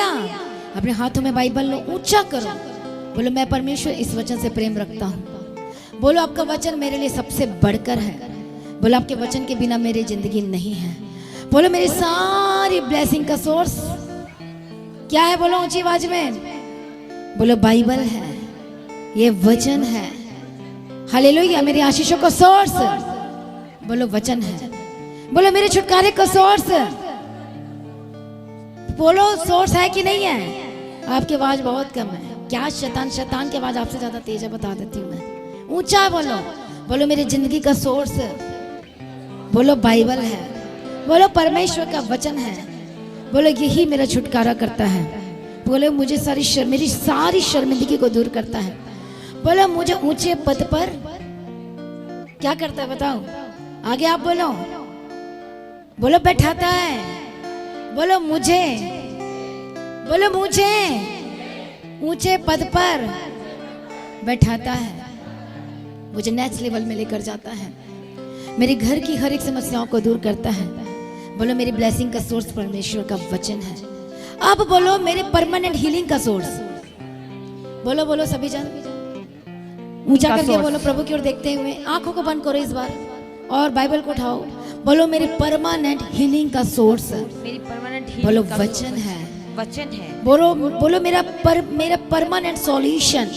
Hallelujah. अपने हाथों में बाइबल लो, ऊंचा करो, बोलो मैं परमेश्वर इस वचन से प्रेम रखता हूँ। बोलो आपका वचन मेरे लिए सबसे बढ़कर है। बोलो आपके वचन के बिना मेरी जिंदगी नहीं है। बोलो मेरी सारी ब्लेसिंग का सोर्स क्या है? बोलो ऊंची आवाज में, बोलो बाइबल है, ये वचन है। हालेलुया। मेरी आशीषों का सोर्स बोलो वचन है। बोलो मेरे छुटकारे का सोर्स बोलो सोर्स है कि नहीं है? आपकी आवाज बहुत कम है। क्या शैतान की आवाज आपसे ज्यादा तेज है, बता देती हूँ मैं। ऊंचा बोलो, बोलो मेरी जिंदगी का सोर्स बोलो बाइबल है। बोलो परमेश्वर का वचन है। बोलो यही मेरा छुटकारा करता है। बोलो मुझे मेरी सारी शर्मिंदगी को दूर करता है। बोलो मुझे ऊंचे पद पर क्या करता है बताओ? आगे आप बोलो, बोलो बैठाता है। बोलो मुझे ऊंचे पद पर बैठाता है, मुझे नेक्स्ट लेवल में लेकर जाता है, मेरे घर की हर एक समस्याओं को दूर करता है। बोलो मेरी ब्लेसिंग का सोर्स परमेश्वर का वचन है। अब बोलो मेरे परमानेंट हीलिंग का सोर्स बोलो, बोलो सभी जन ऊंचा करके बोलो, प्रभु की ओर देखते हुए आंखों को बंद करो इस बार और बाइबल को उठाओ। बोलो मेरी परमानेंट हीलिंग का सोर्स बोलो वचन है, वचन है। बोलो मेरा परमानेंट सॉल्यूशन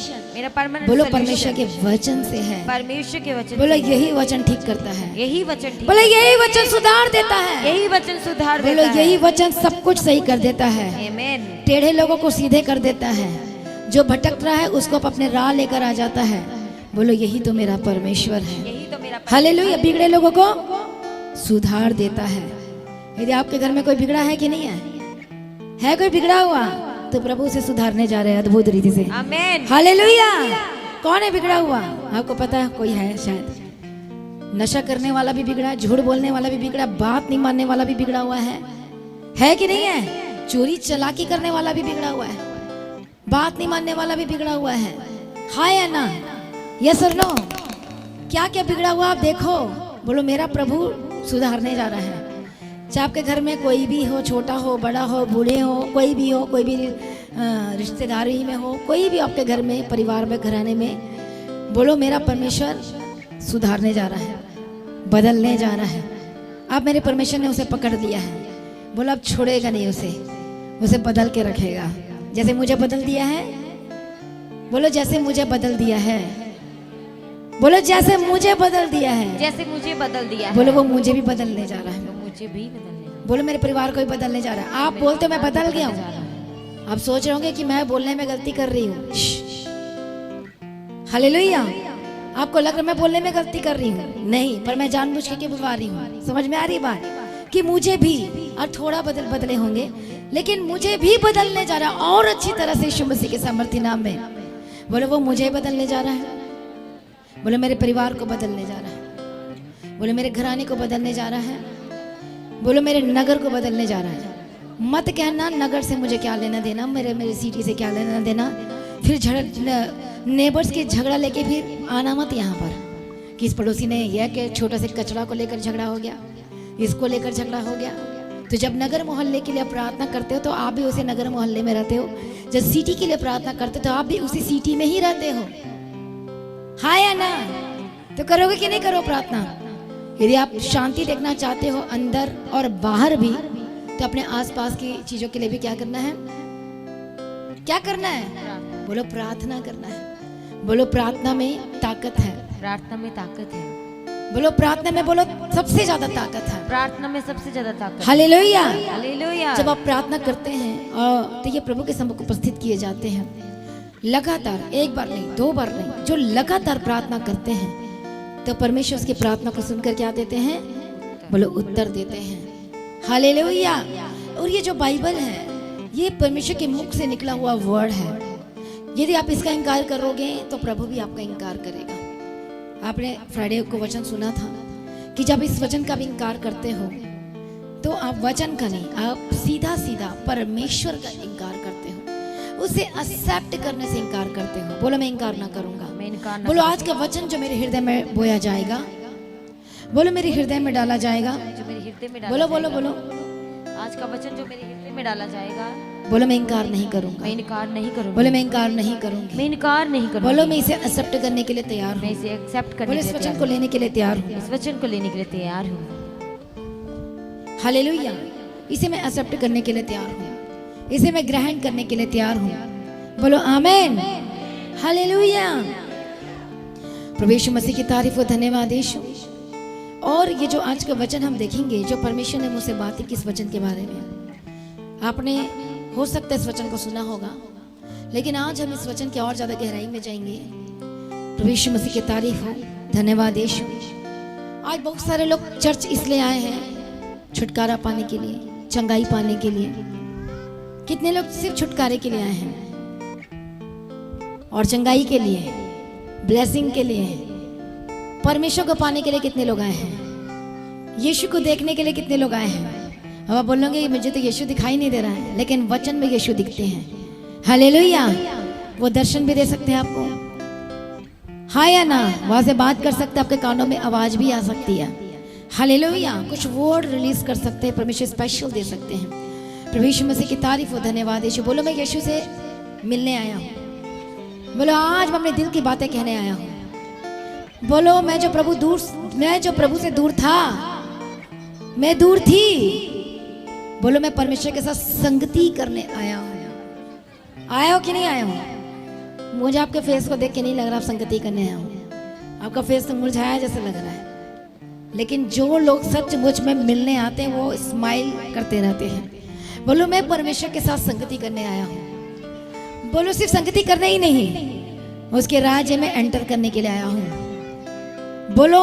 बोलो परमेश्वर के वचन से है। परमेश्वर के वचन बोलो यही वचन ठीक करता है, यही वचन ठीक, बोलो यही वचन सुधार देता है, यही वचन सुधार बोलो देता है। यही वचन सब कुछ सही कर देता है, आमीन। टेढ़े लोगों को सीधे कर देता है, जो भटक रहा है उसको अपने राह लेकर आ जाता है। बोलो यही तो मेरा परमेश्वर है। यही तो मेरा हालेलुया। बिगड़े लोगों को सुधार देता है। यदि आपके घर में कोई बिगड़ा है कि नहीं है कोई बिगड़ा हुआ तो प्रभु से सुधारने जा रहे हैं अद्भुत रीति से। आमीन। हालेलुया। कौन है बिगड़ा हुआ? आपको पता है कोई है शायद। नशा करने वाला भी बिगड़ा, झूठ बोलने वाला भी बिगड़ा, बात नहीं मानने वाला भी बिगड़ा हुआ है कि नहीं है? चोरी चलाकी करने वाला भी बिगड़ा हुआ है, बात नहीं मानने वाला भी बिगड़ा हुआ है। हाँ या ना? यस और नो? क्या क्या बिगड़ा हुआ आप देखो। बोलो मेरा प्रभु सुधारने जा रहा है। चाहे आपके घर में कोई भी हो, छोटा हो, बड़ा हो, बूढ़े हो, कोई भी हो, कोई भी रिश्तेदारी में हो, कोई भी आपके घर में, परिवार में, घराने में, बोलो मेरा परमेश्वर सुधारने जा रहा है, बदलने जा रहा है। अब मेरे परमेश्वर ने उसे पकड़ लिया है। बोलो अब छोड़ेगा नहीं उसे बदल के रखेगा। जैसे मुझे बदल दिया है, बोलो जैसे मुझे बदल दिया है, बोलो जैसे मुझे बदल दिया है, जैसे मुझे बदल दिया है। बोलो वो मुझे भी बदलने जा रहा है। मुझे भी बदलने, बोलो मेरे परिवार को भी बदलने जा रहा है। आप बोलते हो मैं बदल गया हूँ, आप सोच रहे होंगे कि मैं बोलने में गलती कर रही हूँ। हालेलुया। आपको लग रहा है मैं बोलने में गलती कर रही हूँ, नहीं, पर मैं जानबूझ के बुलवा रही हूँ। समझ में आ रही बात कि मुझे भी और थोड़ा बदले होंगे, लेकिन मुझे भी बदलने जा रहा है और अच्छी तरह से यीशु मसीह के सामर्थ्य नाम में। बोलो वो मुझे बदलने जा रहा है। बोलो मेरे परिवार को बदलने जा रहा है। बोलो मेरे घराने को बदलने जा रहा है। बोलो मेरे नगर को बदलने जा रहा है। मत कहना नगर से मुझे क्या लेना देना, मेरे सिटी से क्या लेना देना। फिर नेबर्स के झगड़ा लेके फिर आना मत यहाँ पर कि इस पड़ोसी ने यह कि छोटा से कचरा को लेकर झगड़ा हो गया, इसको लेकर झगड़ा हो गया। तो जब नगर मोहल्ले के लिए प्रार्थना करते हो तो आप भी उसी नगर मोहल्ले में रहते हो। जब सिटी के लिए प्रार्थना करते हो तो आप भी उसी सिटी में ही रहते हो। हाँ या ना? तो करोगे कि नहीं करो प्रार्थना? यदि आप शांति देखना चाहते हो अंदर और बाहर भी, तो अपने आसपास की चीजों के लिए भी क्या करना है? क्या करना है? बोलो प्रार्थना करना है। बोलो प्रार्थना में ताकत है। प्रार्थना में ताकत है। बोलो प्रार्थना में, बोलो सबसे ज्यादा ताकत है। प्रार्थना में सबसे ज्यादा ताकत। हालेलुया। हालेलुया। जब आप प्रार्थना करते हैं और तो ये प्रभु के सम्मुख उपस्थित किए जाते हैं लगातार, एक बार नहीं, दो बार नहीं, जो लगातार प्रार्थना करते हैं तो परमेश्वर उसकी प्रार्थना को सुनकर क्या देते हैं? बोलो उत्तर देते हैं। हालेलुया। और ये जो बाइबल है ये परमेश्वर के मुख से निकला हुआ वर्ड है। यदि आप इसका इनकार करोगे तो प्रभु भी आपका इनकार करेगा। आपने फ्राइडे को वचन सुना था कि जब इस वचन का भी इनकार करते हो तो आप वचन का नहीं, आप सीधा सीधा परमेश्वर का इनकार करते हो, उसे एक्सेप्ट करने से इनकार करते हो। बोलो मैं इनकार ना करूंगा। मैं इनकार ना बोलो आज का वचन जो मेरे हृदय में बोया जाएगा, बोलो मेरे हृदय में डाला जाएगा। जो मेरे हृदय में बोलो बोलो बोलो, आज आज का वचन जो मेरे हृदय में डाला जाएगा, बोलो मैं इनकार नहीं करूंगा, मैं इनकार नहीं करूंगी, बोलो मैं इनकार नहीं करूंगी, मैं इनकार नहीं करूंगी, बोलो मैं इसे एक्सेप्ट करने के लिए तैयार मैं हूँ, इसे एक्सेप्ट करने बोलो के इस लिए वचन तैयार को हूँ, लेने के लिए तैयार हूँ। इस वचन को लेने के लिए तैयार हूँ। हालेलुया, इसे मैं एक्सेप्ट करने के लिए तैयार हूँ, इसे मैं ग्रहण करने के लिए तैयार हूँ। बोलो आमीन, हालेलुया। प्रभु यीशु मसीह की तारीफ और धन्यवाद यीशु। और ये जो आज का वचन हम देखेंगे, जो परमेश्वर ने मुझसे बात की इस वचन के बारे में, आपने हो सकता है इस वचन को सुना होगा, लेकिन आज हम इस वचन के और ज़्यादा गहराई में जाएंगे। प्रभु यीशु मसीह की तारीफ हो, धन्यवाद यीशु। आज बहुत सारे लोग चर्च इसलिए आए हैं छुटकारा पाने के लिए, चंगाई पाने के लिए। कितने लोग सिर्फ छुटकारे के लिए आए हैं और चंगाई के लिए, ब्लेसिंग के लिए, परमेश्वर को पाने के लिए कितने लोग आए हैं, यीशु को देखने के लिए कितने लोग आए हैं। अब आप बोलोगे मुझे तो यीशु दिखाई नहीं दे रहा है, लेकिन वचन में यीशु दिखते हैं। हालेलुया, वो दर्शन भी दे सकते हैं आपको, हाँ या ना, वहां से बात कर सकते हैं, आपके कानों में आवाज भी आ सकती है। हालेलुया, कुछ वर्ड रिलीज कर सकते हैं, परमेश्वर स्पेशल दे सकते हैं। प्रभु यीशु मसीह की तारीफ हो, धन्यवाद यीशु। बोलो मैं यीशु से मिलने आया हूँ, बोलो आज मैं अपने दिल की बातें कहने आया हूँ। बोलो मैं जो प्रभु से दूर था, मैं दूर थी, बोलो मैं परमेश्वर के साथ संगति करने आया हूँ। आया हो कि नहीं आया हूँ? मुझे आपके फेस को देख के नहीं लग रहा आप संगति करने आया हूँ, आपका फेस तो मुरझाया जैसे लग रहा है। लेकिन जो लोग सचमुच में मिलने आते हैं वो स्माइल करते रहते हैं। बोलो मैं परमेश्वर के साथ संगति करने आया हूँ। बोलो सिर्फ संगति करने ही नहीं, उसके राज्य में एंटर करने के लिए आया हूँ। बोलो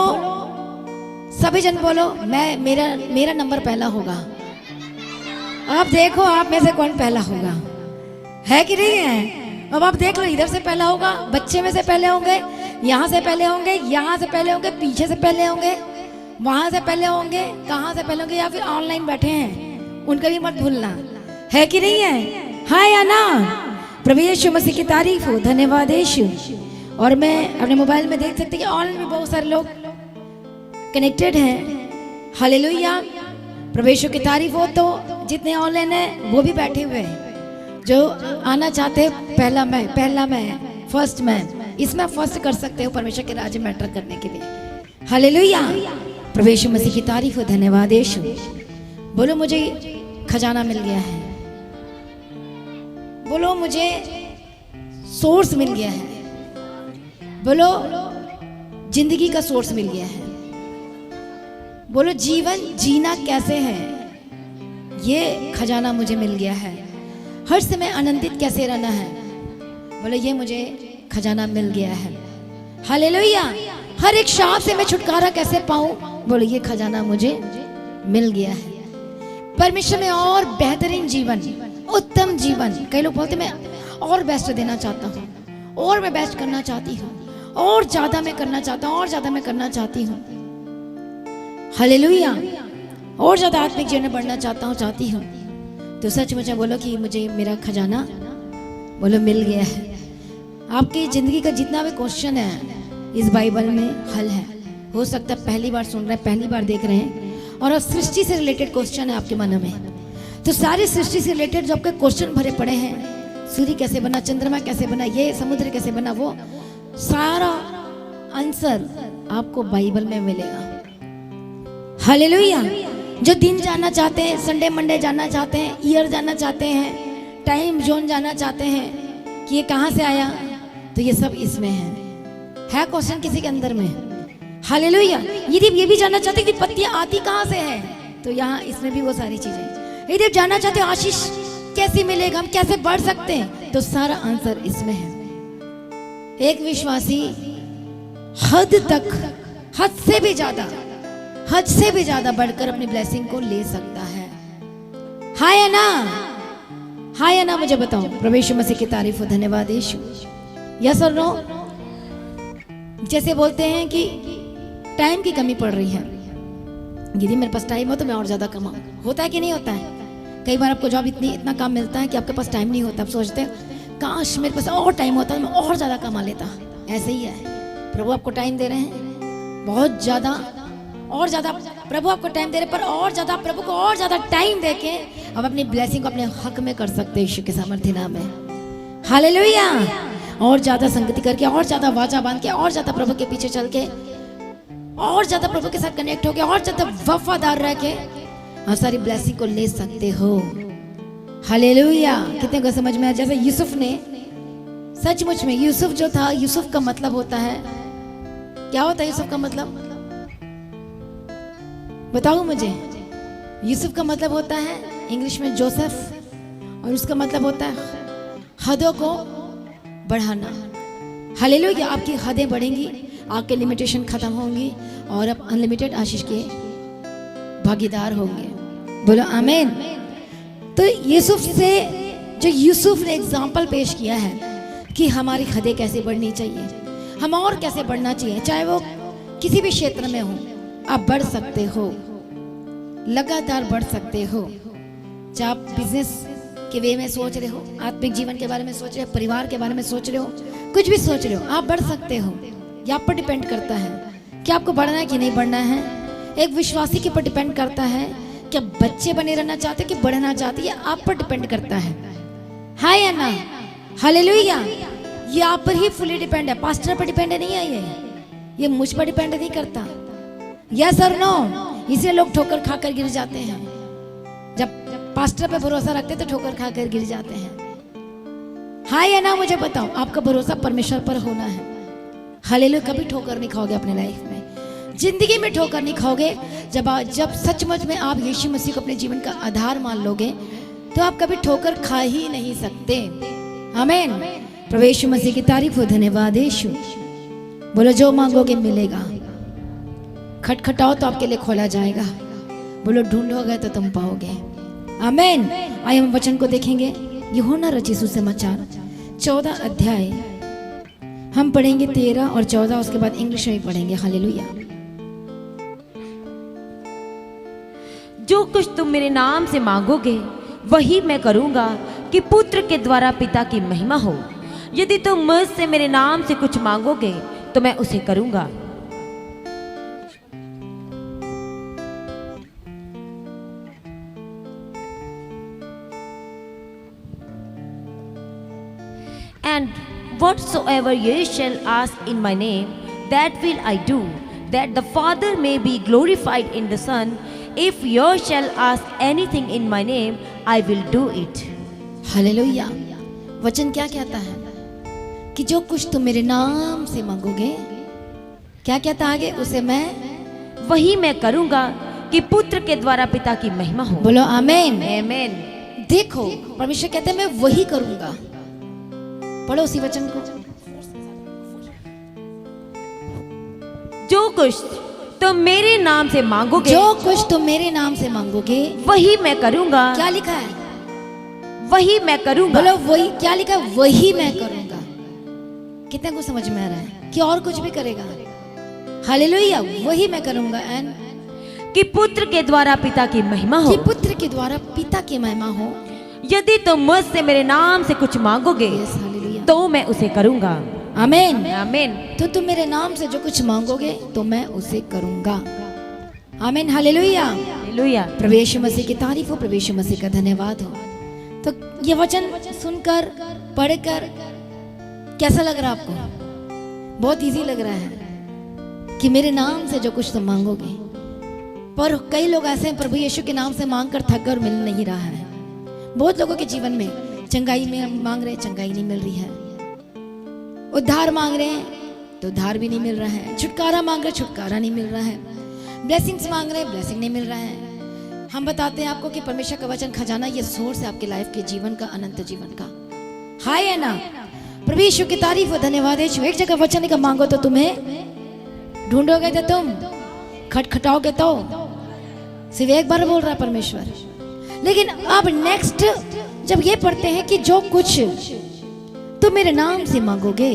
सभी जन बोलो मेरा नंबर पहला होगा। आप देखो आप में से कौन पहला होगा, है कि नहीं है? अब आप देख लो, इधर से पहला होगा, बच्चे में से पहले होंगे, यहाँ से पहले होंगे, यहाँ से पहले होंगे, पीछे से पहले होंगे, वहां से पहले होंगे, कहाँ से पहले होंगे, या फिर ऑनलाइन बैठे हैं उनका भी मत भूलना, है कि नहीं है? हाँ या ना? प्रभु यीशु मसीह की तारीफ हो, धन्यवाद यीशु। और मैं अपने मोबाइल में देख सकते कि ऑनलाइन में बहुत सारे लोग कनेक्टेड हैं। हालेलुया, प्रभु यीशु की तारीफ हो। तो जितने ऑनलाइन है वो भी बैठे हुए हैं, जो आना चाहते हैं, पहला मैं फर्स्ट मैं, इसमें फर्स्ट कर सकते हो परमेश्वर के राज्य में एंटर करने के लिए। हालेलुया, प्रभु यीशु मसीह की तारीफ हो, धन्यवाद यीशु। बोलो मुझे खजाना मिल गया है, बोलो मुझे सोर्स मिल गया है, बोलो जिंदगी का सोर्स मिल गया है, बोलो जीवन जीना कैसे है ये खजाना मुझे मिल गया है, हर समय आनंदित कैसे रहना है, बोलो ये मुझे खजाना मिल गया है। हालेलुया, हर एक शाप से मैं छुटकारा कैसे पाऊं, बोलो ये खजाना मुझे मिल गया है। परमेश्वर में और बेहतरीन जीवन, उत्तम जीवन, कई लोग बोलते मैं और बेस्ट देना चाहता हूँ, और मैं बेस्ट करना चाहती हूँ, और ज्यादा मैं करना चाहता हूँ, और ज्यादा मैं करना चाहती हूँ। हालेलुया, और ज्यादा आत्मिक जीवन में बढ़ना चाहती हूँ। तो सच मुझे बोलो कि मुझे मेरा खजाना बोलो मिल गया है। आपकी जिंदगी का जितना भी क्वेश्चन है इस बाइबल में हल है। हो सकता है पहली बार सुन रहे हैं, पहली बार देख रहे हैं, और अब सृष्टि से रिलेटेड क्वेश्चन है आपके मन में, तो सारे सृष्टि से रिलेटेड जो आपके क्वेश्चन भरे पड़े हैं, सूर्य कैसे बना, चंद्रमा कैसे बना, ये समुद्र कैसे बना, वो सारा आंसर आपको बाइबल में मिलेगा। हालेलुया, जो दिन जानना चाहते हैं, संडे मंडे जानना चाहते हैं, ईयर जानना चाहते हैं, टाइम जोन जानना चाहते हैं कि ये कहाँ से आया, तो ये सब इसमें है क्वेश्चन किसी के अंदर में। हालेलुया, यदि ये भी जानना चाहते हैं कि पत्तियां आती कहाँ से है, तो यहाँ इसमें भी वो सारी चीजें। यदि जानना चाहते हो आशीष कैसे मिलेगा, हम कैसे बढ़ सकते हैं, तो सारा आंसर इसमें है। एक विश्वासी हद तक, हद से भी ज्यादा बढ़कर अपनी ब्लेसिंग को ले सकता है। हाँ या ना? हाँ या ना मुझे बताओ। प्रभु यीशु मसीह की तारीफ हो, धन्यवाद यीशु। यस और नो? जैसे बोलते हैं कि टाइम की कमी पड़ रही है, यदि मेरे पास टाइम हो तो मैं और ज्यादा कमाऊं। होता है कि नहीं होता है? कई बार आपको जॉब इतना काम मिलता है कि आपके पास टाइम नहीं होता, आप सोचते हैं काश मेरे पास और टाइम होता है, मैं और ज्यादा कमा लेता। ऐसे ही है, प्रभु आपको टाइम दे रहे हैं, बहुत ज्यादा और ज्यादा प्रभु आपको टाइम दे रहे, पर और ज्यादा प्रभु को और ज्यादा टाइम देके अब अपनी ब्लेसिंग को अपने हक में कर सकते हैं यीशु के सामर्थ्य नाम में। हालेलुया। और ज्यादा संगति करके, और ज्यादा वाचा बांध के, और ज्यादा प्रभु के पीछे चल के, और ज्यादा प्रभु के साथ कनेक्ट होके, और ज्यादा वफादार रह के और सारी ब्लेसिंग को ले सकते हो। हालेलुया। कितने को समझ में आया? जैसे यूसुफ ने, सचमुच में यूसुफ जो था, यूसुफ का मतलब होता है, क्या होता है यूसुफ का मतलब? बताओ मुझे। यूसुफ का मतलब होता है इंग्लिश में जोसेफ, और उसका मतलब होता है हदों को बढ़ाना। हालेलुया। आपकी हदें बढ़ेंगी, आपके लिमिटेशन खत्म होंगी और आप अनलिमिटेड आशीष के भागीदार होंगे। बोलो आमीन। तो यूसुफ से, जो यूसुफ ने एग्जाम्पल पेश किया है कि हमारी हदें कैसे बढ़नी चाहिए, हम और कैसे बढ़ना चाहिए, चाहे वो किसी भी क्षेत्र में हो, आप बढ़ सकते हो, लगातार बढ़ सकते हो। चाहे आप बिजनेस के वे में सोच रहे हो, आत्मिक जीवन के बारे में सोच रहे हो, परिवार के बारे में सोच रहे हो, कुछ भी सोच रहे हो, आप बढ़ सकते हो। ये आप पर डिपेंड करता है कि आपको बढ़ना है कि नहीं बढ़ना है। एक विश्वासी के ऊपर डिपेंड करता है कि बच्चे बने रहना चाहते कि बढ़ना चाहते, ये आप पर डिपेंड करता है। हाय या ना? हालेलुया। ये आप पर ही फुली डिपेंड है, पास्टर पर डिपेंड नहीं है, ये मुझ पर डिपेंड नहीं करता। यस और नो? इसलिए लोग ठोकर खाकर गिर जाते हैं। जब पास्टर पे भरोसा रखते तो ठोकर खाकर गिर जाते हैं। हाँ या ना मुझे बताओ? आपका भरोसा परमेश्वर पर होना है। हालेलुया। कभी ठोकर नहीं खाओगे अपने लाइफ में, जिंदगी में ठोकर नहीं खाओगे। जब सचमुच में आप यीशु मसीह को अपने जीवन का आधार मान लोगे तो आप कभी ठोकर खा ही नहीं सकते। आमीन। प्रभु यीशु मसीह की तारीफ हो। धन्यवाद यीशु। बोलो जो मांगोगे मिलेगा, खटखटाओ तो आपके लिए खोला जाएगा, बोलो ढूंढोगे तो तुम पाओगे। आमीन। आइए हम वचन को देखेंगे। यूहन्ना रचित सुसमाचार 14 अध्याय हम पढ़ेंगे 13 और 14, उसके बाद इंग्लिश में भी पढ़ेंगे। हालेलुया। जो कुछ तुम मेरे नाम से मांगोगे वही मैं करूंगा, कि पुत्र के द्वारा पिता की महिमा हो। यदि तुम मुझसे मेरे नाम से कुछ मांगोगे तो मैं उसे करूंगा। And whatsoever ye shall ask in my name, that will I do, that the Father may be glorified in the Son. If you shall ask anything in my name, I will do it. Hallelujah. वचन क्या कहता है कि जो कुछ तुम मेरे नाम से मांगोगे, क्या कहता आगे? उसे मैं वही मैं करूंगा, कि पुत्र के द्वारा पिता की महिमा हो। बोलो आमीन। आमीन। देखो परमेश्वर कहते हैं मैं वही करूंगा। पढ़ो उसी वचन को। जो कुछ तुम मेरे नाम से मांगोगे, जो कुछ तुम मेरे नाम से मांगोगे वही मैं करूंगा। क्या लिखा है? वही मैं करूंगा। बोलो वही। क्या लिखा है? वही मैं करूंगा। कितने को समझ में आ रहा है कि और कुछ भी करेगा? हालेलुया। वही मैं करूंगा। एंड कि पुत्र के द्वारा पिता की महिमा हो। कि पुत्र के द्वारा पिता की महिमा हो। यदि तुम मुझसे मेरे नाम से कुछ मांगोगे यस हालेलुया। तो मैं उसे करूंगा। आमीन। आमीन। तो तुम मेरे नाम से जो कुछ मांगोगे तो मैं उसे करूंगा। आमीन। हालेलुया। हालेलुया। प्रभु यीशु मसीह की तारीफ हो, प्रभु यीशु मसीह का धन्यवाद हो। तो ये वचन सुनकर, पढ़कर कैसा लग रहा है आपको? बहुत इजी लग रहा है कि मेरे नाम से जो कुछ तुम मांगोगे। पर कई लोग ऐसे हैं प्रभु यीशु के नाम से मांगकर थक कर मिल नहीं रहा है। बहुत लोगों के जीवन में चंगाई में मांग रहे हैं, चंगाई नहीं मिल रही है। उद्धार मांग रहे हैं तो उद्धार भी नहीं मिल रहा है। छुटकारा मांग रहे, छुटकारा नहीं मिल रहा है। ब्लेसिंग्स मांग रहे हैं, ब्लेसिंग नहीं मिल रहा है। हम बताते हैं आपको कि परमेश्वर का वचन खजाना ये सोर्स है आपके लाइफ के जीवन का, अनंत जीवन का। हाय है ना? प्रभु यीशु की तारीफ हो। धन्यवाद यीशु। एक जगह वचन का मांगो तो तुम्हें, ढूंढोगे तो तुम, खटखटाओगे तो। सिर्फ एक बार बोल रहा है परमेश्वर। लेकिन अब नेक्स्ट जब ये पढ़ते हैं कि जो कुछ तुम मेरे नाम से मांगोगे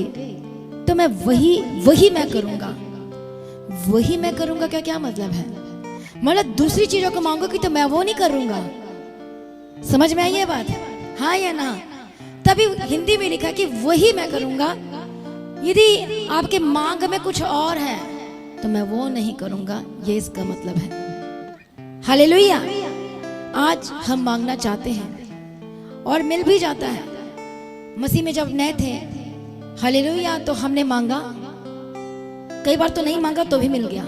तो मैं वही मैं करूंगा। वही मैं करूंगा क्या क्या मतलब है? मतलब दूसरी चीजों को मांगोगी तो मैं वो नहीं करूंगा। समझ में आई ये बात? हाँ या ना? तभी हिंदी में लिखा कि वही मैं करूंगा। यदि आपके मांग में कुछ और है तो मैं वो नहीं करूंगा, ये इसका मतलब है। हालेलुया। आज हम मांगना चाहते हैं और मिल भी जाता है। मसीह में जब नए थे, हालेलुया, तो हमने मांगा, कई बार तो नहीं मांगा तो भी मिल गया।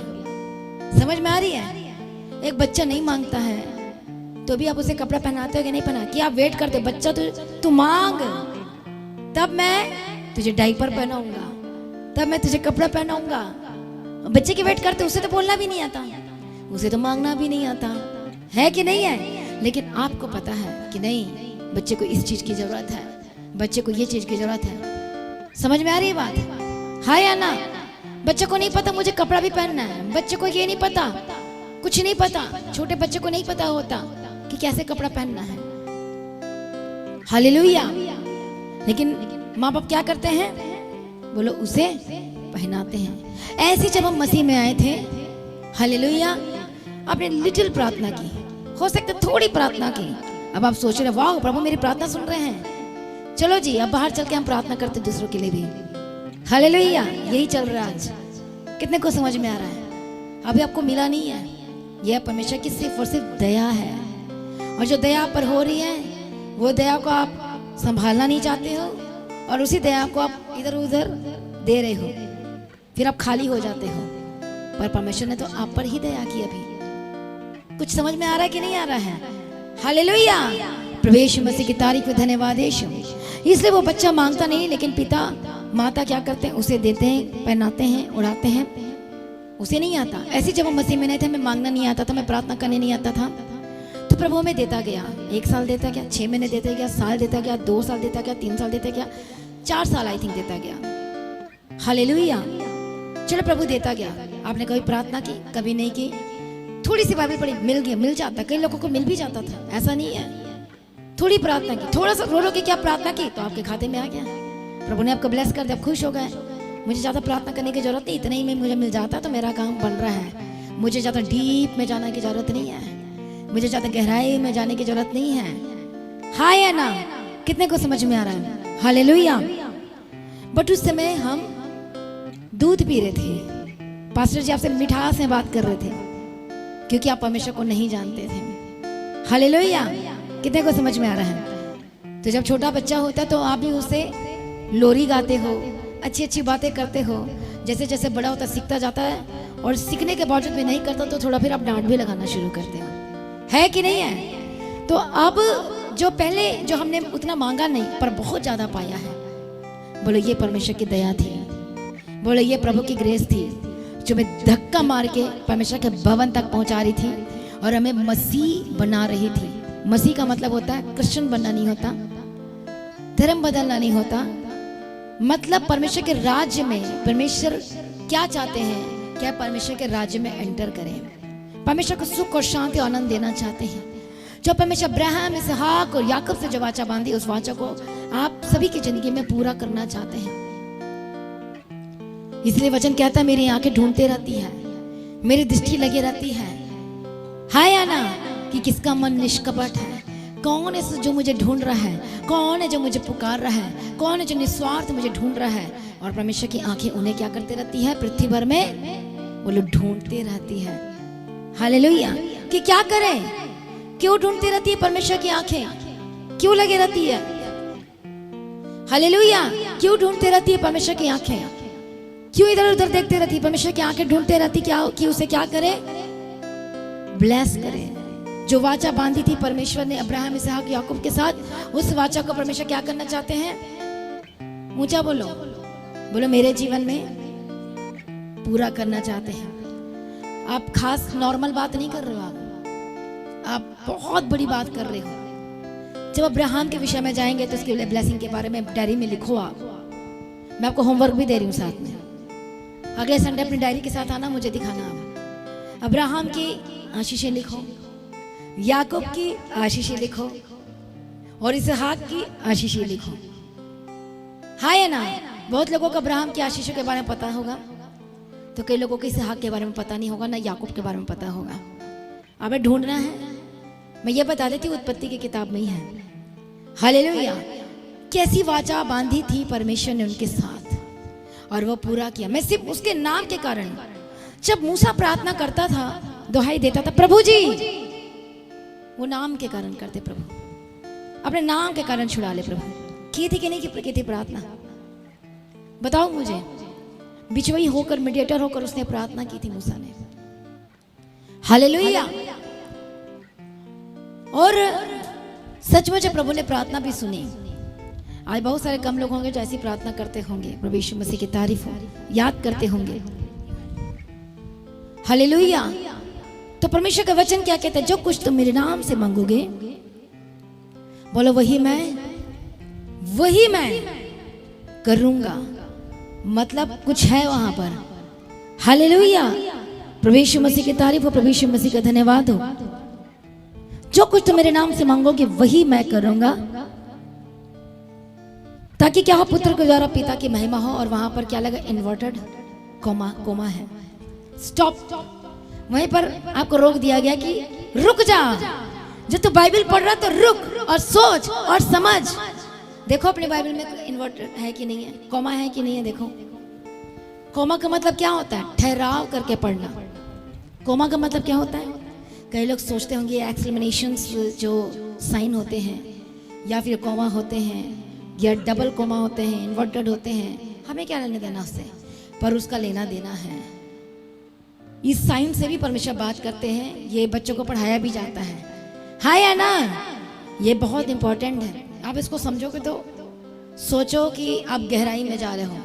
समझ में आ रही है? एक बच्चा नहीं मांगता है तो भी आप उसे कपड़ा पहनाते हो कि नहीं पहना, कि आप वेट करते, बच्चा तू मांग, तब मैं तुझे डायपर पहनाऊंगा, तब मैं तुझे कपड़ा पहनाऊंगा। बच्चे की वेट करते, उसे तो बोलना भी नहीं आता, उसे तो मांगना भी नहीं आता, है कि नहीं है? लेकिन आपको पता है कि नहीं, बच्चे को इस चीज की जरूरत है, बच्चे को ये चीज की जरूरत है। समझ में आ रही है बात? हाँ या ना? बच्चे को नहीं पता मुझे कपड़ा भी पहनना है, बच्चे को ये नहीं पता, कुछ नहीं पता, छोटे बच्चे को नहीं पता होता कि कैसे कपड़ा पहनना है। हालेलुया। लेकिन माँ बाप क्या करते हैं? बोलो उसे पहनाते हैं। ऐसे जब हम मसीह में आए थे, हालेलुया, आपने लिटिल प्रार्थना की, हो सकता थोड़ी प्रार्थना की। अब आप सोच रहे, वाह प्रभु मेरी प्रार्थना सुन रहे हैं, चलो जी अब बाहर चल के हम प्रार्थना करते दूसरों के लिए भी। हालेलुया। यही चल रहा है आज। कितने को समझ में आ रहा है? अभी आपको मिला नहीं है, यह परमेश्वर की सिर्फ और सिर्फ दया है। और जो दया पर हो रही है, वो दया को आप संभालना नहीं चाहते हो और उसी दया को आप इधर उधर दे रहे हो, फिर आप खाली हो जाते हो। पर परमेश्वर ने तो आप पर ही दया की। अभी कुछ समझ में आ रहा है कि नहीं आ रहा है? हालेलुया। प्रभु मसीह की तारीफ में धन्यवाद यीशु। इसलिए वो बच्चा मांगता नहीं, लेकिन पिता माता क्या करते हैं? उसे देते हैं, पहनाते हैं, उड़ाते हैं। उसे नहीं आता। ऐसे जब हम मसीह में नहीं थे, हमें मांगना नहीं आता था, हमें प्रार्थना करने नहीं आता था, तो प्रभु हमें देता गया। 1 साल देता गया, 6 महीने देता गया, साल देता गया, 2 साल देता गया, 3 साल देता गया, 4 साल आई थिंक देता गया। हालेलुया। चलो प्रभु देता गया। आपने कभी प्रार्थना की? कभी नहीं की। थोड़ी सी बाइबल पढ़ी, मिल गया, मिल जाता। कई लोगों को मिल भी जाता था, ऐसा नहीं है। थोड़ी प्रार्थना की, थोड़ा सा रो रो के क्या प्रार्थना की, तो आपके खाते में आ गया। प्रभु ने आपको ब्लेस कर दिया, आप खुश हो गए। मुझे ज़्यादा प्रार्थना करने की जरूरत नहीं, इतने ही में मुझे मिल जाता तो मेरा काम बन रहा है। मुझे ज़्यादा डीप में जाने की जरूरत नहीं है, मुझे ज़्यादा गहराई में जाने की जरूरत नहीं है। हाँ या ना? कितने को समझ में आ रहा है? हालेलुया। बट उस समय हम दूध पी रहे थे। पास्टर जी आपसे मिठास में बात कर रहे थे, क्योंकि आप परमेश्वर को नहीं जानते थे। हालेलुया। कितने को समझ में आ रहा है? तो जब छोटा बच्चा होता है तो आप भी उसे लोरी गाते हो, अच्छी अच्छी बातें करते हो। जैसे जैसे बड़ा होता सीखता जाता है, और सीखने के बावजूद भी नहीं करता तो थोड़ा फिर आप डांट भी लगाना शुरू करते हो, है कि नहीं है? तो अब जो पहले जो हमने उतना मांगा नहीं, पर बहुत ज्यादा पाया है, बोलो ये परमेश्वर की दया थी, बोलो ये प्रभु की ग्रेस थी, जो मैं धक्का मार के परमेश्वर के भवन तक पहुंचा रही थी और हमें मसीह बना रही थी। मसीह का मतलब होता है क्रिश्चियन बनना नहीं होता, धर्म बदलना नहीं होता। मतलब परमेश्वर के राज्य में परमेश्वर क्या चाहते हैं, क्या परमेश्वर के राज्य में एंटर करें। परमेश्वर को सुख और शांति और आनंद देना चाहते हैं। जो परमेश्वर अब्राहम, इसहाक और याकूब से जो वाचा बांधी, उस वाचा को आप सभी की जिंदगी में पूरा करना चाहते हैं। इसलिए वचन कहता है मेरी आंखें ढूंढते रहती है, मेरी दृष्टि लगी रहती है। हाँ या ना? कि किसका मन निष्कपट है, कौन है जो मुझे ढूंढ रहा है, कौन है जो मुझे पुकार रहा है, कौन है जो निस्वार्थ मुझे ढूंढ रहा है। और परमेश्वर की आंखें उन्हें क्या करते रहती है? पृथ्वी भर में वो लोग ढूंढते रहती है। हालेलुया। कि क्या करें? क्यों ढूंढती रहती है परमेश्वर की आंखें? क्यों लगे रहती है? हालेलुया। क्यों ढूंढते रहती है परमेश्वर की आंखें? क्यों इधर उधर देखते रहती है? परमेश्वर की आंखें ढूंढते रहती क्या कि उसे क्या करे? ब्लेस करे। जो वाचा बांधी थी परमेश्वर ने अब्राहम, इसहाक, याकूब के साथ, उस वाचा को परमेश्वर क्या करना चाहते हैं? ऊंचा बोलो, बोलो मेरे जीवन में पूरा करना चाहते हैं। आप खास नॉर्मल बात नहीं कर रहे हो, आप बहुत बड़ी बात कर रहे हो। जब अब्राहम के विषय में जाएंगे तो उसके ब्लेसिंग के बारे में डायरी में लिखो। आप, मैं आपको होमवर्क भी दे रही हूँ साथ में। अगले संडे अपनी डायरी के साथ आना, मुझे दिखाना। आप अब्राहम की आशीषें लिखो, याकूब की आशीषें लिखो और इसहाक की आशीषें लिखो। हाँ या ना? बहुत लोगों को अब्राहम की आशीषों के बारे में पता होगा, तो कई लोगों को इसहाक के बारे में पता नहीं होगा, ना याकूब के बारे में पता होगा। हमें ढूंढना है। मैं ये बता देती हूँ, उत्पत्ति की किताब में ही है। हालेलुया। कैसी वाचा बांधी थी परमेश्वर ने उनके साथ और वो पूरा किया। मैं सिर्फ उसके नाम के कारण जब मूसा प्रार्थना करता था, दुहाई देता था, प्रभु जी, वो नाम के कारण करते, प्रभु अपने नाम के कारण छुड़ा ले प्रभु। की थी कि नहीं की थी प्रार्थना? बताओ मुझे। बिचवई होकर, मीडिएटर होकर उसने प्रार्थना की थी मूसा ने। हालेलुया। और सचमुच प्रभु ने प्रार्थना भी सुनी। आज बहुत सारे कम लोग होंगे जो ऐसी प्रार्थना करते होंगे, प्रभु यीशु मसीह की तारीफ हो, याद करते होंगे। हालेलुया। तो परमेश्वर का वचन क्या कहता है? जो कुछ तुम मेरे नाम से मांगोगे, बोलो वही मैं करूंगा। मतलब कुछ है वहां पर। हालेलुया। प्रभु यीशु मसीह की तारीफ हो, प्रभु यीशु मसीह का धन्यवाद हो। जो कुछ तुम मेरे नाम से मांगोगे वही मैं करूंगा, ताकि क्या हो? पुत्र के द्वारा पिता की महिमा हो। और वहां पर क्या लगा? इन्वर्टेड कोमा है। स्टॉप। वहीं पर आपको रोक दिया गया कि रुक जा। जब तू बाइबल पढ़ रहा तो रुक और सोच और समझ। देखो अपनी बाइबल में इन्वर्टेड है कि नहीं है, कोमा है कि नहीं है। देखो कोमा का मतलब क्या होता है? ठहराव करके पढ़ना। कोमा का मतलब क्या होता है? कई लोग सोचते होंगे एक्सक्लेमेशंस जो साइन होते हैं, या फिर कोमा होते हैं, या डबल कोमा होते हैं, इन्वर्टेड होते हैं, हमें क्या लेना देना उससे? पर उसका लेना देना है। इस साइन से भी परमेश्वर बात करते हैं। ये बच्चों को पढ़ाया भी जाता है, हाँ या ना? ये बहुत इंपॉर्टेंट है। आप इसको समझोगे तो सोचो कि आप गहराई में जा रहे हो।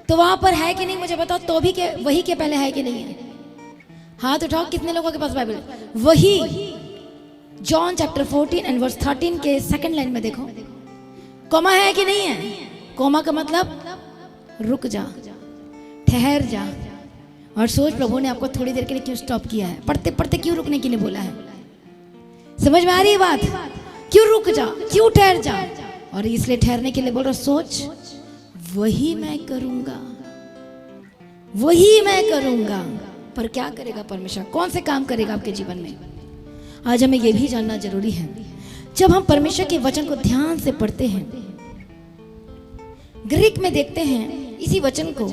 तो वहां पर है कि नहीं मुझे बताओ। तो भी के वही के पहले है कि नहीं है? हाथ उठाओ। कितने लोगों के पास बाइबल? वही। जॉन चैप्टर 14 एंड वर्स 13 के सेकंड लाइन में देखो, कोमा है कि नहीं है? कोमा का मतलब रुक जा, ठहर जा और सोच। प्रभु ने आपको थोड़ी देर के लिए क्यों स्टॉप किया है? पढ़ते पढ़ते क्यों रुकने के लिए बोला है? समझ में आ रही है बात? क्यों रुक जा, क्यों ठहर जा? और इसलिए ठहरने के लिए बोल रहा, सोच वही मैं करूंगा, वही मैं करूंगा। पर क्या करेगा परमेश्वर? कौन से काम करेगा आपके जीवन में? आज हमें यह भी जानना जरूरी है। जब हम परमेश्वर के वचन को ध्यान से पढ़ते हैं, ग्रीक में देखते हैं इसी वचन को,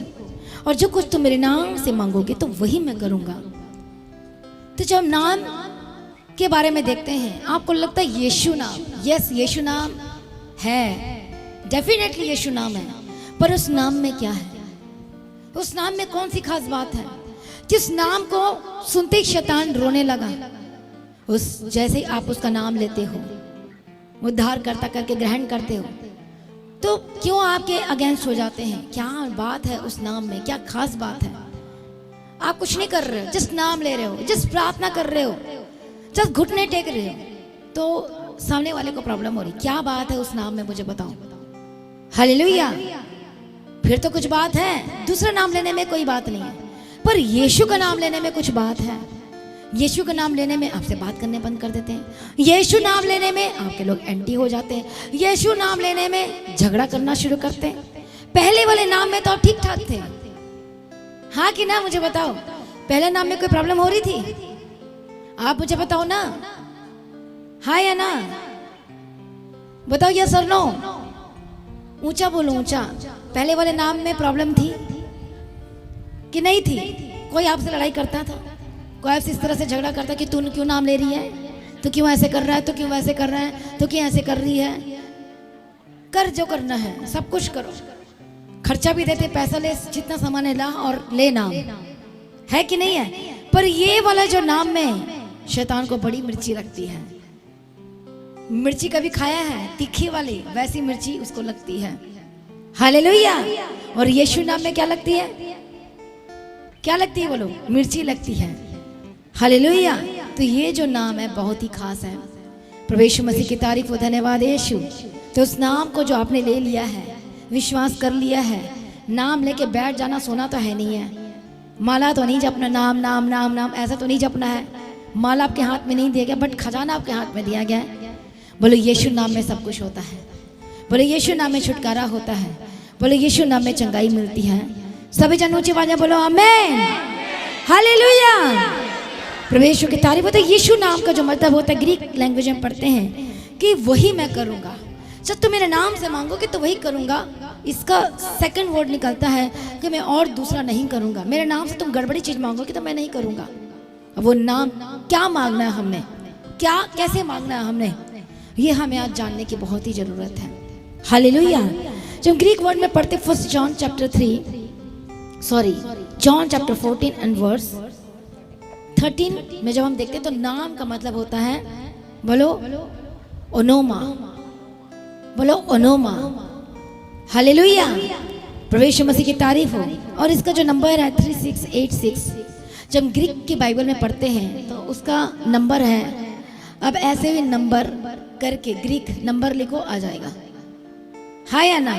और जो कुछ तुम मेरे नाम से मांगोगे तो वही मैं करूंगा। तो जब नाम के बारे में देखते हैं, आपको लगता है यीशु नाम, यस यीशु नाम है, डेफिनेटली यीशु नाम है। पर उस नाम में क्या है? उस नाम में कौन सी खास बात है? किस नाम को सुनते ही शैतान रोने लगा? उस जैसे ही आप उसका नाम लेते हो, उद्धार करता करके ग्रहण करते हो, तो क्यों आपके अगेंस्ट हो जाते हैं? क्या बात है उस नाम में? क्या खास बात है? आप कुछ नहीं कर रहे हो, जिस नाम ले रहे हो, जिस प्रार्थना कर रहे हो, जिस घुटने टेक रहे हो, तो सामने वाले को प्रॉब्लम हो रही। क्या बात है उस नाम में? मुझे बताओ। हालेलुया। फिर तो कुछ बात है। दूसरा नाम लेने में कोई बात नहीं है, पर यीशु का नाम लेने में कुछ बात है। यीशु का नाम लेने में आपसे बात करने बंद कर देते हैं। यीशु नाम लेने में आपके लोग एंटी हो जाते हैं। यीशु नाम लेने में झगड़ा करना शुरू करते हैं। पहले वाले नाम में तो आप ठीक ठाक थे, हाँ कि ना? मुझे बताओ, पहले नाम में कोई प्रॉब्लम हो रही थी? आप मुझे बताओ ना, हाँ या ना? बताओ यस और नो। ऊंचा बोलो, ऊंचा। पहले वाले नाम में प्रॉब्लम थी कि नहीं थी? कोई आपसे लड़ाई करता था? कोई आपसे इस तरह से झगड़ा करता कि तू क्यों नाम ले रही है, तो क्यों ऐसे कर रहा है, तो क्यों वैसे कर रहा है, तो क्यों ऐसे कर रही है? कर जो करना है, सब कुछ करो। खर्चा भी देते, पैसा ले, जितना सामान है ला और ले नाम, है कि नहीं है? पर ये वाला जो नाम में शैतान को बड़ी मिर्ची लगती है। मिर्ची कभी खाया है तीखी वाली? वैसी मिर्ची उसको लगती है। हालेलुया। और यीशु नाम में क्या लगती है? क्या लगती है बोलो? मिर्ची लगती है। हालेलुया। तो ये जो नाम है बहुत ही खास है। प्रभु यीशु मसीह की तारीफ हो, धन्यवाद यीशु। तो उस नाम को जो आपने ले लिया है, विश्वास कर लिया है, नाम लेके बैठ जाना सोना तो है नहीं है। माला तो नहीं जपना, नाम नाम नाम नाम ऐसा तो नहीं जपना है। माला आपके हाथ में नहीं दिया गया, बट खजाना आपके हाथ में दिया गया है। बोलो यीशु नाम में सब कुछ होता है। बोलो यीशु नाम में छुटकारा होता है। बोलो यीशु नाम में चंगाई मिलती है। सभी जन ऊंची आवाज़ में बोलो आमीन, हालेलुया। प्रभु यीशु की तारीफ होती है। यीशु नाम का जो मतलब होता है, ग्रीक लैंग्वेज में पढ़ते हैं कि वही मैं करूंगा। जब तुम मेरे नाम से मांगोगे तो वही करूंगा। इसका सेकंड वर्ड निकलता है कि मैं और दूसरा नहीं करूँगा। मेरे नाम से तुम गड़बड़ी चीज़ मांगोगे तो मैं नहीं करूँगा। अब वो नाम क्या मांगना है हमने, क्या कैसे मांगना है हमने, ये हमें आज जानने की बहुत ही ज़रूरत है। हालेलुया। जब ग्रीक वर्ड में पढ़ते first John chapter 14 and verse 13 में जब हम देखते हैं तो नाम का मतलब होता है, बोलो ओनोमा, बोलो ओनोमा। हालेलुया। प्रवेश मसीह की तारीफ हो। और इसका जो नंबर है 3686, जब ग्रीक की बाइबल में पढ़ते हैं तो उसका नंबर है, अब ऐसे भी नंबर करके ग्रीक नंबर लिखो आ जाएगा। हाँ या ना?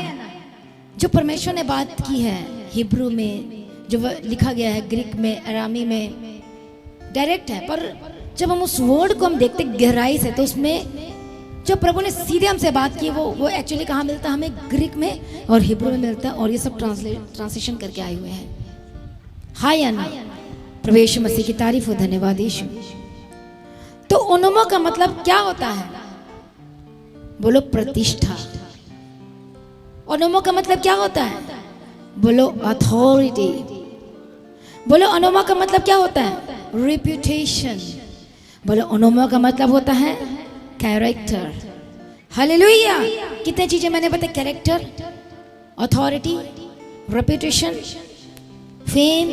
जो परमेश्वर ने बात की है हिब्रू में, जो लिखा गया है ग्रीक में, अरामी में, डायरेक्ट है, पर जब हम उस वर्ड को हम देखते गहराई से तो उसमें जो प्रभु ने सीधे हमसे बात की वो एक्चुअली कहाँ मिलता है हमें, ग्रीक में और हिब्रू में मिलता है। और ये सब ट्रांसलेशन करके आए हुए हैं। हाँ या ना? प्रवेश मसीह की तारीफ हो, धन्यवाद यीशु। तो ओनोमा का मतलब क्या होता है? बोलो प्रतिष्ठा। ओनोमा का मतलब क्या होता है? बोलो अथॉरिटी। बोलो ओनोमा का मतलब क्या होता है? रेप्यूटेशन। बोलो ओनोमा का मतलब होता है कैरेक्टर। हालेलुया। कितने चीजें मैंने बताई, character, authority, reputation, fame,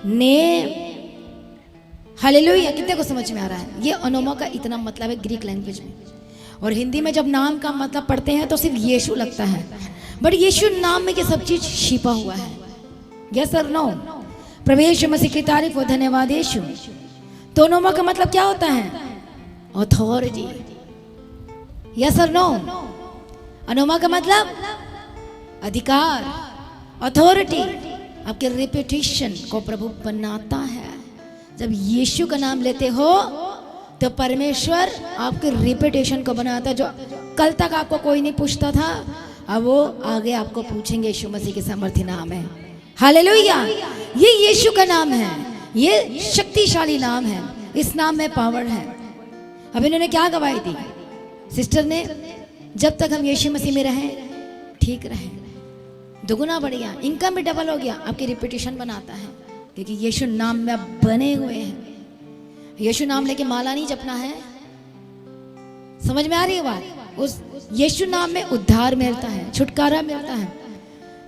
name. Hallelujah. कितने को समझ में आ रहा है? ये ओनोमा का इतना मतलब है ग्रीक लैंग्वेज में। और हिंदी में जब नाम का मतलब पढ़ते हैं तो सिर्फ यीशु लगता है, बट यीशु नाम में ये सब चीज छिपा हुआ है। यस और नो? प्रवेश मसीह की तारीफ हो, धन्यवाद यीशु। तो ओनोमा का मतलब क्या होता है? अथॉरिटी। यस और नो? ओनोमा का मतलब अधिकार, अथॉरिटी, आपके रेपुटेशन को प्रभु बनाता है। जब यीशु का नाम लेते हो तो परमेश्वर आपके रेपुटेशन को बनाता है। जो कल तक आपको कोई नहीं पूछता था, अब वो आगे आपको पूछेंगे। यीशु मसीह के सामर्थ्य नाम है। हालेलुया। ये यीशु का नाम है, ये शक्तिशाली नाम है, इस नाम में पावर है। अब इन्होंने क्या गवाही दी सिस्टर ने? जब तक हम यीशु मसीह में रहें, ठीक रहें, दुगुना बढ़ गया, इनकम भी डबल हो गया, आपकी रेपुटेशन बनाता है, क्योंकि यीशु नाम में आप बने हुए हैं। यीशु नाम लेके माला नहीं जपना है। समझ में आ रही है बात? उस यीशु नाम में उद्धार मिलता है, छुटकारा मिलता है।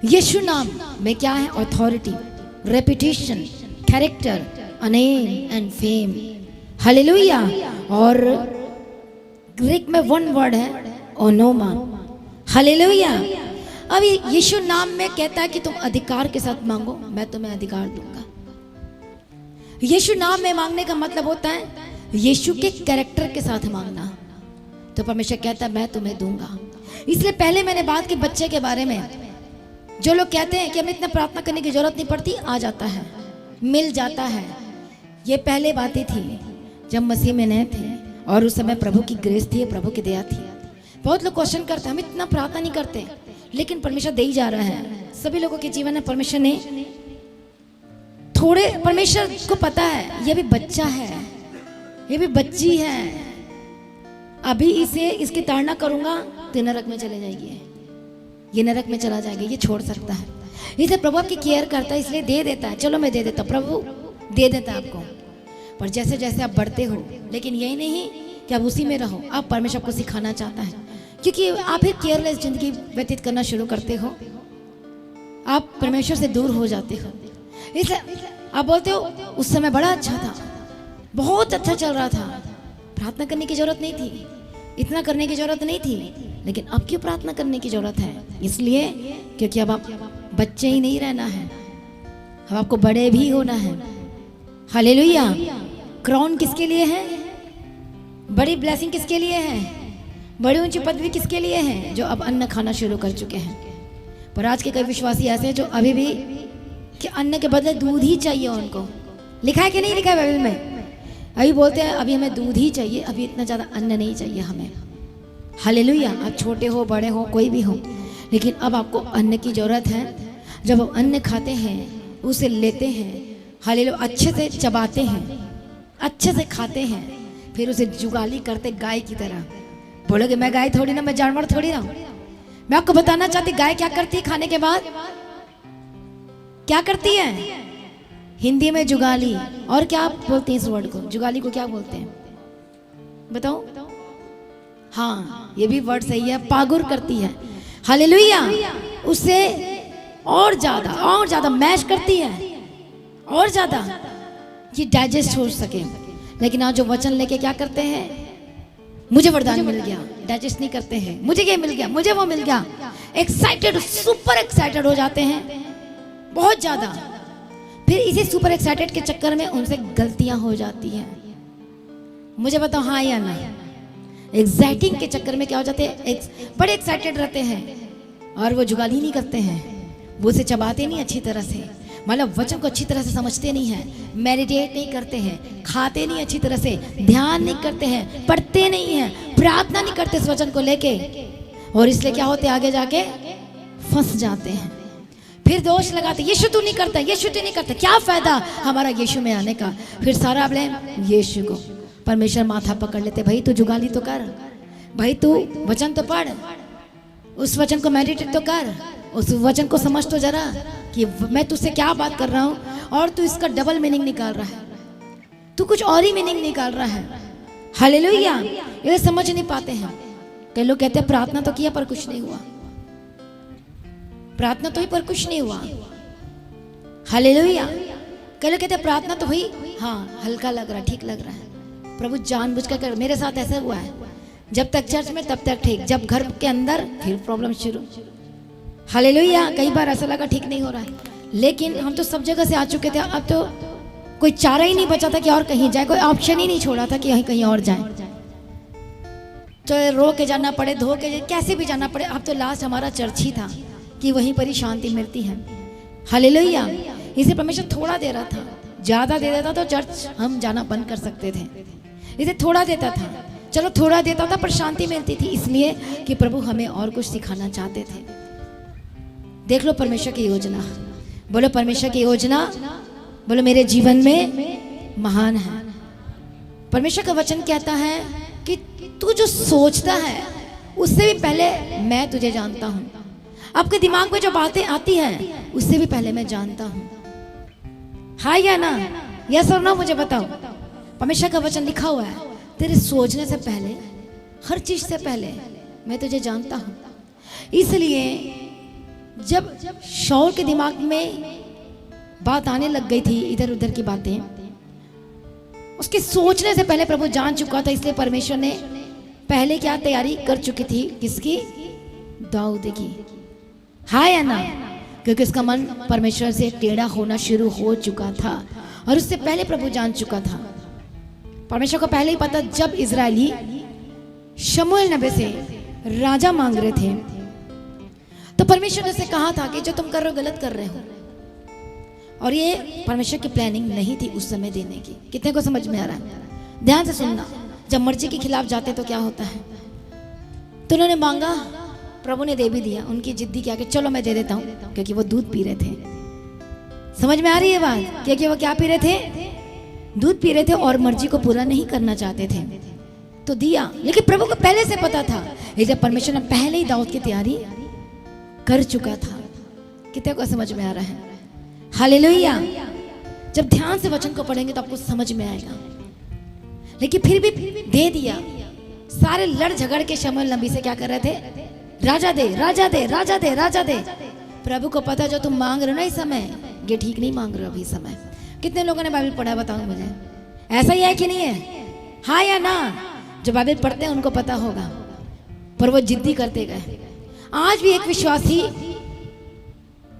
यीशु नाम में क्या है? Authority, reputation, character, name and fame. Hallelujah. और ग्रीक में वन वर्ड है ओनोमा। हालेलुया। अब यीशु नाम में कहता है कि तुम अधिकार के साथ मांगो, मैं तुम्हें अधिकार दूंगा। यीशु नाम में मांगने का मतलब होता है यीशु के कैरेक्टर के साथ मांगना। तो परमेश्वर कहता है मैं तुम्हें दूंगा। इसलिए पहले मैंने बात की बच्चे के बारे में। जो लोग कहते हैं कि हमें इतना प्रार्थना करने की जरूरत नहीं पड़ती, आ जाता है, मिल जाता है, ये पहले बातें थी जब मसीह में नए थे और उस समय प्रभु की ग्रेस थी, प्रभु की दया थी। बहुत लोग क्वेश्चन करते हैं, हम इतना प्रार्थना नहीं करते, लेकिन परमेश्वर दे ही जा रहा है। सभी लोगों के जीवन में परमेश्वर ने थोड़े, परमेश्वर को पता है ये भी बच्चा है, ये भी बच्ची है, अभी इसे इसकी ताड़ना करूंगा तो नरक में चले जाएगी, ये नरक में चला जाएगा, ये छोड़ सकता है। इसलिए प्रभु आपकी केयर करता है, इसलिए दे देता है। चलो मैं दे देता हूँ, प्रभु दे देता है आपको। पर जैसे जैसे आप बढ़ते हो, लेकिन यही नहीं कि आप उसी में रहो, आप परमेश्वर को सिखाना चाहता है, क्योंकि आप फिर केयरलेस जिंदगी व्यतीत करना शुरू करते हो, आप परमेश्वर से दूर हो जाते हो। इसलिए आप बोलते हो उस समय बड़ा अच्छा था, बहुत अच्छा चल रहा था, प्रार्थना करने की जरूरत नहीं थी, इतना करने की जरूरत नहीं थी, लेकिन अब क्यों प्रार्थना करने की जरूरत है? इसलिए क्योंकि अब आप बच्चे ही नहीं रहना है, अब आपको बड़े भी होना है। हालेलुया। क्राउन किसके लिए है? बड़ी ब्लेसिंग किसके लिए है? बड़ी ऊंची पदवी किसके लिए है? जो अब अन्न खाना शुरू कर चुके हैं। पर आज के कई विश्वासी ऐसे हैं जो अभी भी कि अन्न के बदले दूध ही चाहिए उनको। लिखा है कि नहीं लिखा है बाइबल में? अभी बोलते हैं अभी हमें दूध ही चाहिए, अभी इतना ज़्यादा अन्न नहीं चाहिए हमें। हालेलुया। आप छोटे हो, बड़े हो, कोई भी हो, लेकिन अब आपको अन्न की ज़रूरत है। जब आप अन्न खाते हैं, उसे लेते हैं, हालेलुया, अच्छे से चबाते हैं, अच्छे से खाते हैं, फिर उसे जुगाली करते गाय की तरह। बोलोगे मैं गाय थोड़ी ना, मैं जानवर थोड़ी ना हूँ, मैं आपको बताना चाहती, गाय क्या करती है खाने के बाद? क्या करती है? हिंदी में जुगाली। और क्या बोलते हैं इस वर्ड को? जुगाली को क्या बोलते हैं बताओ? हाँ, ये भी वर्ड सही है, पागुर करती है। हालेलुया। उससे और ज्यादा मैश करती है, और ज्यादा कि डाइजेस्ट हो सके। लेकिन आज जो वचन लेके क्या करते हैं, मुझे वरदान मिल गया, डाइजेस्ट नहीं करते हैं। मुझे ये मिल गया, मुझे वो मिल गया, एक्साइटेड, सुपर एक्साइटेड हो जाते हैं बहुत ज्यादा। फिर इसी सुपर एक्साइटेड के चक्कर में उनसे गलतियां हो जाती हैं। मुझे बताओ हाँ या ना? एक्साइटिंग के चक्कर में क्या हो जाते हैं, बड़े एक्साइटेड रहते हैं और वो जुगाली नहीं करते हैं, वो उसे चबाते नहीं अच्छी तरह से, मतलब वचन को अच्छी तरह से समझते नहीं हैं, मेडिटेट नहीं करते हैं, खाते नहीं अच्छी तरह से, ध्यान नहीं करते हैं, पढ़ते नहीं हैं, प्रार्थना नहीं करते इस वचन को लेके, और इसलिए क्या होते आगे जाके फंस जाते हैं। फिर दोष लगाते, यीशु तू नहीं करता, यीशु तू नहीं करता, क्या फायदा हमारा यीशु में आने का? फिर सारा ब्लेम यीशु को। परमेश्वर माथा पकड़ लेते, भाई तू जुगाली तो कर, भाई तू वचन तो पढ़, उस वचन को मेडिटेट तो कर, उस वचन को समझ तो जरा कि मैं तुझसे क्या बात कर रहा हूँ, और तू इसका डबल मीनिंग निकाल रहा है, तू कुछ और ही मीनिंग निकाल रहा है। हालेलुया। ये समझ नहीं पाते हैं। कई लोग कहते हैं प्रार्थना तो किया पर कुछ नहीं हुआ, प्रार्थना तो ही पर कुछ नहीं हुआ। हालेलुया। कई लोग कहते हैं प्रार्थना तो हुई, हाँ हल्का लग रहा है, ठीक लग रहा है, प्रभु जानबूझकर कर। मेरे साथ ऐसा हुआ है, जब तक चर्च में तब तक ठीक, जब घर के अंदर फिर प्रॉब्लम शुरू। हालेलुया। कई बार ऐसा लगा ठीक नहीं हो रहा है, लेकिन हम तो सब जगह से आ चुके थे, अब तो कोई चारा ही नहीं बचा था कि और कहीं जाए, कोई ऑप्शन ही नहीं छोड़ा था कि कहीं और जाए, चाहे रो के जाना पड़े, धो के, कैसे भी जाना पड़े। अब तो लास्ट हमारा चर्च ही था कि वहीं पर ही शांति मिलती है। हालेलुया। इसे परमेश्वर थोड़ा दे रहा था, ज्यादा दे देता तो चर्च हम जाना बंद कर सकते थे, इसे थोड़ा देता था, चलो थोड़ा देता था पर शांति मिलती थी, इसलिए कि प्रभु हमें और कुछ सिखाना चाहते थे। देख लो परमेश्वर की योजना, बोलो परमेश्वर की योजना, बोलो मेरे जीवन में महान है। परमेश्वर का वचन कहता है कि तू जो सोचता है उससे भी पहले मैं तुझे जानता हूं, आपके दिमाग में जो बातें आती हैं उससे भी पहले मैं जानता हूं। हाँ या ना? यस और नो मुझे बताओ। परमेश्वर का वचन लिखा हुआ है, तेरे सोचने से पहले, हर चीज से पहले मैं तुझे जानता हूं। इसलिए जब शाऊल के दिमाग में बात आने लग गई थी, इधर उधर की बातें, उसके सोचने से पहले प्रभु जान चुका था, इसलिए परमेश्वर ने पहले क्या तैयारी कर चुकी थी, किसकी? दाऊद की। हाँ या ना? क्योंकि उसका मन परमेश्वर से टेढ़ा होना शुरू हो चुका था, और उससे पहले प्रभु जान चुका था। परमेश्वर को पहले ही पता, जब इजरायली शमूएल नबी से राजा मांग रहे थे तो परमेश्वर ने से कहा था कि जो तुम कर रहे हो गलत कर रहे हो, और ये परमेश्वर की प्लानिंग नहीं थी उस समय देने की। कितने को समझ में आ रहा है? ध्यान से सुनना। जब मर्जी के खिलाफ जाते तो क्या होता है? तो उन्होंने मांगा, प्रभु ने दे भी दिया। उनकी जिद्दी क्या कि चलो मैं दे देता हूँ, क्योंकि वो दूध पी रहे थे। समझ में आ रही है बात? क्योंकि वो क्या पी रहे थे? दूध पी रहे थे और मर्जी को पूरा नहीं करना चाहते थे, तो दिया। लेकिन प्रभु को पहले से पता था, जब परमेश्वर ने पहले ही दाऊद की तैयारी कर चुका था। कितने को समझ में आ रहा है? हालेलुया। जब ध्यान से वचन को पढ़ेंगे तो आपको समझ में आएगा। लेकिन फिर भी दे दिया। सारे लड़ झगड़ के शमूएल नबी से क्या कर रहे थे? राजा दे, राजा दे, राजा दे, राजा दे। प्रभु को पता जो तुम मांग रहे हो ना इस समय, ये ठीक नहीं मांग रहे हो अभी समय। कितने लोगों ने बाइबल पढ़ा है बताओ मुझे? ऐसा ही है कि नहीं है? हाँ या ना? जो बाइबल पढ़ते हैं उनको पता होगा, पर वो जिद्दी करते गए। आज भी एक विश्वासी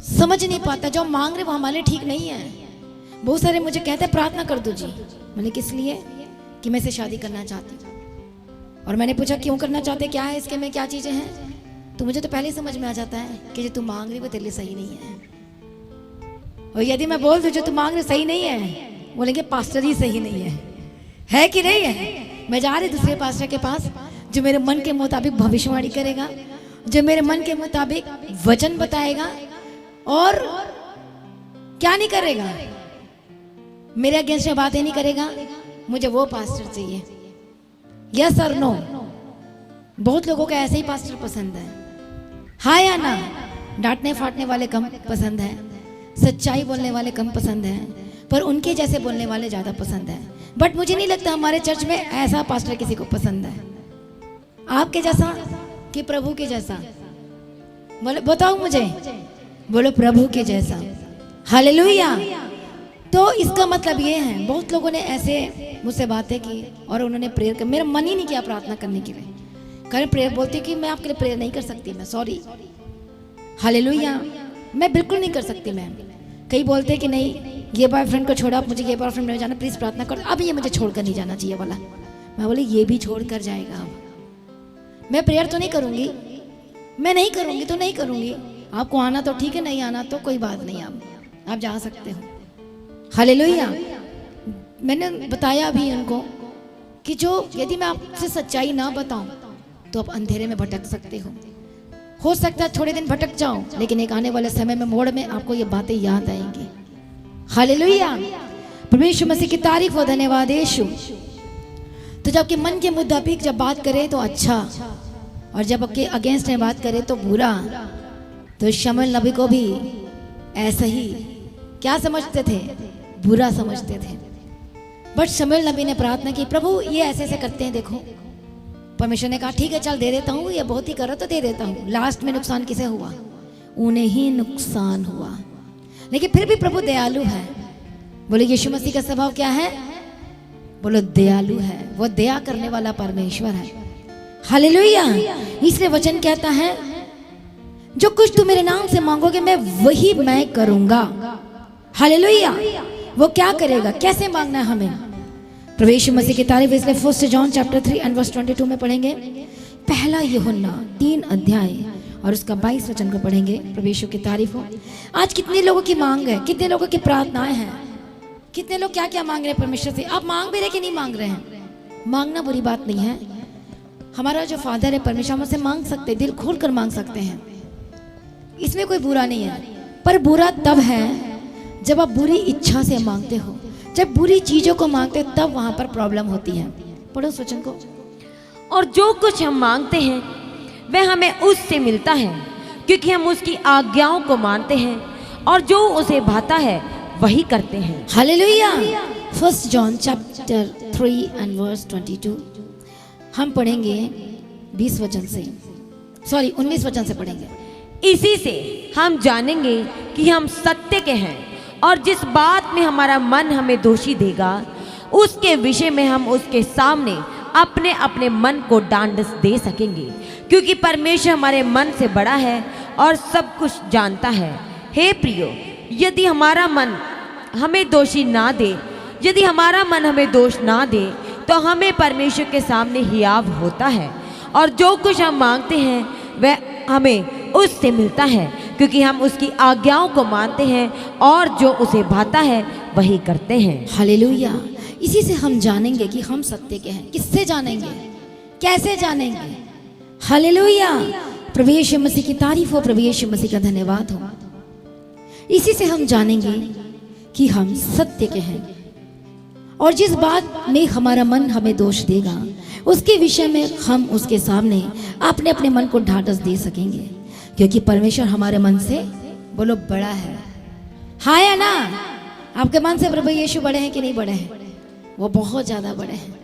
समझ नहीं पाता, जो मांग रहे वो हमारे ठीक नहीं है। बहुत सारे मुझे कहते हैं प्रार्थना कर दो जी। मैंने किस लिए? कि मैं इसे शादी करना चाहती हूँ। और मैंने पूछा क्यों करना चाहते, क्या है इसके में, क्या चीजें हैं? तो मुझे तो पहले ही समझ में आ जाता है कि जो तू मांग रही वो तेरे लिए सही नहीं है। और यदि मैं बोल दूं जो तू मांग रही सही नहीं है, बोलेंगे पास्टर ही सही नहीं है कि नहीं है? मैं जा रही दूसरे पास्टर के पास जो मेरे मन के मुताबिक भविष्यवाणी करेगा, जो मेरे मन के मुताबिक वचन बताएगा, और क्या नहीं करेगा, मेरे अगेंस्ट में बातें नहीं करेगा। मुझे वो पास्टर चाहिए। यस और नो? बहुत लोगों को ऐसे ही पास्टर पसंद है। हाँ या ना? डांटने फाटने वाले कम पसंद है, सच्चाई बोलने वाले कम पसंद है, पर उनके जैसे बोलने वाले ज़्यादा पसंद है। बट मुझे नहीं लगता हमारे चर्च में ऐसा पास्टर किसी को पसंद है। आपके जैसा कि प्रभु के जैसा? बोलो, बताओ मुझे, बोलो प्रभु के जैसा। हालेलुया। तो इसका मतलब ये है, बहुत लोगों ने ऐसे मुझसे बातें की और उन्होंने प्रेयर कर, मेरा मन ही नहीं किया प्रार्थना करने के लिए। करें प्रेयर, बोलती कि मैं आपके लिए प्रेयर नहीं कर सकती, मैं सॉरी। हालेलुया, मैं बिल्कुल नहीं कर सकती मैम। कई बोलते कि नहीं ये बॉयफ्रेंड को छोड़ा, आप मुझे ये बॉयफ्रेंड में जाना, प्लीज़ प्रार्थना कर। अब ये मुझे छोड़कर नहीं जाना चाहिए वाला, मैं बोली ये भी छोड़ कर जाएगा। अब मैं प्रेयर तो नहीं करूँगी, मैं नहीं करूँगी तो नहीं करूँगी। आपको आना तो ठीक है, नहीं आना तो कोई बात नहीं, आप जा सकते हो। हालेलुया। मैंने बताया भी उनको कि जो यदि मैं आपसे सच्चाई ना बताऊं तो आप अंधेरे में भटक सकते हो सकता है थोड़े दिन भटक जाओ, लेकिन एक आने वाले समय में मोड़ में आपको ये बातें याद आएंगी। हालेलुया। परमेश्वर मसीह की तारीफ और धन्यवाद यीशु। तो जब आपके मन के मुताबिक जब बात करें तो अच्छा, और जब आपके अगेंस्ट में बात करें तो बुरा। तो शमूएल नबी को भी ऐसा ही क्या समझते थे? बुरा समझते थे। बट शमूएल नबी ने प्रार्थना की, प्रभु ये ऐसे ऐसे करते हैं देखो। परमेश्वर ने कहा ठीक है चल दे देता हूँ, ये बहुत ही कर रहा तो दे देता हूँ। लास्ट में नुकसान किसे हुआ? उन्हें ही नुकसान हुआ। लेकिन फिर भी प्रभु दयालु है। बोले यीशु मसीह का स्वभाव क्या है? बोलो दयालु है, वो दया करने वाला परमेश्वर है। हालेलुया। इसलिए वचन कहता है जो कुछ तू मेरे नाम से मांगोगे मैं करूंगा। हालेलुया। वो क्या करेगा? कैसे मांगना है हमें? प्रभु यीशु मसीह की तारीफ। इसलिए 1 जॉन चैप्टर 3 एंड वर्स 22 में पढ़ेंगे। पहला यूहन्ना 3 अध्याय और उसका 22 वचन को पढ़ेंगे। प्रभु यीशु की तारीफ हो। आज कितने लोगों की मांग है, कितने लोगों की प्रार्थनाएं हैं, कितने लोग क्या क्या मांग रहे हैं परमेश्वर से। आप मांग भी रहे कि नहीं मांग रहे हैं? मांगना बुरी बात नहीं है। हमारा जो फादर है परमेश्वर हमसे मांग सकते, दिल खोल कर मांग सकते हैं, इसमें कोई बुरा नहीं है। पर बुरा तब है जब आप बुरी इच्छा से मांगते हो, जब बुरी चीजों को मांगते हो, तब वहां पर प्रॉब्लम होती है। पढ़ो उस वचन को। और जो कुछ हम मांगते हैं वह हमें उससे मिलता है, क्योंकि हम उसकी आज्ञाओं को मानते हैं और जो उसे भाता है वही करते हैं। Hallelujah. 1 John chapter 3 and verse 22 हम पढ़ेंगे 20 वचन से, 19 वचन से पढ़ेंगे। इसी से हम जानेंगे कि हम सत्य के हैं, और जिस बात में हमारा मन हमें दोषी देगा उसके विषय में हम उसके सामने अपने अपने मन को डांडस दे सकेंगे, क्योंकि परमेश्वर हमारे मन से बड़ा है और सब कुछ जानता है। हे प्रियो, यदि हमारा मन हमें दोषी ना दे, यदि हमारा मन हमें दोष ना दे, तो हमें परमेश्वर के सामने हियाव होता है, और जो कुछ हम मांगते हैं वह हमें उससे मिलता है, क्योंकि हम उसकी आज्ञाओं को मानते हैं और जो उसे भाता है वही करते हैं। हालेलुया। इसी से हम जानेंगे कि हम सत्य के हैं। किससे जानेंगे? कैसे जानेंगे? हालेलुया। प्रभु यीशु मसीह की तारीफ हो, प्रभु यीशु मसीह का धन्यवाद हो। इसी से हम जानेंगे कि हम सत्य के हैं, और जिस बात में हमारा मन हमें दोष देगा उसके विषय में हम उसके सामने अपने अपने मन को ढांढस दे सकेंगे, क्योंकि परमेश्वर हमारे मन से बोलो बड़ा है। हाँ या ना? आपके मन से प्रभु यीशु बड़े हैं कि नहीं बड़े हैं? वो बहुत ज्यादा बड़े हैं।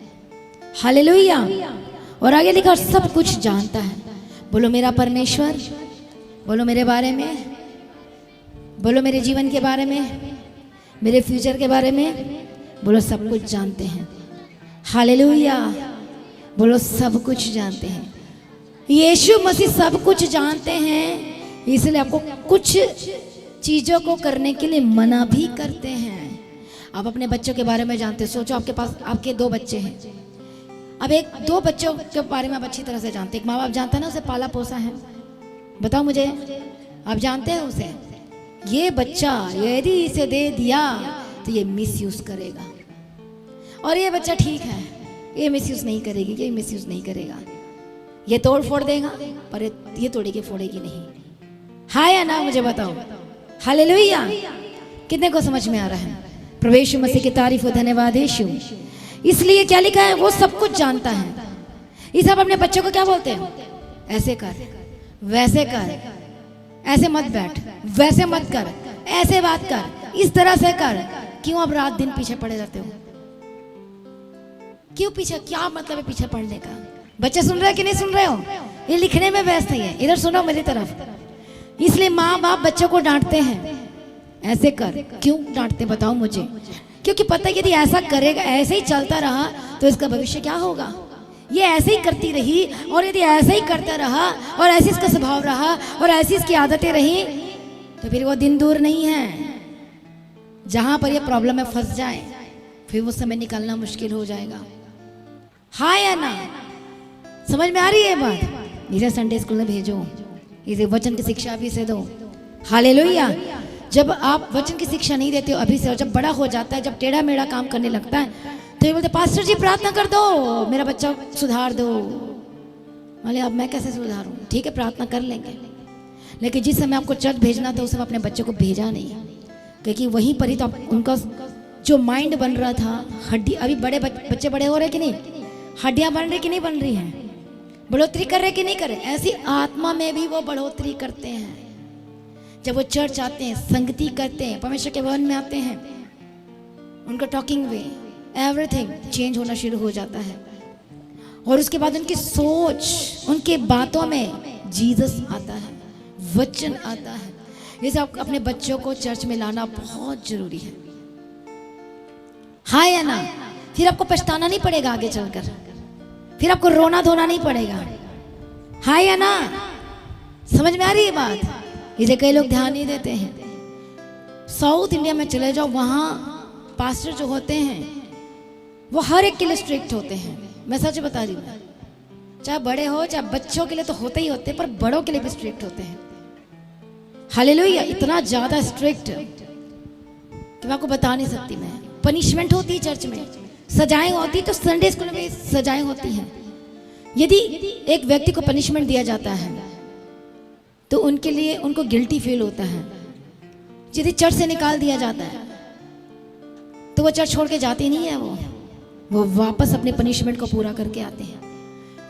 हालेलुया। और आगे लिखा सब कुछ जानता है। बोलो मेरा परमेश्वर, बोलो मेरे बारे में, बोलो मेरे जीवन के बारे में, मेरे फ्यूचर के बारे में, बोलो सब कुछ जानते हैं। हालेलुया। बोलो सब कुछ जानते हैं। यीशु मसीह सब कुछ जानते हैं, इसलिए आपको कुछ चीजों को करने के लिए मना भी करते हैं। आप अपने बच्चों के बारे में जानते हैं। सोचो आपके पास आपके 2 बच्चे हैं। अब 2 बच्चों के बारे में आप अच्छी तरह से जानते हैं। एक माँ बाप जानता है ना, उसे पाला पोसा है। बताओ मुझे, आप जानते हैं उसे? ये बच्चा यदि इसे दे दिया तो ये मिसयूज करेगा, और ये बच्चा ठीक है, ये मिसयूज नहीं करेगी, ये मिसयूज नहीं करेगा, ये तोड़ फोड़ देगा पर ये तोड़ेगी फोड़ेगी नहीं। हाँ या ना? मुझे बताओ। हालेलुया। कितने को समझ में आ रहा है? प्रभु यीशु मसीह की तारीफ हो, धन्यवाद यीशु। इसलिए क्या लिखा है? वो सब कुछ जानता है। इस आप अपने बच्चों को क्या बोलते हैं? ऐसे कर, वैसे कर, ऐसे मत बैठ, वैसे मत कर, ऐसे बात कर, इस तरह से कर। क्यों अब रात दिन पीछे पड़े रहते हो? क्यों पीछे? क्या मतलब है पीछे पड़ने का? बच्चे सुन रहे हो कि नहीं सुन रहे हो? ये लिखने में व्यस्त नहीं है, इधर सुनो मेरी तरफ। इसलिए माँ बाप बच्चों को डांटते हैं, ऐसे कर। क्यों डांटते बताओ मुझे? क्योंकि पता है यदि ऐसा करेगा, ऐसे ही चलता रहा तो इसका भविष्य क्या होगा। ये ऐसे ही करती रही और यदि ऐसे ही करता रहा और ऐसी इसका स्वभाव रहा और ऐसी इसकी आदतें रही तो फिर वो दिन दूर नहीं है जहां पर ये प्रॉब्लम में फंस जाए, फिर वो समय निकालना मुश्किल हो जाएगा। हाँ या ना? समझ में आ रही है बात? इसे संडे स्कूल में भेजो, इसे वचन की शिक्षा भी से दो। हालेलुया। जब आप वचन की शिक्षा नहीं देते हो अभी से, और जब बड़ा हो जाता है, जब टेढ़ा मेढ़ा काम करने लगता है तो ये बोलते पास्टर जी प्रार्थना कर दो, मेरा बच्चा सुधार दो। बोले अब मैं कैसे सुधारूं? ठीक है प्रार्थना कर लेंगे, लेकिन जिस समय आपको चर्च भेजना था उस समय अपने बच्चे को भेजा नहीं, क्योंकि वहीं पर ही तो उनका जो माइंड बन रहा था, हड्डी। अभी बड़े बच्चे बड़े हो रहे कि नहीं? हड्डियां बन रही कि नहीं बन रही हैं? बढ़ोतरी कर रहे कि नहीं कर रहे? ऐसी आत्मा में भी वो बढ़ोतरी करते हैं। जब वो चर्च आते हैं, संगति करते हैं, परमेश्वर के भवन में आते हैं, उनका टॉकिंग वे एवरीथिंग चेंज होना शुरू हो जाता है। और उसके बाद उनकी सोच, उनके बातों में जीसस आता है, वचन आता है। जैसे आप अपने बच्चों को चर्च में लाना बहुत जरूरी है। हाँ या ना? फिर आपको पछताना नहीं पड़ेगा आगे चलकर, फिर आपको रोना धोना नहीं पड़ेगा। हाँ या ना? समझ में आ रही है बात? इसे कई लोग ध्यान नहीं देते हैं। साउथ इंडिया में चले जाओ, वहां पास्टर जो होते हैं वो हर एक के लिए स्ट्रिक्ट होते हैं। मैं सच बता रही हूँ, चाहे बड़े हो चाहे बच्चों के लिए तो होते ही होते हैं, पर बड़ों के लिए भी स्ट्रिक्ट होते हैं। हालेलुया। इतना ज्यादा स्ट्रिक्ट कि मैं आपको बता नहीं सकती। मैं पनिशमेंट होती है चर्च में, सजाएं होती, तो संडे स्कूल में सजाएं होती हैं। यदि एक व्यक्ति को पनिशमेंट दिया जाता है तो उनके लिए उनको गिल्टी फील होता है। यदि चर्च से निकाल दिया जाता है तो वो चर्च छोड़ के जाते नहीं है, वो वापस अपने पनिशमेंट को पूरा करके आते हैं।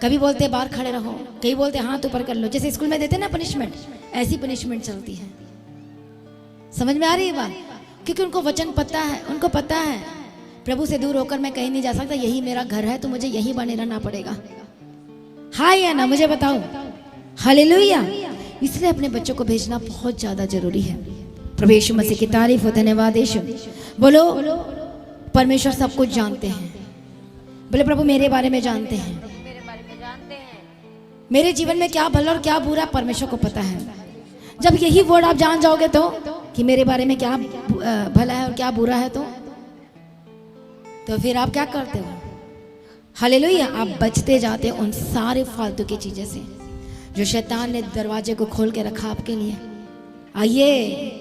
कभी बोलते बाहर खड़े रहो, कहीं बोलते हाथ ऊपर कर लो, जैसे स्कूल में देते ना पनिशमेंट, ऐसी पनिशमेंट चलती है। समझ में आ रही है बात? क्योंकि उनको वचन पता है, उनको पता है प्रभु से दूर होकर मैं कहीं नहीं जा सकता, यही मेरा घर है तो मुझे यही बने रहना पड़ेगा। हाँ या ना? मुझे बताओ। हालेलुया। इसलिए अपने बच्चों को भेजना बहुत ज्यादा जरूरी है। प्रभु यीशु मसीह की तारीफ हो। धन्यवाद यीशु। बोलो परमेश्वर सब कुछ जानते हैं। बोले प्रभु मेरे बारे में जानते हैं, मेरे जीवन में क्या भला और क्या बुरा परमेश्वर को पता है। जब यही वर्ड आप जान जाओगे तो कि मेरे बारे में क्या भला है और क्या बुरा है, तो फिर आप क्या करते हो? हालेलुया। आप बचते जाते उन सारे फालतू की चीजें से जो शैतान ने दरवाजे को खोल के रखा आपके लिए। आइए,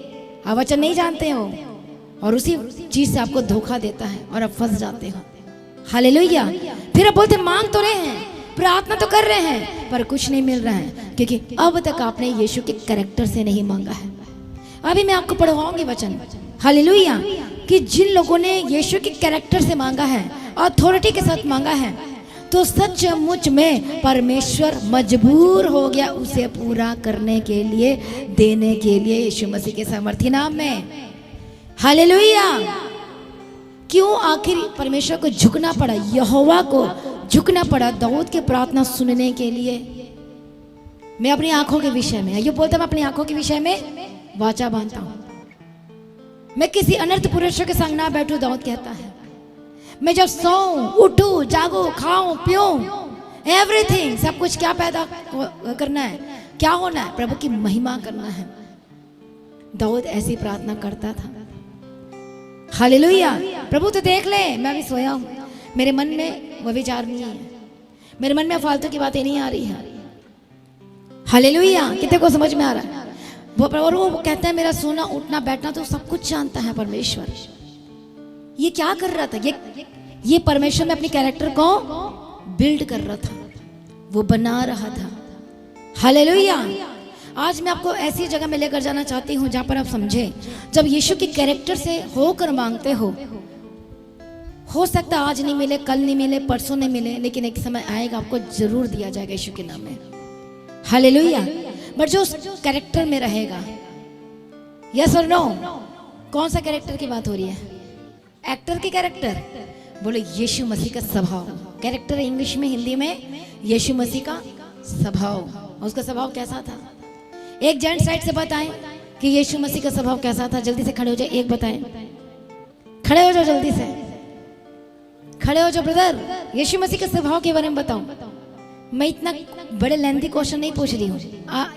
आप वचन नहीं जानते हो और उसी चीज से आपको धोखा देता है और आप फंस जाते हो। हालेलुया। फिर आप बोलते मांग तो रहे हैं, प्रार्थना तो कर रहे हैं, पर कुछ नहीं मिल रहा है, क्योंकि अब तक आपने यीशु के कैरेक्टर से नहीं मांगा है। अभी मैं आपको पढ़वाऊंगी वचन। हालेलुया। कि जिन लोगों ने यीशु के कैरेक्टर से मांगा है, अथॉरिटी के साथ मांगा है, तो सचमुच में परमेश्वर मजबूर हो गया उसे पूरा करने के लिए, देने के लिए, यीशु मसीह के सामर्थी नाम में। हालेलुया। क्यों आखिर परमेश्वर को झुकना पड़ा, यहोवा को झुकना पड़ा दाऊद की प्रार्थना सुनने के लिए? मैं अपनी आंखों के विषय में, ये बोलता मैं अपनी आंखों के विषय में वाचा बांधता हूं। मैं किसी अनर्थ पुरुषों के संग ना बैठूं, दाऊद कहता है। मैं जब सोऊं, उठूं, जागूं, खाऊं, पीऊं, एवरीथिंग, सब कुछ क्या पैदा करना है, क्या होना है? प्रभु की महिमा करना है। दाऊद ऐसी प्रार्थना करता था। हालेलुया। प्रभु तो देख ले, मैं अभी सोया हूं, मेरे मन में वो विचार नहीं है, मेरे मन में फालतू की बातें नहीं आ रही है। हालेलुया। कितने को समझ में आ रहा है? और वो कहता है मेरा सोना उठना बैठना तो सब कुछ जानता है परमेश्वर। ये क्या कर रहा था? ये परमेश्वर में अपनी कैरेक्टर को बिल्ड कर रहा था, वो बना रहा था। हालेलुया। आज मैं आपको ऐसी जगह में लेकर जाना चाहती हूँ जहां पर आप समझे, जब यीशु के कैरेक्टर से होकर मांगते हो सकता आज नहीं मिले, कल नहीं मिले, परसों नहीं मिले, लेकिन एक समय आएगा आपको जरूर दिया जाएगा यीशु के नाम में। हालेलुया। बट जो उस कैरेक्टर में रहेगा। यस और नो? कौन सा कैरेक्टर की बात हो रही है? एक्टर की कैरेक्टर? बोलो यीशु मसीह का स्वभाव। कैरेक्टर इंग्लिश में, हिंदी में यीशु मसीह का स्वभाव। उसका स्वभाव कैसा था? एक जेंट साइड से बताएं कि यीशु मसीह का स्वभाव कैसा था। जल्दी से खड़े हो जाए, एक बताएं। खड़े हो जाओ, जल्दी से खड़े हो जाओ ब्रदर। यीशु मसीह के स्वभाव के बारे में बताओ। मैं इतना बड़े लेंथी क्वेश्चन नहीं पूछ रही हूँ,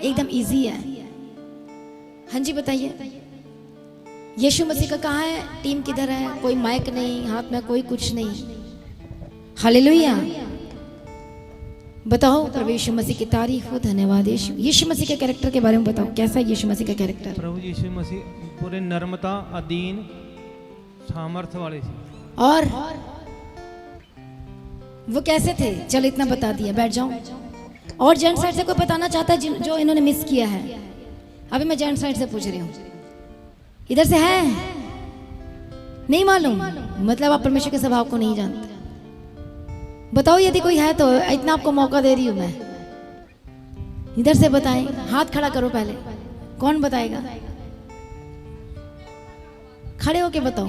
एकदम इजी है। हाँ जी बताइए, यीशु मसीह का कहाँ है? टीम किधर है? कोई माइक नहीं, हाथ में कोई कुछ नहीं। हालेलुया। बताओ प्रभु यीशु मसीह की तारीफ हो, धन्यवाद यीशु। यीशु मसीह के कैरेक्टर के बारे में बताओ, कैसा है यीशु मसीह का कैरेक्टर? प्रभु यीशु मसीह पूरे नर्मता, अधीन, सामर्थ्य वाले थे। और वो कैसे थे? चलो इतना बता दिया, बैठ जाओ। और जेंट साइड से कोई बताना चाहता है जो इन्होंने मिस किया है? अभी मैं जेंट साइड से पूछ रही हूँ, इधर से है? नहीं मालूम? मतलब आप परमेश्वर के स्वभाव को नहीं जानते। बताओ यदि कोई है तो, इतना आपको मौका दे रही हूं मैं। इधर से बताएं, हाथ खड़ा करो पहले। कौन बताएगा? खड़े होके बताओ।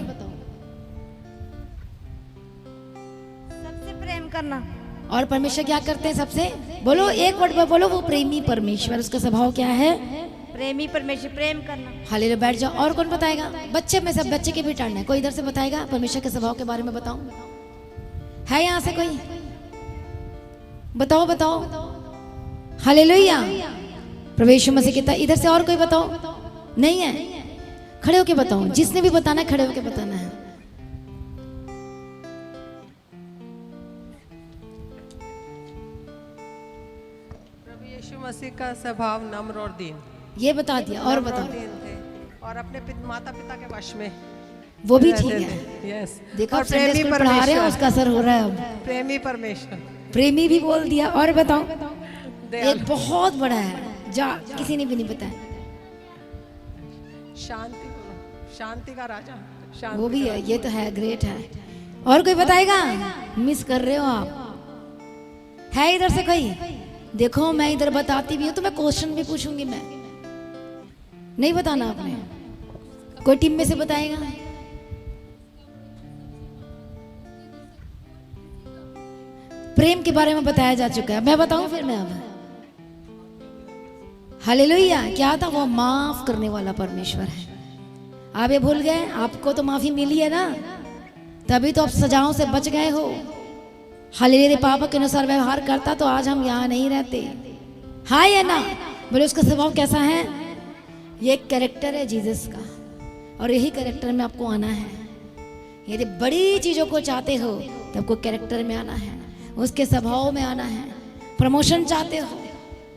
सबसे प्रेम करना। और परमेश्वर क्या करते हैं सबसे? बोलो एक वर्ड में बोलो, वो प्रेमी परमेश्वर। उसका स्वभाव क्या है? प्रेमी परमेश्वर, प्रेम करना। हालेलुया। बैठ जाओ। और कौन बताएगा? बच्चे में सब बच्चे के भी टर्न है। कोई इधर से बताएगा? परमेश्वर के स्वभाव के बारे में बताओ। है यहाँ से कोई? बताओ बताओ। हालेलुया। प्रभु यीशु मसीह की इधर से और कोई बताओ? नहीं है? खड़े होके बताओ। जिसने भी बताना है खड़े होके बताना है। प्रभु यीशु मसीह का स्वभाव नम्र और दीन। ये बता दिया, और बताओ। दीन थे और अपने माता पिता के वश में वो भी रहते ठीक है। थे। यस। देखो और आप संडे प्रेमी स्कूल पढ़ा रहे हैं, परमेश्वर। उसका असर हो रहा है अब। प्रेमी परमेश्वर। प्रेमी भी बोल दिया। और बताओ। दयालु। एक बहुत बड़ा है, जा किसी ने भी नहीं बताया। शांति का राजा। शांति वो भी का है, ये तो है, ग्रेट है। और कोई बताएगा? मिस कर रहे हो आप। है इधर से कोई? देखो मैं इधर बताती भी हूँ तो मैं क्वेश्चन भी पूछूंगी। मैं नहीं बताना आपने। कोई टीम में से बताएगा? प्रेम के बारे में बताया जा चुका है, मैं बताऊं फिर मैं अब। हालेलुया। क्या था? वो माफ करने वाला परमेश्वर है। आप ये भूल गए? आपको तो माफी मिली है ना, तभी तो आप सजाओं से बच गए हो। हालेलुया। पाप के अनुसार व्यवहार करता तो आज हम यहाँ नहीं रहते। हाँ या ना? बोले उसका स्वभाव कैसा है? ये एक कैरेक्टर है जीसस का, और यही कैरेक्टर में आपको आना है। यदि बड़ी चीजों को चाहते हो तो आपको कैरेक्टर में आना है, उसके स्वभाव में आना है। प्रमोशन चाहते हो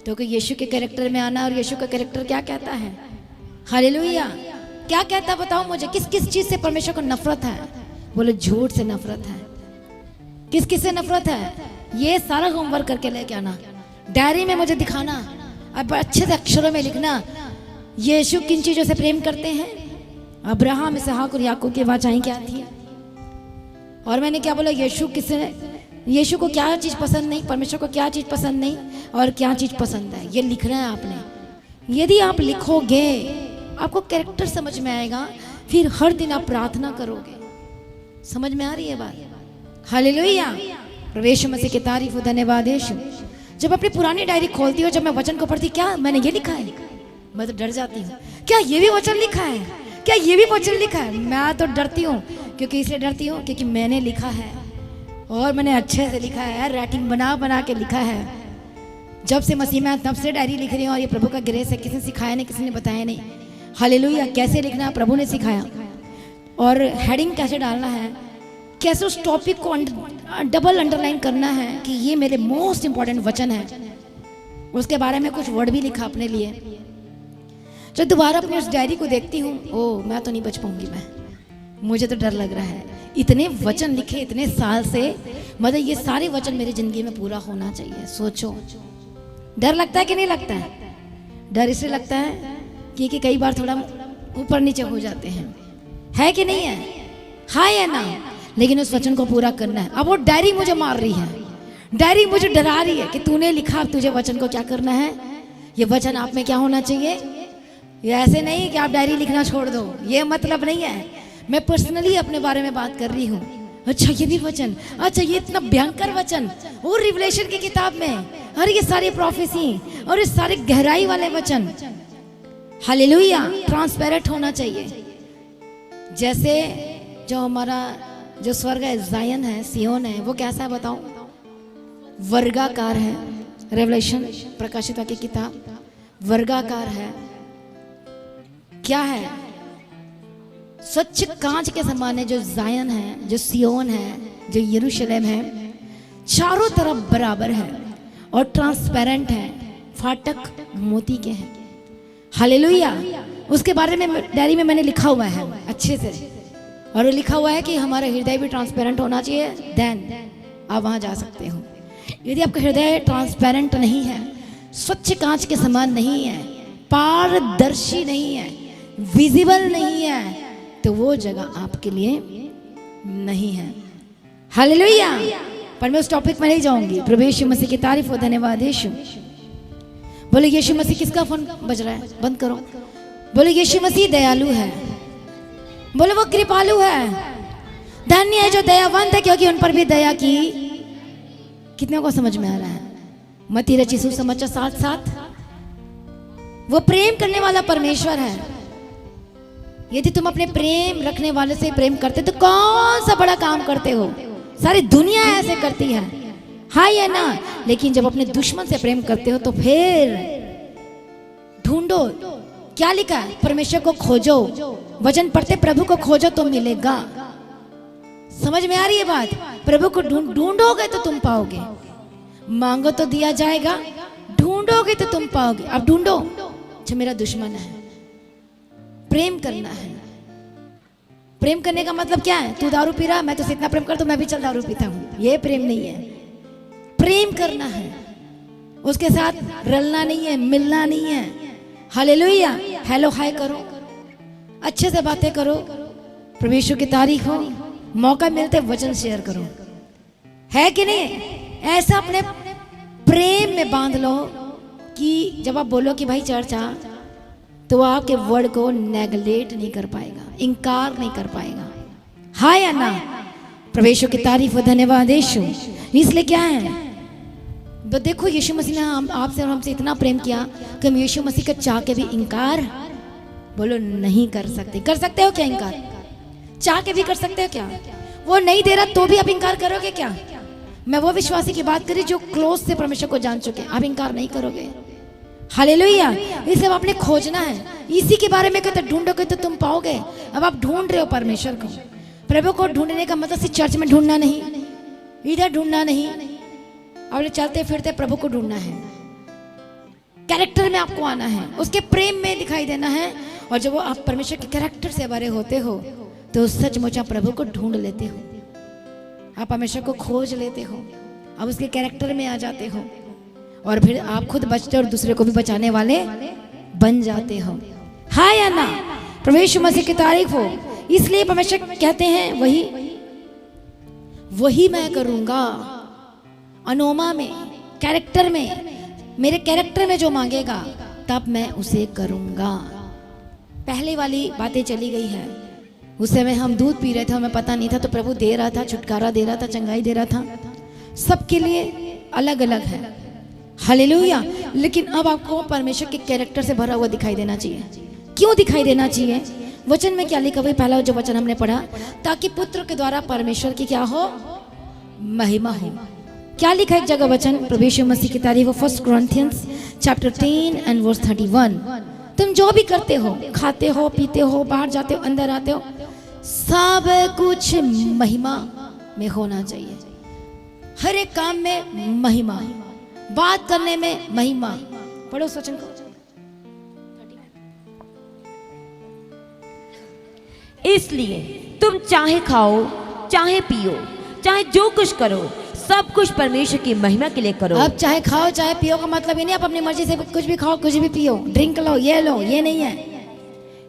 तो यीशु के कैरेक्टर में आना। और यीशु का कैरेक्टर क्या कहता है? हालेलुया। क्या कहता है बताओ मुझे? किस किस चीज से परमेश्वर को नफरत है? बोलो झूठ से नफरत है। किस किस से नफरत है? ये सारा होमवर्क करके लेके आना, डायरी में मुझे दिखाना, अब अच्छे से अक्षरों में लिखना। यीशु किन चीजों से प्रेम करते हैं? अब्राहम, इसहाक और याकूब की वाचाएं क्या थी? और मैंने क्या बोला? यीशु को क्या चीज पसंद नहीं, परमेश्वर को क्या चीज पसंद नहीं और क्या चीज पसंद है, ये लिखना है आपने। यदि आप लिखोगे आपको कैरेक्टर समझ में आएगा, फिर हर दिन आप प्रार्थना करोगे। समझ में आ रही है बात? हालेलुया। प्रभु यीशु मसीह की तारीफ हो, धन्यवाद यीशु। जब अपनी पुरानी डायरी खोलती हो, जब मैं वचन को पढ़ती, क्या मैंने ये लिखा है? मैं तो डर जाती हूँ, क्या ये भी वचन लिखा है? क्या ये भी वचन लिखा है? मैं तो डरती हूँ। क्योंकि इसलिए डरती हूँ क्योंकि मैंने लिखा है, और मैंने अच्छे से लिखा है, राइटिंग बना बना के लिखा है। जब से मसीह में तब से डायरी लिख रही हूँ, और ये प्रभु का ग्रेस है। किसी ने सिखाया नहीं, किसी ने बताया नहीं। हालेलुया। कैसे लिखना है प्रभु ने सिखाया, और हेडिंग कैसे डालना है, कैसे उस टॉपिक को डबल अंडरलाइन करना है कि ये मेरे मोस्ट इंपॉर्टेंट वचन है। उसके बारे में कुछ वर्ड भी लिखा अपने लिए। जब दोबारा अपनी उस डायरी को देखती हूँ, ओ मैं तो नहीं बच पाऊंगी, मुझे तो डर लग रहा है। इतने वचन लिखे इतने साल से, मतलब ये सारे वचन मेरी जिंदगी में पूरा होना चाहिए। सोचो, डर लगता है कि नहीं लगता है? डर इसलिए लगता है कि कई बार थोड़ा ऊपर नीचे हो जाते हैं, है कि नहीं है? हाँ या ना? लेकिन उस वचन को पूरा करना है। अब वो डायरी मुझे मार रही है, डायरी मुझे डरा रही है कि तूने लिखा, अब तुझे वचन को क्या करना है? ये वचन आप में क्या होना चाहिए? ये ऐसे नहीं कि आप डायरी लिखना छोड़ दो, ये मतलब नहीं है। मैं पर्सनली अपने बारे में बात कर रही हूँ। अच्छा ये भी वचन, अच्छा ये इतना भयंकर वचन, और रिवलेशन की किताब में, और ये सारी प्रोफेसी और ये सारे गहराई वाले वचन, हालेलुया, ट्रांसपेरेंट होना चाहिए। जैसे जो हमारा जो स्वर्ग है, जायन है, सियोन है, वो कैसा है बताऊं? वर्गाकार है। रेवलेशन प्रकाशित वाक्य किताब वर्गाकार है। क्या है? स्वच्छ कांच के समान है। जो जायन है, जो सियोन है, जो यरूशलेम है, चारों तरफ बराबर है और ट्रांसपेरेंट है। फाटक मोती के हैं। हालेलुया। उसके बारे में डायरी में मैंने लिखा हुआ है अच्छे से, और लिखा हुआ है कि हमारा हृदय भी ट्रांसपेरेंट होना चाहिए, देन आप वहां जा सकते हो। यदि आपका हृदय ट्रांसपेरेंट नहीं है, स्वच्छ कांच के समान नहीं है, पारदर्शी नहीं है, विजिबल नहीं है, तो वो जगह आपके लिए नहीं है। हालेलुया। पर मैं उस टॉपिक में नहीं जाऊंगी। प्रभु यीशु मसीह की तारीफ हो, धन्यवाद यीशु। बोले यीशु मसीह, किसका फोन बज रहा है? बंद करो। बोले यीशु मसीह दयालु है। बोले वो कृपालु है। धन्य है जो दयावंत है, क्योंकि उन पर भी दया की। कितने को समझ में आ रहा है? मत्ती रची सुसमाचार 7:7। वो प्रेम करने वाला परमेश्वर है। यदि तुम अपने प्रेम रखने वाले से प्रेम करते तो कौन सा बड़ा काम करते हो? सारी दुनिया ऐसे करती है, हाँ या ना? लेकिन जब अपने दुश्मन से प्रेम करते हो तो फिर ढूंढो। क्या लिखा है? परमेश्वर को खोजो। वचन पढ़ते प्रभु को खोजो तो मिलेगा। समझ में आ रही है बात? प्रभु को ढूंढोगे तो तुम पाओगे। मांगो तो दिया जाएगा, ढूंढोगे तो तुम पाओगे। अब ढूंढो। अच्छा मेरा दुश्मन है, प्रेम करना है। प्रेम करने का मतलब क्या है? तू दारू पी रहा, मैं तो इतना प्रेम करता हूं, मैं भी चल दारू पीता हूं। ये प्रेम नहीं है। प्रेम करना है, उसके साथ रलना नहीं है, मिलना नहीं है। हालेलुया। हेलो हाय करो, अच्छे से बातें करो, प्रभु यीशु की तारीफ हो। मौका मिलते वचन शेयर करो, है कि नहीं? ऐसा अपने प्रेम में बांध लो कि जब आप बोलो कि भाई चर्च आ, तो वो आपके वर्ड को नेगलेक्ट नहीं कर पाएगा, इनकार नहीं कर पाएगा। हाँ या ना? प्रभु यीशु की तारीफ हो, धन्यवाद यीशु। इसलिए क्या है, तो देखो यीशु मसीह ने आपसे और हमसे इतना प्रेम किया कि हम यीशु मसीह का चाह के भी इनकार बोलो नहीं कर सकते। कर सकते हो क्या इनकार? चाह के भी कर सकते हो क्या? वो नहीं दे रहा तो भी आप इनकार करोगे क्या? मैं वो विश्वासी की बात करी जो क्लोज से परमेश्वर को जान चुके, आप इनकार नहीं करोगे। हालेलुया। इसे अब आपने खोजना है। इसी के बारे में कहते ढूंढोगे तो तुम पाओगे। अब आप ढूंढ रहे हो परमेश्वर को। प्रभु को ढूंढने का मतलब सिर्फ चर्च में ढूंढना नहीं, इधर ढूंढना नहीं, और चलते फिरते प्रभु को ढूंढना है। कैरेक्टर में आपको आना है, उसके प्रेम में दिखाई देना है। और जब वो आप परमेश्वर के कैरेक्टर से भरे होते हो तो सचमुच आप प्रभु को ढूंढ लेते हो, आप परमेश्वर को खोज लेते हो, आप उसके कैरेक्टर में आ जाते हो, और फिर आप खुद बचते और दूसरे को भी बचाने वाले बन जाते हो। हाँ या ना? प्रभु यीशु मसीह की तारीफ हो। इसलिए परमेश्वर कहते हैं वही मैं करूंगा। अनोमा में, कैरेक्टर में, मेरे कैरेक्टर में जो मांगेगा तब मैं उसे करूंगा। पहले वाली बातें चली गई है। उस समय हम दूध पी रहे थे, हमें पता नहीं था, तो प्रभु दे रहा था, छुटकारा दे रहा था, चंगाई दे रहा था। सबके लिए अलग अलग है। हालेलुया। लेकिन अब आपको परमेश्वर के कैरेक्टर से भरा हुआ दिखाई देना चाहिए। क्यों दिखाई देना चाहिए? वचन में क्या लिखा हुआ? पहला जो वचन हमने पढ़ा, ताकि पुत्र के द्वारा परमेश्वर की क्या हो? महिमा हो। क्या लिखा है एक जगह वचन? प्रभु यीशु मसीह की तारीफ हो। 1 Corinthians chapter 10 and verse 31। तुम जो भी करते हो, खाते हो, पीते हो, बाहर जाते हो, अंदर आते हो, सब कुछ महिमा में होना चाहिए। हर एक काम में महिमा, बात करने में महिमा। पढ़ो उस वचन को। इसलिए तुम चाहे खाओ, चाहे पियो, चाहे जो कुछ करो, सब कुछ परमेश्वर की महिमा के लिए करो। अब चाहे खाओ चाहे पियो का मतलब ये नहीं आप अपनी मर्जी से कुछ भी खाओ, कुछ भी पियो, ड्रिंक लो, ये नहीं है।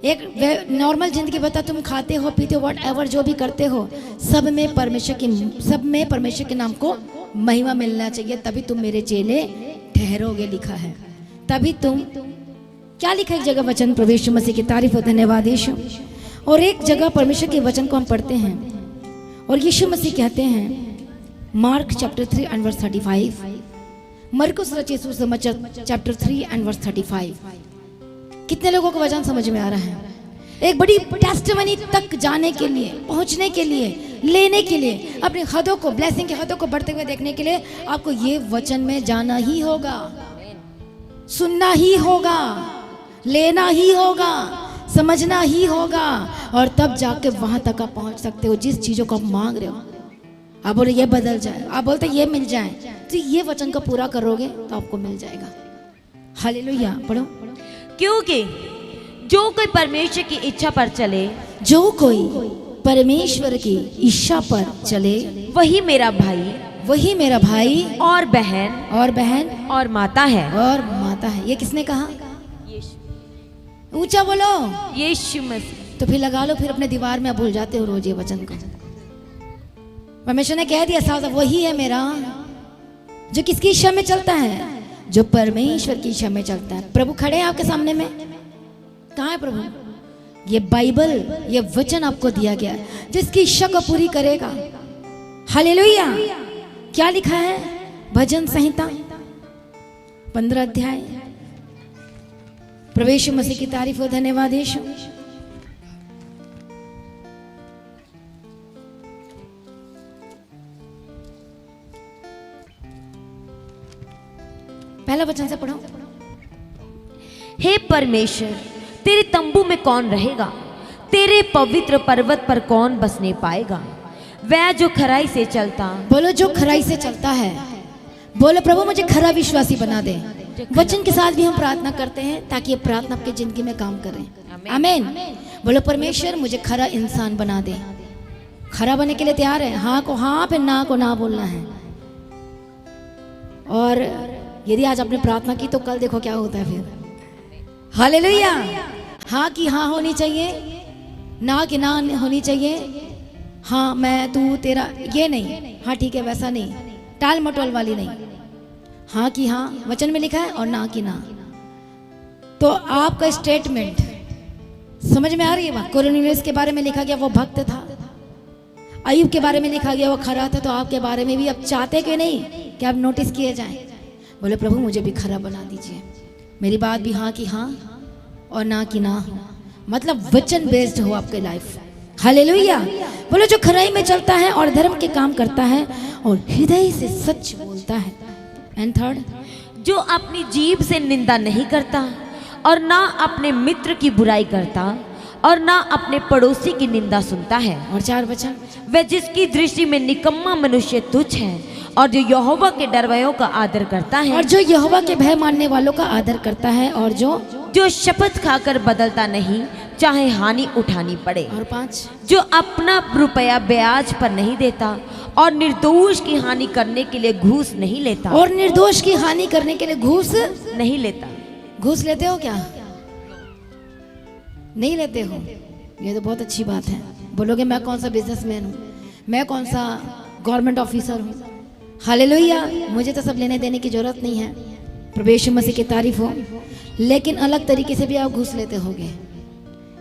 एक नॉर्मल जिंदगी बता, तुम खाते हो, पीते हो, व्हाटएवर जो भी करते हो, सब में परमेश्वर के नाम को महिमा मिलना चाहिए, तभी तुम मेरे चेले ठहरोगे। लिखा है तभी तुम, क्या लिखा एक जगह वचन, प्रभु यीशु मसीह की तारीफ और धन्यवाद यीशु। और एक जगह परमेश्वर के वचन को हम पढ़ते हैं और यीशु मसीह कहते हैं, मार्क चैप्टर 3 एंड वर्स 35, मरकुस रचित सुसमाचार चैप्टर 3 एंड वर्स 35। कितने लोगों को वचन समझ में आ रहा है? एक बड़ी टेस्टिमनी तक जाने के लिए, पहुंचने के लिए, लेने के लिए, अपने हदों को, ब्लेसिंग के हदों को बढ़ते हुए देखने के लिए आपको ये वचन में जाना ही होगा, सुनना ही होगा, लेना ही होगा, समझना ही होगा, और तब जाके वहां तक आप पहुंच सकते हो जिस चीजों को आप मांग रहे हो। आप बोले ये बदल जाए, आप बोलते ये मिल जाए, तो ये वचन को पूरा करोगे तो आपको मिल जाएगा। हालेलुया। पढ़ो। क्योंकि जो कोई परमेश्वर की इच्छा पर चले, जो कोई परमेश्वर की इच्छा पर चले, वही मेरा भाई, वही मेरा भाई और बहन, और माता है। है। ये किसने कहा? ऊंचा बोलो। यीशु मसीह। तो फिर लगा लो, फिर अपने दीवार में आप भूल जाते हो रोज ये वचन को। परमेश्वर ने कह दिया साफ, वही है मेरा, जो किसकी इच्छा में चलता है? जो परमेश्वर की इच्छा में चलता है। प्रभु खड़े हैं आपके सामने में। कहाँ है प्रभु? ये बाइबल, ये वचन आपको दिया गया है जिसकी इच्छा को पूरी करेगा। हालेलुया। क्या लिखा है? भजन संहिता 15 अध्याय। प्रभु यीशु मसीह की तारीफ और धन्यवाद यीशु। पहला वचन से पढ़ो। हे परमेश्वर, तेरे तंबू में कौन रहेगा? तेरे पवित्र पर्वत पर कौन बसने पाएगा? वह जो खराई से चलता। बोलो, जो खराई से चलता है। बोलो प्रभु मुझे खरा विश्वासी बना दे। वचन के साथ भी हम प्रार्थना करते हैं ताकि ये प्रार्थना आपकी जिंदगी में काम करें। आमीन। बोलो परमेश्वर मुझे खरा इंसान बना दे। खरा बनने के लिए तैयार है? हाँ को हाँ, फिर ना को ना बोलना है। और यदि आज आपने प्रार्थना की तो कल देखो क्या होता है फिर। हालेलुया। हाँ की हाँ होनी चाहिए, ना की ना होनी चाहिए। हाँ मैं, तू, तेरा, ये नहीं। हाँ ठीक है, वैसा नहीं, टाल मटोल वाली नहीं। हाँ की हाँ वचन में लिखा है और ना की ना। तो आपका स्टेटमेंट समझ में आ रही है बात? कोरनेलियस के बारे में लिखा गया वो भक्त था, अय्यूब के बारे में लिखा गया वो खरा था, तो आपके बारे में भी अब चाहते क्यों नहीं कि आप नोटिस किए जाएं? बोले प्रभु मुझे भी खरा बना दीजिए, मेरी बात भी हाँ की हाँ और ना की ना हो, मतलब वचन बेस्ड हो आपके लाइफ। हालेलुया। बोलो जो खराई में चलता है और धर्म के काम करता है और हृदय से सच बोलता है। एंड थर्ड, जो अपनी जीभ से निंदा नहीं करता और ना अपने मित्र की बुराई करता और ना अपने पड़ोसी की निंदा सुनता है। और चार वचन, वह जिसकी दृष्टि में निकम्मा मनुष्य तुच्छ है और जो यहोवा के डरवयों का आदर करता है, और जो यहोवा के भय मानने वालों का आदर करता है, और जो शपथ खाकर बदलता नहीं चाहे हानि उठानी पड़े। और पांच, जो अपना रुपया ब्याज पर नहीं देता और निर्दोष की हानि करने के लिए घूस नहीं लेता। और निर्दोष की हानि करने के लिए घूस नहीं लेता। घूस लेते हो क्या? नहीं लेते हो? ये तो बहुत अच्छी बात है। बोलोगे मैं कौन सा बिजनेसमैन हूँ, मैं कौन सा गवर्नमेंट ऑफिसर हूँ। हालेलुया। मुझे तो सब लेने देने की जरूरत नहीं है। प्रभु यीशु मसीह की तारीफ हो। लेकिन अलग तरीके से भी आप घूस लेते होगे।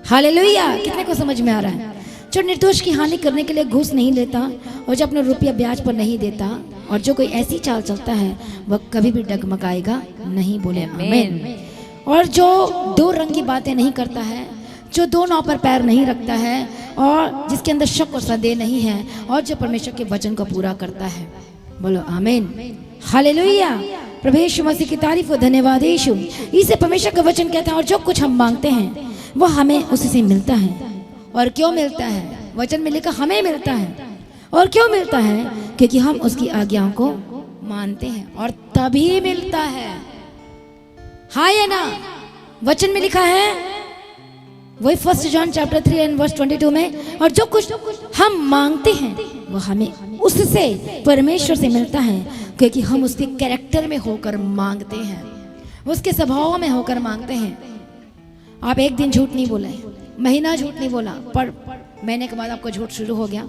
हालेलुया। कितने को समझ में आ रहा है? जो निर्दोष की हानि करने के लिए घूस नहीं लेता और जो अपना रुपया ब्याज पर नहीं देता और जो कोई ऐसी चाल चलता है वह कभी भी डगमगाएगा नहीं। बोले आमीन। और जो दो रंग की बातें नहीं करता है, जो दो नाव पर पैर नहीं रखता है और जिसके अंदर शक और संदेह नहीं है और जो परमेश्वर के वचन को पूरा करता है। बोलो आमीन। हालेलुया। प्रभु यीशु मसीह की तारीफ और धन्यवाद यीशु। इसे परमेश्वर का वचन कहता है और जो कुछ हम मांगते हैं वो हमें उससे मिलता है। और क्यों मिलता है? वचन में लिखा हमें मिलता है। और क्यों मिलता है? क्योंकि हम उसकी आज्ञाओं को मानते हैं और तभी मिलता है। हाँ या ना? वचन में लिखा है वही 1 जॉन चैप्टर 3 एंड वर्स 22 में, और जो कुछ हम मांगते हैं वो हमें उससे, परमेश्वर से मिलता है क्योंकि हम उसके कैरेक्टर में होकर मांगते हैं, उसके स्वभाव में होकर मांगते हैं। आप एक दिन झूठ नहीं बोले, महीना झूठ नहीं बोला, पर महीने के बाद आपको झूठ शुरू हो गया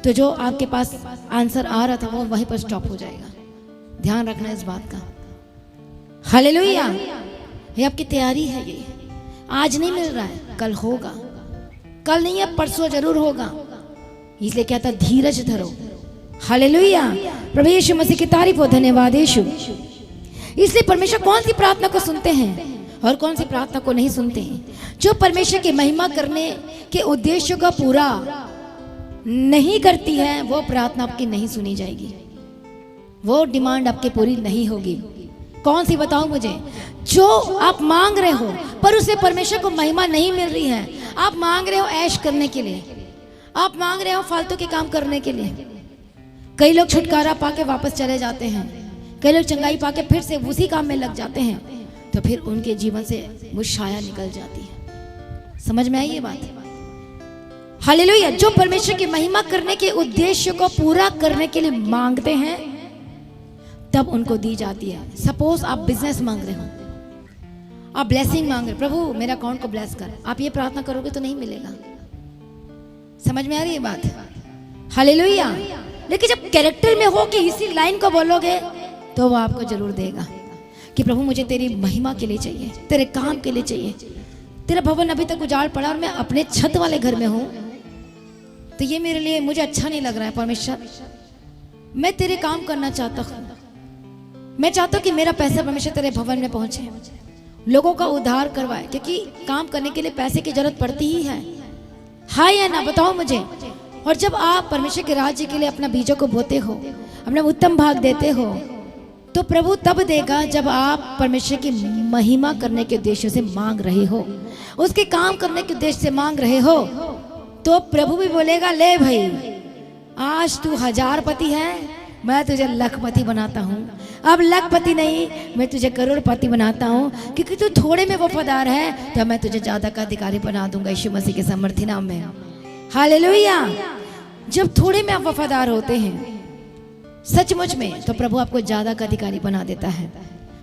तो जो आपके पास आंसर आ रहा था वो वहीं पर स्टॉप हो जाएगा। ध्यान रखना इस बात का। हालेलुया। ये आपकी तैयारी है, ये आज नहीं मिल रहा है, कल होगा, कल नहीं है परसों जरूर होगा। इसलिए कहता धीरज धरो। हालेलुया। प्रभु यीशु मसीह की तारीफ हो, धन्यवाद यीशु। इसलिए परमेश्वर कौन सी प्रार्थना को सुनते हैं और कौन सी प्रार्थना को नहीं सुनते हैं। जो परमेश्वर की महिमा करने के उद्देश्य का पूरा नहीं करती है, वो प्रार्थना आपकी नहीं सुनी जाएगी, वो डिमांड आपकी पूरी नहीं होगी। कौन सी बताओ मुझे? जो आप मांग रहे हो पर उसे परमेश्वर को महिमा नहीं मिल रही है। आप मांग रहे हो ऐश करने के लिए, आप मांग रहे हो फालतू के काम करने के लिए। कई लोग छुटकारा पाके वापस चले जाते हैं, कई लोग चंगाई पाके फिर से उसी काम में लग जाते हैं, तो फिर उनके जीवन से वो छाया निकल जाती है। समझ में आई ये बात? हालेलुया। जो परमेश्वर की महिमा करने के उद्देश्य को पूरा करने के लिए मांगते हैं तब उनको दी जाती है। सपोज आप बिजनेस मांग रहे हो, आप ब्लेसिंग मांग रहे हो, प्रभु मेरा अकाउंट को ब्लेस कर, आप ये प्रार्थना करोगे तो नहीं मिलेगा। समझ में आ रही है बात? हालेलुया। लेकिन जब कैरेक्टर में हो कि इसी लाइन को बोलोगे तो वो आपको जरूर देगा कि प्रभु मुझे तेरी महिमा के लिए चाहिए, तेरे काम के लिए चाहिए। तेरा भवन अभी तक उजाड़ पड़ा और मैं अपने छत वाले घर में हूं, तो ये मेरे लिए मुझे अच्छा नहीं लग रहा है। परमेश्वर मैं तेरे काम करना चाहता हूँ, मैं चाहता हूँ कि मेरा पैसा परमेश्वर तेरे भवन में पहुंचे, लोगों का उद्धार करवाए, क्योंकि काम करने के लिए पैसे की जरूरत पड़ती ही है। हाँ या ना बताओ मुझे। और जब आप परमेश्वर के राज्य के लिए अपना बीजों को बोते हो, अपना उत्तम भाग देते हो, तो प्रभु तब देगा जब आप परमेश्वर की महिमा करने के उद्देश्य से मांग रहे हो, उसके काम करने के उद्देश्य से मांग रहे हो, तो प्रभु भी बोलेगा ले भाई आज तू 1000 पति है, मैं तुझे लखपति बनाता हूँ। अब लखपति नहीं, मैं तुझे करोड़पति बनाता हूँ, क्योंकि तू थोड़े में वफादार है तो मैं तुझे ज्यादा का अधिकारी बना दूंगा यीशु मसीह के सामर्थ्य नाम में। हालेलुया। जब थोड़े में आप वफादार होते हैं सचमुच में, तो प्रभु आपको ज्यादा का अधिकारी बना देता है।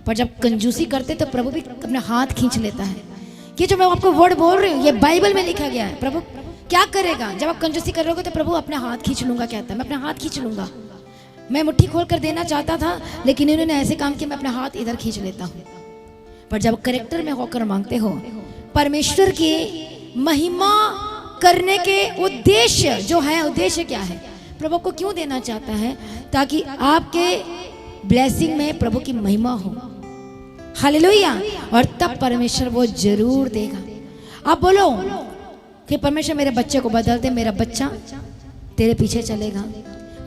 पर जब कंजूसी करते तो प्रभु भी अपना हाथ खींच लेता है। कि जो मैं आपको वर्ड बोल रही हूँ ये बाइबल में लिखा गया है। प्रभु क्या करेगा जब आप कंजूसी करोगे? तो प्रभु अपना हाथ खींच लूंगा, कहता है मैं अपना हाथ खींच लूंगा। मैं मुट्ठी खोल कर देना चाहता था लेकिन इन्होंने ऐसे काम किया, मैं अपना हाथ इधर खींच लेता हूँ। पर जब करेक्टर में होकर मांगते हो, परमेश्वर की महिमा करने के उद्देश्य जो है, उद्देश्य क्या है? प्रभु को क्यों देना चाहता है? ताकि आपके ब्लेसिंग में प्रभु की महिमा हो। हालेलुया। और तब परमेश्वर वो जरूर देगा। आप बोलो कि परमेश्वर मेरे बच्चे को बदल दे, मेरा बच्चा तेरे पीछे चलेगा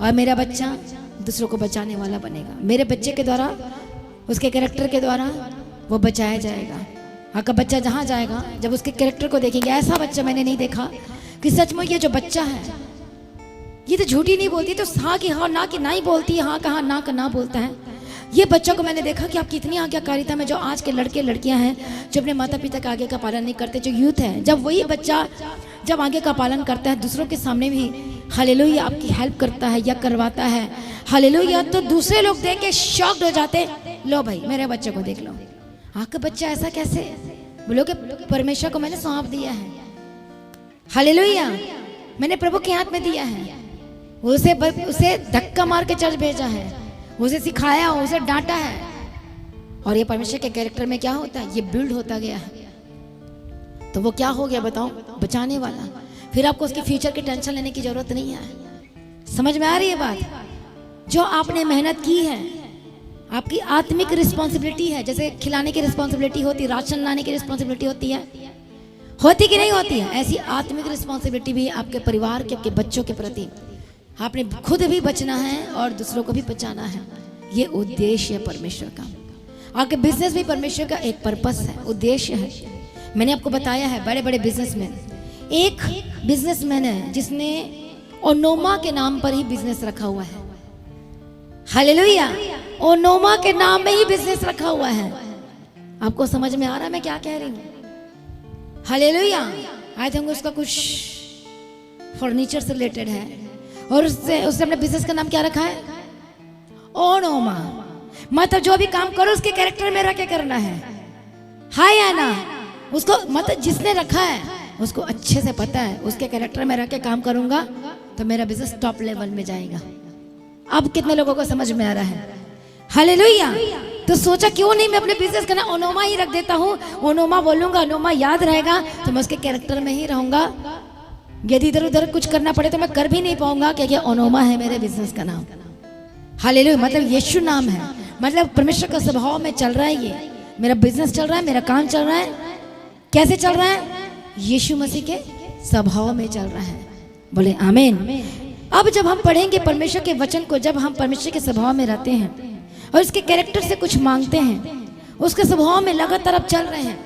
और मेरा बच्चा दूसरों को बचाने वाला बनेगा। मेरे बच्चे के द्वारा, उसके कैरेक्टर के द्वारा वो बचाया जाएगा। आपका बच्चा जहाँ जाएगा, जब उसके कैरेक्टर को देखेंगे, ऐसा बच्चा मैंने नहीं देखा कि सचमुच ये जो बच्चा है ये तो झूठी नहीं बोलती, तो हाँ की हाँ, ना की ना ही बोलती है, हाँ कहा ना का ना बोलता है। ये बच्चों को मैंने देखा कि आपकी इतनी आज्ञाकारिता में, जो आज के लड़के लड़कियां हैं जो अपने माता पिता का आगे का पालन नहीं करते, जो यूथ है, जब वही बच्चा जब आगे का पालन करता है, दूसरों के सामने भी हालेलुया आपकी हेल्प करता है या करवाता है, हालेलुया, तो दूसरे लोग देख के शॉक्ड हो जाते, लो भाई मेरे बच्चे को देख लो, आपका बच्चा ऐसा कैसे? बोलो कि परमेश्वर को मैंने सौंप दिया है। हालेलुया। मैंने प्रभु के हाथ में दिया है। उसे धक्का मार के चर्च भेजा है, उसे सिखाया, उसे डांटा है। और ये परमेश्वर के कैरेक्टर में क्या होता है? ये बिल्ड होता गया है। तो वो क्या हो गया बताओ? बचाने वाला। फिर आपको उसके फ्यूचर की टेंशन लेने की जरूरत नहीं है। समझ में आ रही है बात? जो आपने मेहनत की है, आपकी आत्मिक रिस्पॉन्सिबिलिटी है। जैसे खिलाने की रिस्पॉन्सिबिलिटी होती है, राशन लाने की रिस्पॉन्सिबिलिटी होती है, होती कि नहीं होती है? ऐसी आत्मिक रिस्पॉन्सिबिलिटी भी आपके परिवार के, आपके बच्चों के प्रति आपने खुद भी बचना है और दूसरों को भी बचाना है। ये उद्देश्य है परमेश्वर का। आपके बिजनेस भी परमेश्वर का एक पर्पस है, उद्देश्य है। मैंने आपको बताया है बड़े बड़े बिजनेसमैन, एक बिजनेसमैन है जिसने ओनोमा के नाम पर ही बिजनेस रखा हुआ है। हालेलुया। ओनोमा के नाम में ही बिजनेस रखा हुआ है। आपको समझ में आ रहा है मैं क्या कह रही हूँ? हालेलुया। आई थिंक उसका कुछ फर्नीचर से रिलेटेड है और उसने अपने बिजनेस का नाम क्या रखा है? ओनोमा। मतलब जो भी काम करो उसके कैरेक्टर में रख के करना है। हाँ या ना? उसको मतलब जिसने रखा है उसको अच्छे से पता है, उसके कैरेक्टर में रख के काम करूंगा तो मेरा बिजनेस टॉप लेवल में जाएगा। अब कितने लोगों को समझ में आ रहा है? हालेलुया। तो सोचा क्यों नहीं मैं अपने बिजनेस का नाम ओनोमा ही रख देता हूँ। ओनोमा बोलूंगा, ओनोमा याद रहेगा, तो मैं उसके कैरेक्टर में ही रहूंगा। यदि इधर उधर कुछ करना पड़े तो मैं कर भी नहीं पाऊंगा, क्योंकि ओनोमा है मेरे बिजनेस का नाम। हालेलुया, मतलब यीशु नाम है, मतलब परमेश्वर का स्वभाव में चल रहा है। ये मेरा बिजनेस चल रहा है, मेरा काम चल रहा है, कैसे चल रहा है? यीशु मसीह के स्वभाव में चल रहा है। बोले आमीन। अब जब हम पढ़ेंगे परमेश्वर के वचन को, जब हम परमेश्वर के स्वभाव में रहते हैं और उसके कैरेक्टर से कुछ मांगते हैं, उसके स्वभाव में लगातार आप चल रहे हैं,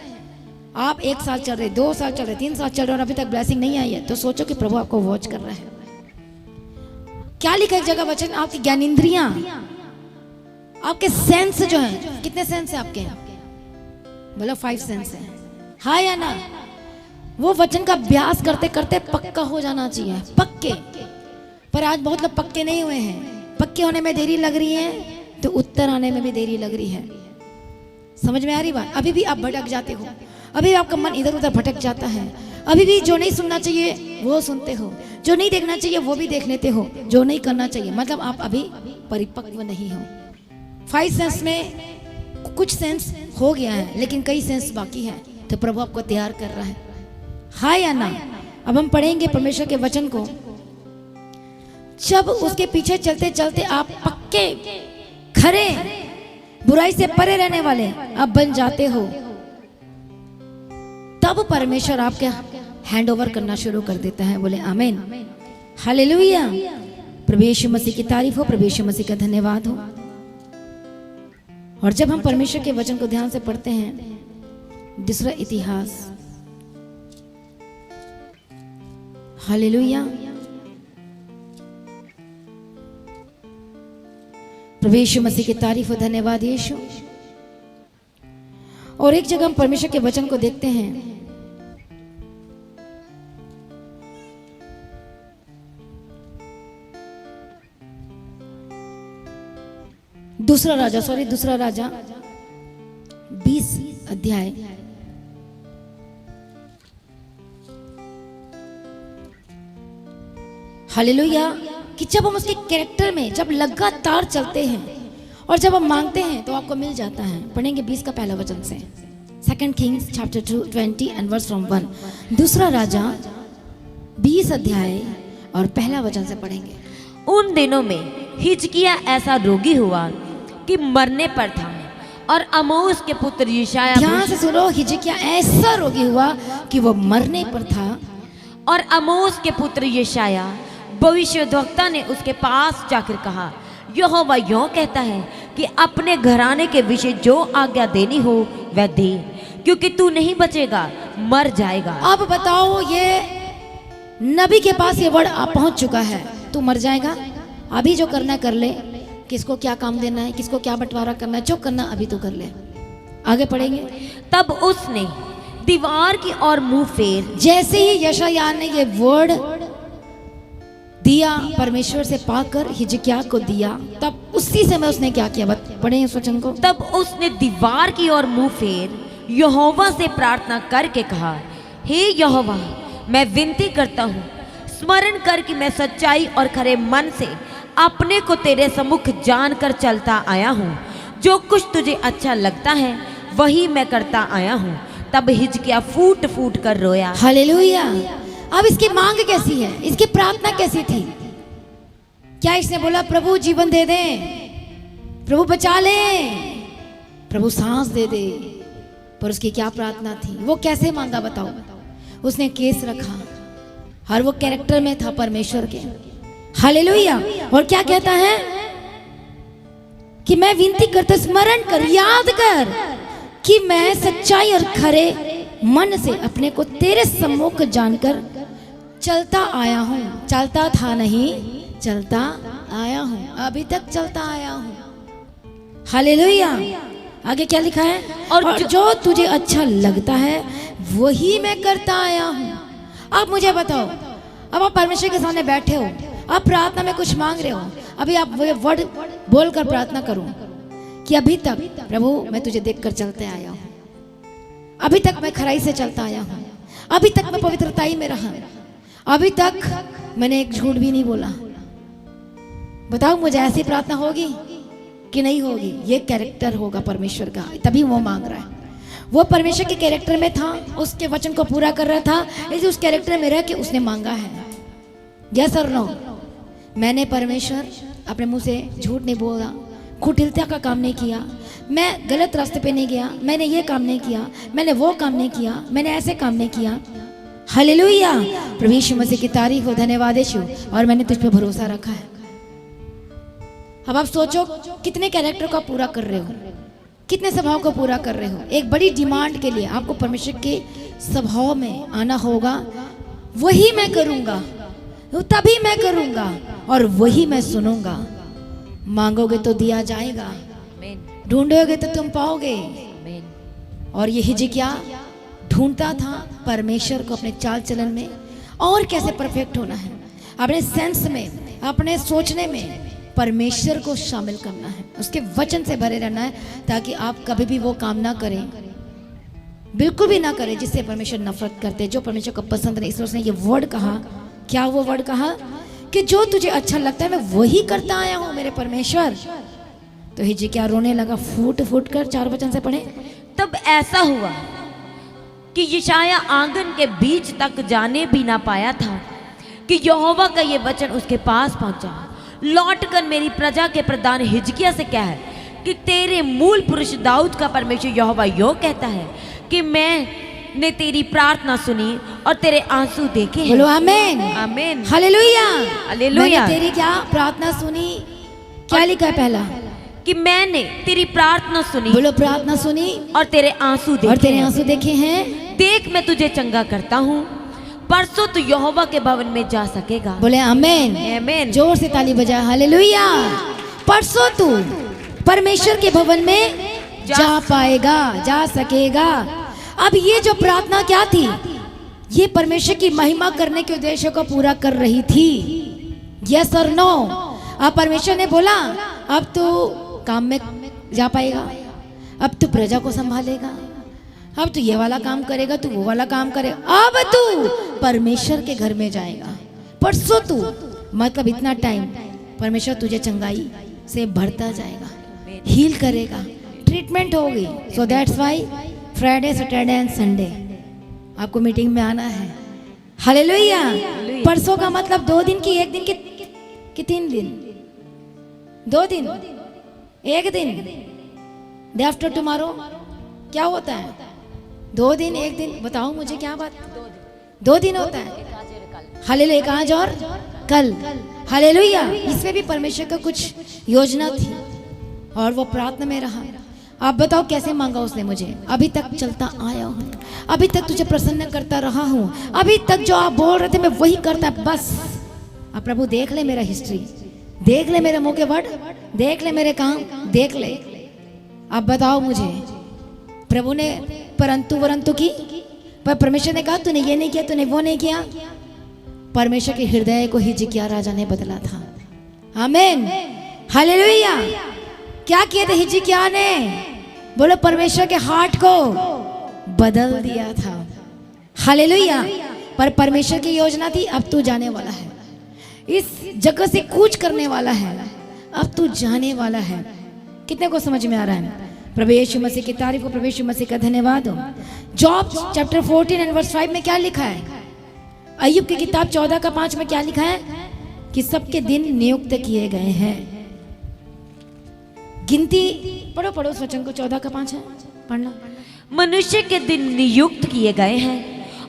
आप 1 साल चल रहे, 2 साल चल रहे, 3 साल चल रहे और अभी तक ब्लेसिंग नहीं आई है, तो सोचो कि प्रभु आपको वॉच कर रहा है। क्या लिखा एक जगह वचन, आपकी ज्ञानेंद्रियां, आपके सेंस जो है, कितने सेंस है आपके? बोलो 5 सेंस है, हाँ या ना? वो वचन का अभ्यास करते करते पक्का हो जाना चाहिए, पक्के। पर आज बहुत लोग पक्के नहीं हुए हैं। पक्के होने में देरी लग रही है तो उत्तर आने में भी देरी लग रही है। समझ में आ रही बात? अभी भी आप भटक जाते हो, अभी भी आपका मन इधर उधर भटक जाता है, अभी भी जो नहीं सुनना चाहिए वो सुनते हो, जो नहीं देखना चाहिए वो भी देख लेते हो, जो नहीं करना चाहिए, मतलब आप अभी परिपक्व नहीं हो। 5 सेंस में कुछ सेंस हो गया है, लेकिन कई सेंस बाकी है, तो प्रभु आपको तैयार कर रहा है, हाँ या ना? अब हम पढ़ेंगे परमेश्वर के वचन को। जब उसके पीछे चलते चलते आप पक्के, खरे, बुराई से परे रहने वाले आप बन जाते हो, तब परमेश्वर आपके हैंड ओवर करना शुरू कर देता है। बोले आमीन, हालेलुया। प्रभु यीशु मसीह की तारीफ हो, प्रभु यीशु मसीह का धन्यवाद हो। और जब हम परमेश्वर के वचन को ध्यान से पढ़ते हैं, दूसरा इतिहास, हालेलुया, प्रभु यीशु मसीह की तारीफ हो, धन्यवाद यीशु। और एक जगह हम परमेश्वर के वचन को देखते हैं, दूसरा राजा 20 अध्याय, हालेलुया। कि जब हम उसके कैरेक्टर में जब लगातार चलते हैं और जब हम मांगते हैं तो आपको मिल जाता है। पढ़ेंगे 20 का पहला वचन से, 2 Kings chapter 20 and verse from 1। दूसरा राजा 20 अध्याय और पहला वचन से पढ़ेंगे। उन दिनों में हिजकिय्याह ऐसा रोगी हुआ कि मरने पर था, और आमोस के पुत्र यशायाह, ध्यान से सुनो, हिजकिय्याह ऐसा रोगी हुआ कि वो मरने पर था, और आमोस के पुत्र यशायाह भविष्यद्वक्ता ने उसके पास जाकर कहा, यहोवा यूं कहता है कि अपने घराने के विषय जो आज्ञा देनी हो वह दे, क्योंकि तू नहीं बचेगा, मर जाएगा। अब बताओ, ये नबी के पास ये वर्ड पहुंच चुका है, तू मर जाएगा, अभी जो करना कर ले, किसको क्या काम देना है, किसको क्या बंटवारा करना है, जो करना अभी तो कर ले। आगे पढ़ेंगे। तब उसने दीवार की ओर मुंह फेर, जैसे ही यशायाह ने ये वर्ड दिया परमेश्वर से पाकर हिजकिय्याह को दिया, तब उसी समय उसने क्या किया? पढ़े इस वचन को। तब उसने दीवार की ओर मुंह फेर यहोवा से प्रार्थना करके कहा, हे यहोवा, मैं विनती करता हूँ, स्मरण कर कि मैं सच्चाई और खरे मन से अपने को तेरे सम्मुख जान कर चलता आया हूँ, जो कुछ तुझे अच्छा लगता है वही मैं करता आया हूँ। तब हिजकिय्याह फूट फूट कर रोया। हालेलुया। अब इसकी मांग कैसी है, इसकी प्रार्थना कैसी थी? क्या इसने बोला प्रभु जीवन दे दे, प्रभु बचा ले, प्रभु सांस दे दे? पर उसकी क्या प्रार्थना थी, वो कैसे मांगा बताओ? उसने केस रखा, हर वो कैरेक्टर में था परमेश्वर के। हालेलुया। और क्या कहता है कि मैं विनती करता, स्मरण कर, याद कर कि मैं सच्चाई और खरे मन से अपने को तेरे सम्मुख जानकर चलता आया हूँ। चलता था नहीं, चलता आया हूँ, अभी तक चलता आया हूँ। हालेलुया। आगे क्या लिखा है? और जो तुझे अच्छा लगता है वही मैं करता आया हूँ। अब मुझे बताओ, अब आप परमेश्वर के सामने बैठे हो, आप प्रार्थना में कुछ मांग रहे हो, अभी आप वो वर्ड बोलकर प्रार्थना करो कि अभी तक प्रभु मैं तुझे देखकर चलते आया हूँ, अभी तक मैं खराई से चलता आया हूँ, अभी तक मैं पवित्रताई में रहा, अभी तक मैंने एक झूठ भी नहीं बोला। बताओ मुझे ऐसी प्रार्थना होगी? कि नहीं होगी, ये कैरेक्टर होगा परमेश्वर का, तभी वो मांग रहा है। वो परमेश्वर के कैरेक्टर में था, उसके वचन को पूरा कर रहा था, इसलिए उस कैरेक्टर में रह के उसने मांगा है। यस और नो? मैंने परमेश्वर अपने मुंह से झूठ नहीं बोला, कुटिलता का काम नहीं किया, मैं गलत रास्ते पे नहीं गया, मैंने ये काम नहीं किया, मैंने वो काम नहीं किया, मैंने ऐसे काम नहीं किया। हालेलुया, प्रभु यीशु मसीह की तारीफ हो, धन्यवाद यीशु, और मैंने तुझ पे भरोसा रखा है। अब आप सोचो कितने कैरेक्टर को आप पूरा कर रहे हो, कितने स्वभाव को पूरा कर रहे हो। एक बड़ी डिमांड के लिए आपको परमेश्वर के स्वभाव में आना होगा। वही मैं करूंगा, तभी मैं करूंगा, और वही मैं सुनूंगा। मांगोगे तो दिया जाएगा, ढूंढोगे तो तुम पाओगे। और ये हिजकिय्याह ढूंढता था परमेश्वर को अपने चाल चलन में, और कैसे परफेक्ट होना है, अपने सेंस में, अपने सोचने में परमेश्वर को शामिल करना है, उसके वचन से भरे रहना है, ताकि आप कभी भी वो काम ना करें, बिल्कुल भी ना करें जिससे परमेश्वर नफरत करते, जो परमेश्वर को पसंद नहीं। इसलिए उसने ये वर्ड कहा, क्या वो वर्ड कहा कि जो तुझे अच्छा लगता है मैं वही करता आया हूं मेरे परमेश्वर। तो हिजकिय्याह रोने लगा, फूट फूट कर। 4 वचन से पढ़े। तब ऐसा हुआ कि यशायाह आंगन के बीच तक जाने भी ना पाया था कि यहोवा का ये वचन उसके पास पहुंचा। लौट कर मेरी प्रजा के प्रधान हिजकिय्याह से क्या है कि तेरे मूल पुरुष दाऊद का परमेश्वर यहोवा यो कहता है कि मैंने तेरी प्रार्थना सुनी और तेरे आंसू देखे हैं। बोलो आमीन, आमीन, हालेलुया, हालेलुया। मैंने तेरी क्या प्रार्थना सुनी? क्या लिखा है पहला? कि मैंने तेरी प्रार्थना सुनी, बोलो प्रार्थना सुनी, और तेरे आंसू देखे, और तेरे हैं। आंसू देखे हैं। देख मैं तुझे चंगा करता हूँ, परसों तू यहोवा के भवन में जा सकेगा। बोले आमीन, आमीन। जोर से ताली बजा, हालेलुया। परसों तू परमेश्वर के भवन में जा पाएगा, जा सकेगा। अब ये जो प्रार्थना क्या थी, ये परमेश्वर की महिमा करने के उद्देश्य को पूरा कर रही थी। यस और नो? अब परमेश्वर ने बोला अब तू काम में जा पाएगा, अब तू प्रजा को संभालेगा, अब तू ये वाला काम करेगा, तू वो वाला काम करेगा, अब तू परमेश्वर के घर में जाएगा। परसों तू, मतलब इतना टाइम परमेश्वर तुझे चंगाई से भरता जाएगा, हील करेगा, ट्रीटमेंट होगी। So that's why Friday, Saturday and Sunday आपको मीटिंग में आना है। हालेलुया। परसों का मतलब 2 दिन की, 1 दिन की 3 दिन, 2 दिन, 1 दिन। डे आफ्टर टुमारो क्या होता है? 2 दिन, 1 दिन, बताओ मुझे क्या बात? 2 दिन होता है। हालेलुया, एक आज और कल। हालेलुया। इसमें भी परमेश्वर का कुछ योजना थी, और वो प्रार्थना में रहा। आप बताओ कैसे मांगा उसने मुझे? अभी तक चलता आया हूँ, अभी तक तुझे प्रसन्न करता रहा हूँ, अभी तक जो आप बोल रहे थे मैं वही करता। बस अब प्रभु देख ले मेरा हिस्ट्री, देख ले मेरे मुंह के वर्ड, देख ले मेरे काम, देख ले। अब बताओ मुझे, प्रभु ने परंतु की, पर परमेश्वर ने कहा तूने ये नहीं किया, तूने वो नहीं किया। परमेश्वर के हृदय को हिजकिय्याह राजा ने बदला था। आमीन, हालेलुया। क्या किया था हिजकिय्याह ने? बोलो परमेश्वर के हार्ट को बदल दिया था। हालेलुया। पर परमेश्वर की योजना थी, अब तू जाने वाला है, इस जगह से कूच करने वाला है, अब तू जाने वाला है। कितने को समझ में आ रहा है? प्रभु यीशु मसीह की तारीफ हो, प्रभु यीशु मसीह का धन्यवाद हो। जॉब चैप्टर 14 एंड वर्स 5 में क्या लिखा है? अय्यूब की किताब 14 का 5 में क्या लिखा है? कि सबके दिन नियुक्त किए गए हैं। गिनती पढ़ो, पढ़ो उस वचन को, 14 का 5 है, पढ़ना। मनुष्य के दिन नियुक्त किए गए हैं,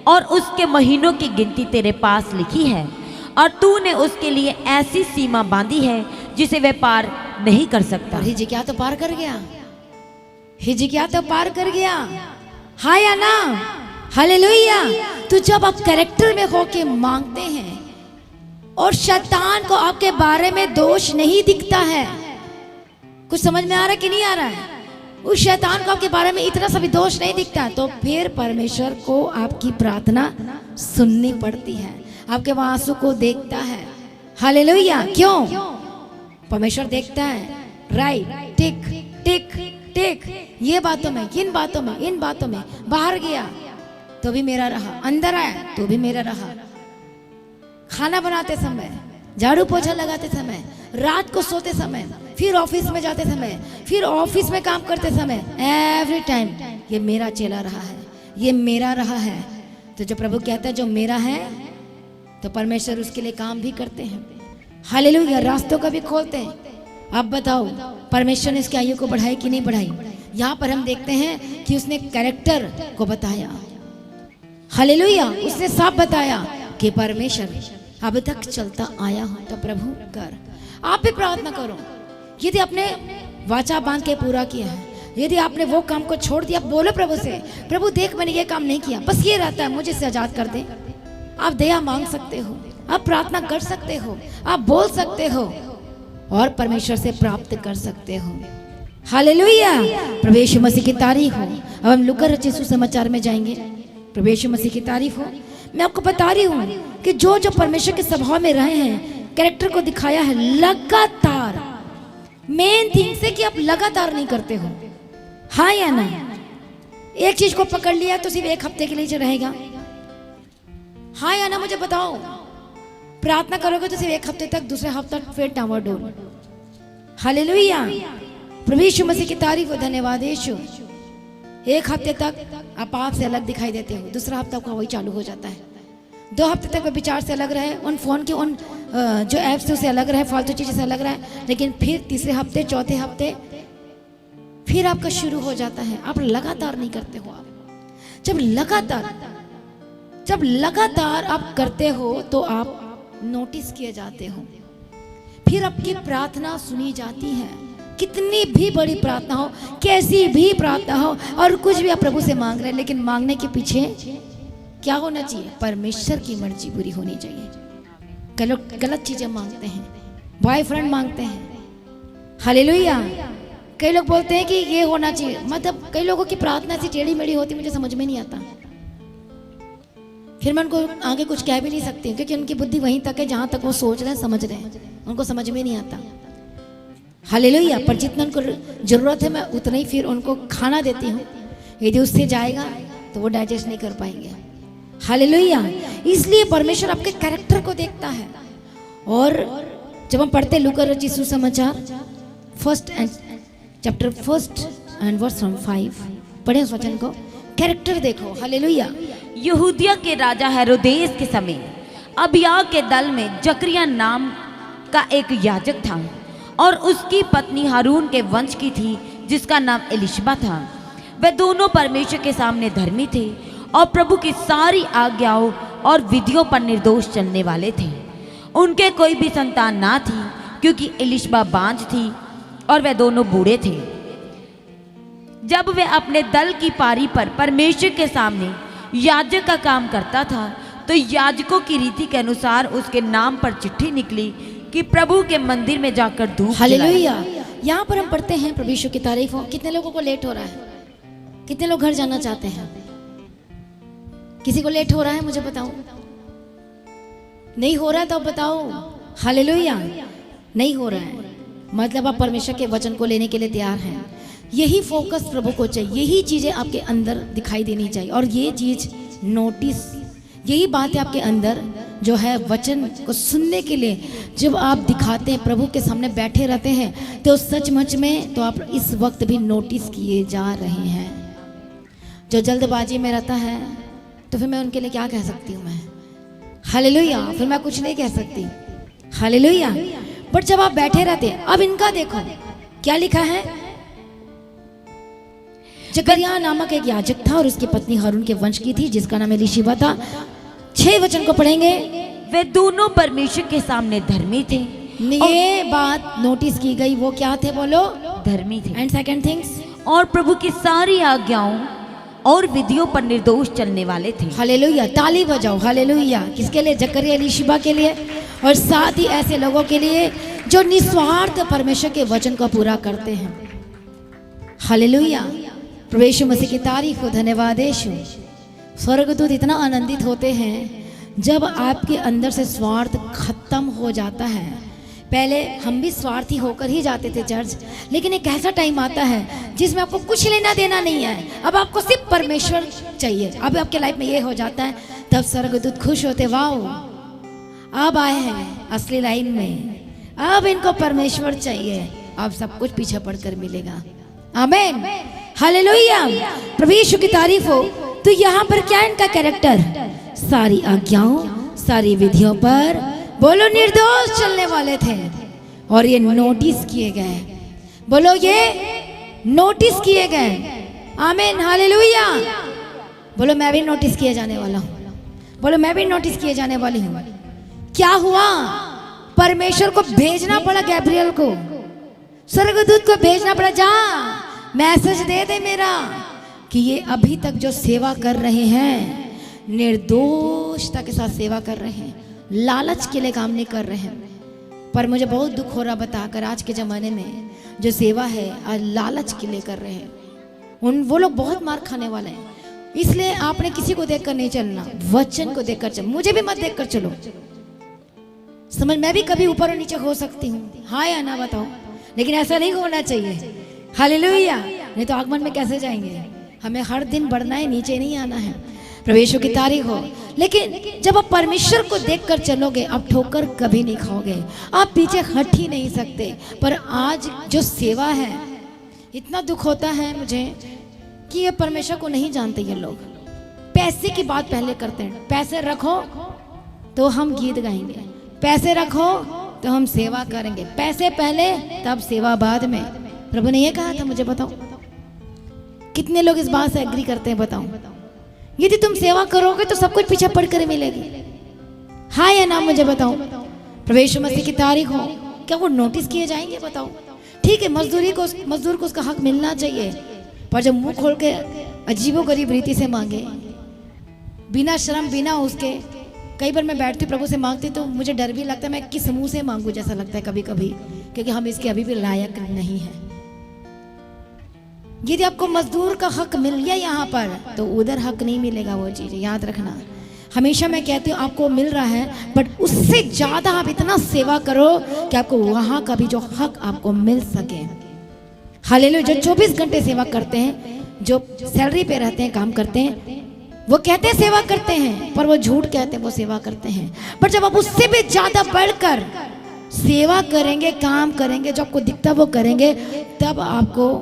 और उसके महीनों की गिनती तेरे पास लिखी है, और तूने उसके लिए ऐसी सीमा बांधी है जिसे वह पार नहीं कर सकता। हिजकिय्याह तो पार कर गया, हिजकिय्याह तो पार कर गया। हाँ या ना? हालेलुया। तो जब आप कैरेक्टर में होके मांगते हैं और शैतान को आपके बारे में दोष नहीं दिखता है, कुछ समझ में आ रहा है कि नहीं आ रहा है? उस शैतान को आपके बारे में इतना सा भी दोष नहीं दिखता, तो फिर परमेश्वर को आपकी प्रार्थना सुननी पड़ती है, आपके आंसू को देखता है। हालेलुया। क्यों? परमेश्वर देखता है, राइट, टिक टिक टिक, ये बातों में, इन बातों में, इन बातों में बाहर गया तो भी मेरा रहा, अंदर आया तो भी मेरा रहा, खाना बनाते समय झाड़ू पोछा लगाते समय, रात को सोते समय, फिर ऑफिस में जाते समय, फिर ऑफिस में काम करते समय, एवरी टाइम ये मेरा चेला रहा है, ये मेरा रहा है। तो जो प्रभु कहता है जो मेरा है, तो परमेश्वर उसके लिए काम भी करते हैं। हालेलुया, रास्तों का भी खोलते हैं। अब बताओ परमेश्वर ने इसकी आयु को बढ़ाई कि नहीं बढ़ाई? यहाँ पर हम देखते हैं कि उसने कैरेक्टर को बताया। हालेलुया, उसने साफ बताया कि परमेश्वर अब तक चलता आया हूं तो प्रभु कर। आप भी प्रार्थना करो। यदि आपने वाचा बांध के पूरा किया है, यदि आपने वो काम को छोड़ दिया, बोलो प्रभु से, प्रभु देख मैंने ये काम नहीं किया, बस ये रहता है, मुझे से आजाद कर दे। आप दया मांग सकते हो, आप प्रार्थना कर सकते हो, आप बोल सकते हो और परमेश्वर से प्राप्त कर सकते हो। हालेलुया, प्रभु यीशु मसीह की तारीफ हो। अब हम लूका रचित सुसमाचार में जाएंगे। प्रभु यीशु मसीह की तारीफ हो। मैं आपको बता रही हूँ कि जो जो परमेश्वर के स्वभाव में रहे हैं, कैरेक्टर को दिखाया है लगातार। मेन थिंग से कि आप लगातार नहीं करते हो, हाँ या ना? एक चीज को पकड़ लिया तो सिर्फ एक हफ्ते के लिए रहेगा, हाँ या ना? मुझे बताओ। प्रार्थना करोगे तो सिर्फ एक हफ्ते तक, दूसरे हफ्ते फिर डावाडोल। हालेलुया, प्रभु यीशु मसीह की तारीफ हो। धन्यवाद यीशु। एक हफ्ते तक आप से अलग दिखाई देते हो, दूसरा हफ्ता आपका वही चालू हो जाता है। 2 हफ्ते तक विचार से अलग रहे, उन फोन के उन जो ऐप्स से अलग रहे, फालतू चीज़ों से अलग रहे, लेकिन फिर तीसरे हफ्ते, चौथे हफ्ते फिर आपका शुरू हो जाता है। आप लगातार नहीं करते हो। आप जब लगातार आप करते हो तो आप नोटिस किए जाते हो, फिर आपकी प्रार्थना सुनी जाती है। कितनी भी बड़ी प्रार्थना हो, कैसी भी प्रार्थना हो, और कुछ भी आप प्रभु से मांग रहे हैं, लेकिन मांगने के पीछे क्या होना चाहिए? परमेश्वर की मर्जी पूरी होनी चाहिए। कई लोग गलत चीजें मांगते हैं, बॉयफ्रेंड मांगते हैं। हालेलुया, कई लोग बोलते हैं कि ये होना चाहिए। मतलब कई लोगों की प्रार्थना ऐसी टेढ़ी मेढ़ी होती, मुझे समझ में नहीं आता। फिर मैं उनको आगे कुछ कह भी नहीं सकती, क्योंकि उनकी बुद्धि वहीं तक है जहां तक वो सोच रहे हैं, समझ रहे हैं, उनको समझ में नहीं आता। हालेलुया, पर जितना उनको जरूरत है मैं उतना ही फिर उनको खाना देती हूँ। यदि उससे जाएगा तो वो डाइजेस्ट नहीं कर पाएंगे। हालेलुया, इसलिए परमेश्वर आपके कैरेक्टर को देखता है। और जब हम पढ़ते लूका रचित सुसमाचार चैप्टर 1 and verse 5, पढ़े उस वचन को, कैरेक्टर देखो। हालेलुया। यहूदिया के राजा हेरोदेस के समय अबिया के दल में जकरिया नाम का एक याजक था और उसकी पत्नी हारून के वंश की थी, जिसका नाम एलिशबा था। वे दोनों परमेश्वर के सामने धर्मी थे और प्रभु की सारी आज्ञाओं और विधियों पर निर्दोष चलने वाले थे। उनके कोई भी संतान ना थी, क्योंकि एलिशबा बांझ थी और वे दोनों बूढ़े थे। जब वे अपने दल की पारी पर परमेश्वर के सामने याजक का काम करता था, तो याजकों की रीति के अनुसार उसके नाम पर चिट्ठी निकली कि प्रभु के मंदिर में जाकर धूप जलाए। हालेलुया, यहाँ पर हम पढ़ते हैं प्रभु यीशु की तारीफ हो। कितने लोगों को लेट हो रहा है? कितने लोग घर जाना चाहते हैं? किसी को लेट हो रहा है? मुझे बताओ। नहीं हो रहा है तो बताओ। हालेलुया, नहीं हो रहा है मतलब आप परमेश्वर के वचन को लेने के लिए तैयार हैं। यही फोकस प्रभु को चाहिए, यही चीजें आपके अंदर दिखाई देनी चाहिए, और ये चीज नोटिस, यही बात है आपके अंदर जो है वचन को सुनने के लिए जब आप दिखाते हैं, प्रभु के सामने बैठे रहते हैं, तो सचमुच में तो आप इस वक्त भी नोटिस किए जा रहे हैं। जो जल्दबाजी में रहता है तो फिर मैं उनके लिए क्या कह सकती हूँ? मैं हालेलुया, फिर मैं कुछ नहीं कह सकती। हालेलुया, बट जब आप बैठे रहते हैं, अब इनका देखो क्या लिखा है। जकरिया नामक एक याजक था और उसकी पत्नी हारून के वंश की थी, जिसका नाम एलीशिबा था। 6 वचन को पढ़ेंगे। वे दोनों परमेश्वर के सामने धर्मी थे। ये बात नोटिस की गई, वो क्या थे? बोलो, धर्मी थे। एंड सेकंड थिंग्स, और प्रभु की सारी आज्ञाओं और विधियों पर निर्दोष चलने वाले थे। हालेलुया, ताली बजाओ। हालेलुया, किसके लिए? जकरिया एलीशिबा के लिए, और साथ ही ऐसे लोगों के लिए जो निस्वार्थ परमेश्वर के वचन को पूरा करते हैं। हालेलुया, प्रभु यीशु मसीह की तारीफ हो। धन्यवाद यीशु। स्वर्गदूत इतना आनंदित होते हैं जब आपके अंदर से स्वार्थ खत्म हो जाता है। पहले हम भी स्वार्थी होकर ही जाते थे चर्च, लेकिन एक ऐसा टाइम आता है जिसमें आपको कुछ लेना देना नहीं है, अब आपको सिर्फ परमेश्वर चाहिए। अब आपके लाइफ में ये हो जाता है, तब स्वर्गदूत खुश होते, वाओ अब आए हैं असली लाइन में, अब इनको परमेश्वर चाहिए, अब सब कुछ पीछे पड़कर मिलेगा। आमीन, हालेलुया, प्रभु यीशु की तारीफ हो। तो यहाँ पर क्या इनका कैरेक्टर, सारी आज्ञाओं सारी विधियों पर बोलो निर्दोष चलने वाले थे, और ये नोटिस किए गए, बोलो ये नोटिस किए गए। आमीन, हालेलुया, बोलो मैं भी नोटिस किए जाने वाला हूँ, बोलो मैं भी नोटिस किए जाने वाली हूँ। क्या हुआ, परमेश्वर को भेजना पड़ा, गैब्रियल को, स्वर्गदूत को भेजना पड़ा, जा मैसेज दे दे मेरा कि ये अभी तक जो सेवा कर रहे हैं निर्दोषता के साथ सेवा कर रहे हैं, लालच के लिए काम नहीं कर रहे हैं। पर मुझे बहुत दुख हो रहा बताकर, आज के ज़माने में जो सेवा है आज लालच के लिए कर रहे हैं, वो लोग बहुत मार खाने वाले हैं। इसलिए आपने किसी को देखकर नहीं चलना, वचन को देखकर चल। मुझे भी मत देखकर चलो, समझ, मैं भी कभी ऊपर और नीचे हो सकती हूँ, हाँ या ना बताओ, लेकिन ऐसा नहीं होना चाहिए। हालेलुया, नहीं तो आगमन में कैसे जाएंगे। हमें हर दिन बढ़ना है, नीचे नहीं आना है। प्रभु यीशु की तारीफ हो। लेकिन जब आप परमेश्वर को देखकर चलोगे, आप ठोकर कभी नहीं खाओगे, आप पीछे हट ही नहीं सकते। पर आज जो सेवा है, इतना दुख होता है मुझे कि ये परमेश्वर को नहीं जानते। ये लोग पैसे की बात पहले करते हैं, पैसे रखो तो हम गीत गाएंगे, पैसे रखो तो हम सेवा करेंगे, पैसे पहले तब सेवा बाद में। प्रभु ने ये कहा था, मुझे बताओ कितने लोग इस बात से एग्री करते हैं, बताओ। यदि तुम सेवा करोगे तो सब कुछ पीछे पड़कर मिलेगी, हाँ या ना, मुझे बताओ। प्रभु यीशु मसीह की तारीफ हो। क्या वो नोटिस किए जाएंगे, बताओ। ठीक है, मजदूर को उसका हक मिलना चाहिए, पर जब मुंह खोल के अजीबोगरीब रीति से मांगे, बिना शर्म बिना उसके, कई बार मैं बैठती प्रभु से मांगती तो मुझे डर भी लगता है मैं किस मुंह से मांगू, जैसा लगता है कभी कभी, क्योंकि हम इसके अभी भी लायक नहीं हैं। यदि आपको मजदूर का हक मिल गया यहाँ पर, तो उधर हक नहीं मिलेगा। वो चीज़ याद रखना। हमेशा मैं कहती हूँ आपको मिल रहा है, बट उससे ज़्यादा आप इतना सेवा करो कि आपको वहाँ का भी जो हक आपको मिल सके। हालेलुया। जो 24 घंटे सेवा करते हैं, जो सैलरी पे रहते हैं, काम करते हैं, वो कहते हैं सेवा करते हैं, पर वो झूठ कहते हैं वो सेवा करते हैं। पर जब आप उससे भी ज़्यादा बढ़कर सेवा करेंगे, काम करेंगे, जो आपको दिखता वो करेंगे, तब आपको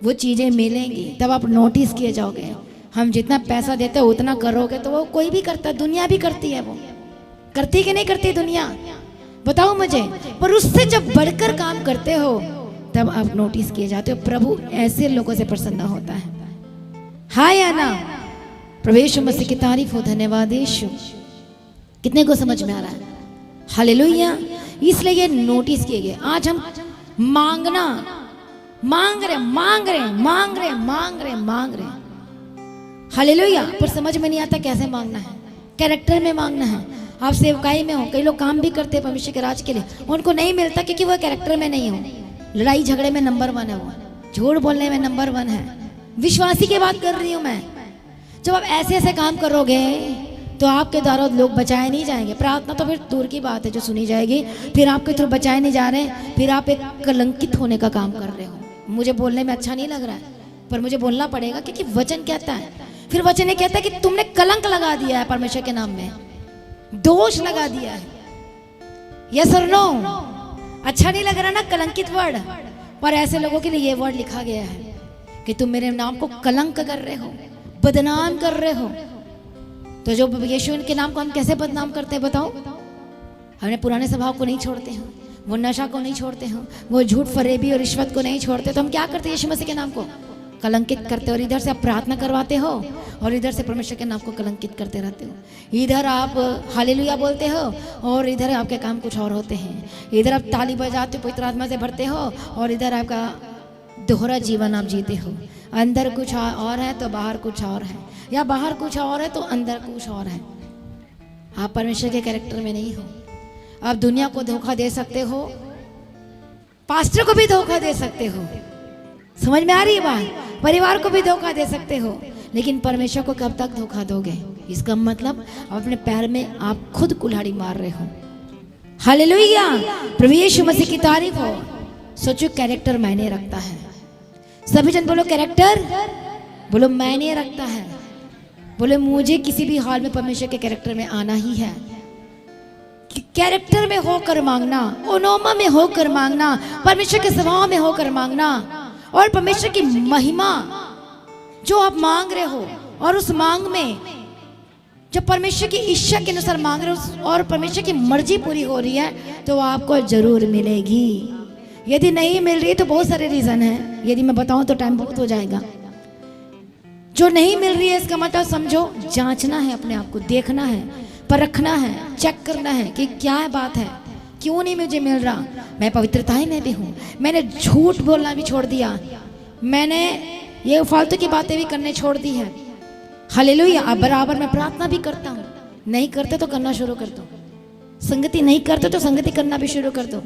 वो चीज़ें मिलेंगी, तब आप नोटिस किए जाओगे। हम जितना पैसा देते हैं उतना करोगे तो वो कोई भी करता है, दुनिया भी करती है। वो करती कि नहीं करती दुनिया, बताओ मुझे। पर उससे जब बढ़कर काम करते हो तब आप नोटिस किए जाते हो। प्रभु ऐसे लोगों से प्रसन्न होता है, हाँ या ना। प्रभु यीशु मसीह की तारीफ हो। धन्यवाद यीशु। कितने को समझ में आ रहा है? हालेलुया। इसलिए ये नोटिस किए गए। आज हम मांगना मांग रहे हालेलुया, पर समझ में नहीं आता कैसे मांगना है, कैरेक्टर में मांगना है। आप सेवकाई में हो, कई लोग काम भी करते हैं परमेश्वर के राज के लिए, उनको नहीं मिलता क्योंकि वो कैरेक्टर में नहीं हो। लड़ाई झगड़े में नंबर 1 है, वो झूठ बोलने में नंबर 1 है। विश्वासी की बात कर रही हूँ मैं। जब आप ऐसे ऐसे काम करोगे तो आपके द्वारा लोग बचाए नहीं जाएंगे। प्रार्थना तो फिर दूर की बात है जो सुनी जाएगी, फिर आपके थ्रू बचाए नहीं जा रहे, फिर आप एक कलंकित होने का काम कर रहे हो। मुझे बोलने में अच्छा नहीं लग रहा है, पर मुझे बोलना पड़ेगा क्योंकि वचन कहता है। फिर वचन ये कहता है कि तुमने कलंक लगा दिया है परमेश्वर के नाम में, दोष लगा दिया है। यस और नो? अच्छा नहीं लग रहा ना कलंकित वर्ड, पर ऐसे लोगों के लिए ये वर्ड लिखा गया है कि तुम मेरे नाम को कलंक कर रहे हो, बदनाम कर रहे हो। तो जो यीशु के नाम को हम कैसे बदनाम करते हैं बताओ? हमने पुराने स्वभाव को नहीं छोड़ते हैं, वो नशा को नहीं छोड़ते हैं, वो झूठ फरेबी और रिश्वत को नहीं छोड़ते, तो हम क्या करते हैं? यीशु मसीह के नाम को कलंकित करते, और इधर से आप प्रार्थना करवाते हो और इधर से परमेश्वर के नाम को कलंकित करते रहते हो। इधर आप हालेलुया बोलते हो और इधर आपके काम कुछ और होते हैं। इधर आप ताली बजाते हो, पवित्र आत्मा से भरते हो, और इधर आपका दोहरा जीवन आप जीते हो। अंदर कुछ और है तो बाहर कुछ और है, या बाहर कुछ और है तो अंदर कुछ और है। आप परमेश्वर के कैरेक्टर में नहीं हो। आप दुनिया को धोखा दे सकते हो, पास्टर को भी धोखा दे सकते हो, समझ में आ रही है बात? परिवार को भी धोखा दे सकते हो, लेकिन परमेश्वर को कब तक धोखा दोगे? इसका मतलब अपने पैर में आप खुद कुल्हाड़ी मार रहे हो। हालेलुया। प्रभु यीशु मसीह की तारीफ हो। सोचो, कैरेक्टर मायने रखता है। सभी जन बोलो कैरेक्टर, बोलो मायने रखता है। बोले मुझे किसी भी हाल में परमेश्वर के कैरेक्टर में आना ही है। कैरेक्टर में होकर मांगना, ओनोमा में होकर मांगना, परमेश्वर के स्वभाव में होकर मांगना, और परमेश्वर की महिमा जो आप मांग रहे हो, और उस मांग में जब परमेश्वर की इच्छा के अनुसार मांग रहे हो और परमेश्वर की मर्जी पूरी हो रही है, तो आपको जरूर मिलेगी। यदि नहीं मिल रही तो बहुत सारे रीजन हैं, यदि मैं बताऊं तो टाइम बहुत हो जाएगा। जो नहीं मिल रही है इसका मतलब समझो जांचना है, अपने आप को देखना है, परखना है, चेक करना है कि क्या बात है, क्यों नहीं मुझे मिल रहा। मैं पवित्रता में भी हूँ, मैंने झूठ बोलना भी छोड़ दिया, मैंने ये फालतू की बातें भी करने छोड़ दी है। हालेलुया। अब बराबर मैं प्रार्थना भी करता हूँ, नहीं करते तो करना शुरू कर दो, संगति नहीं करते तो संगति करना भी शुरू कर दो।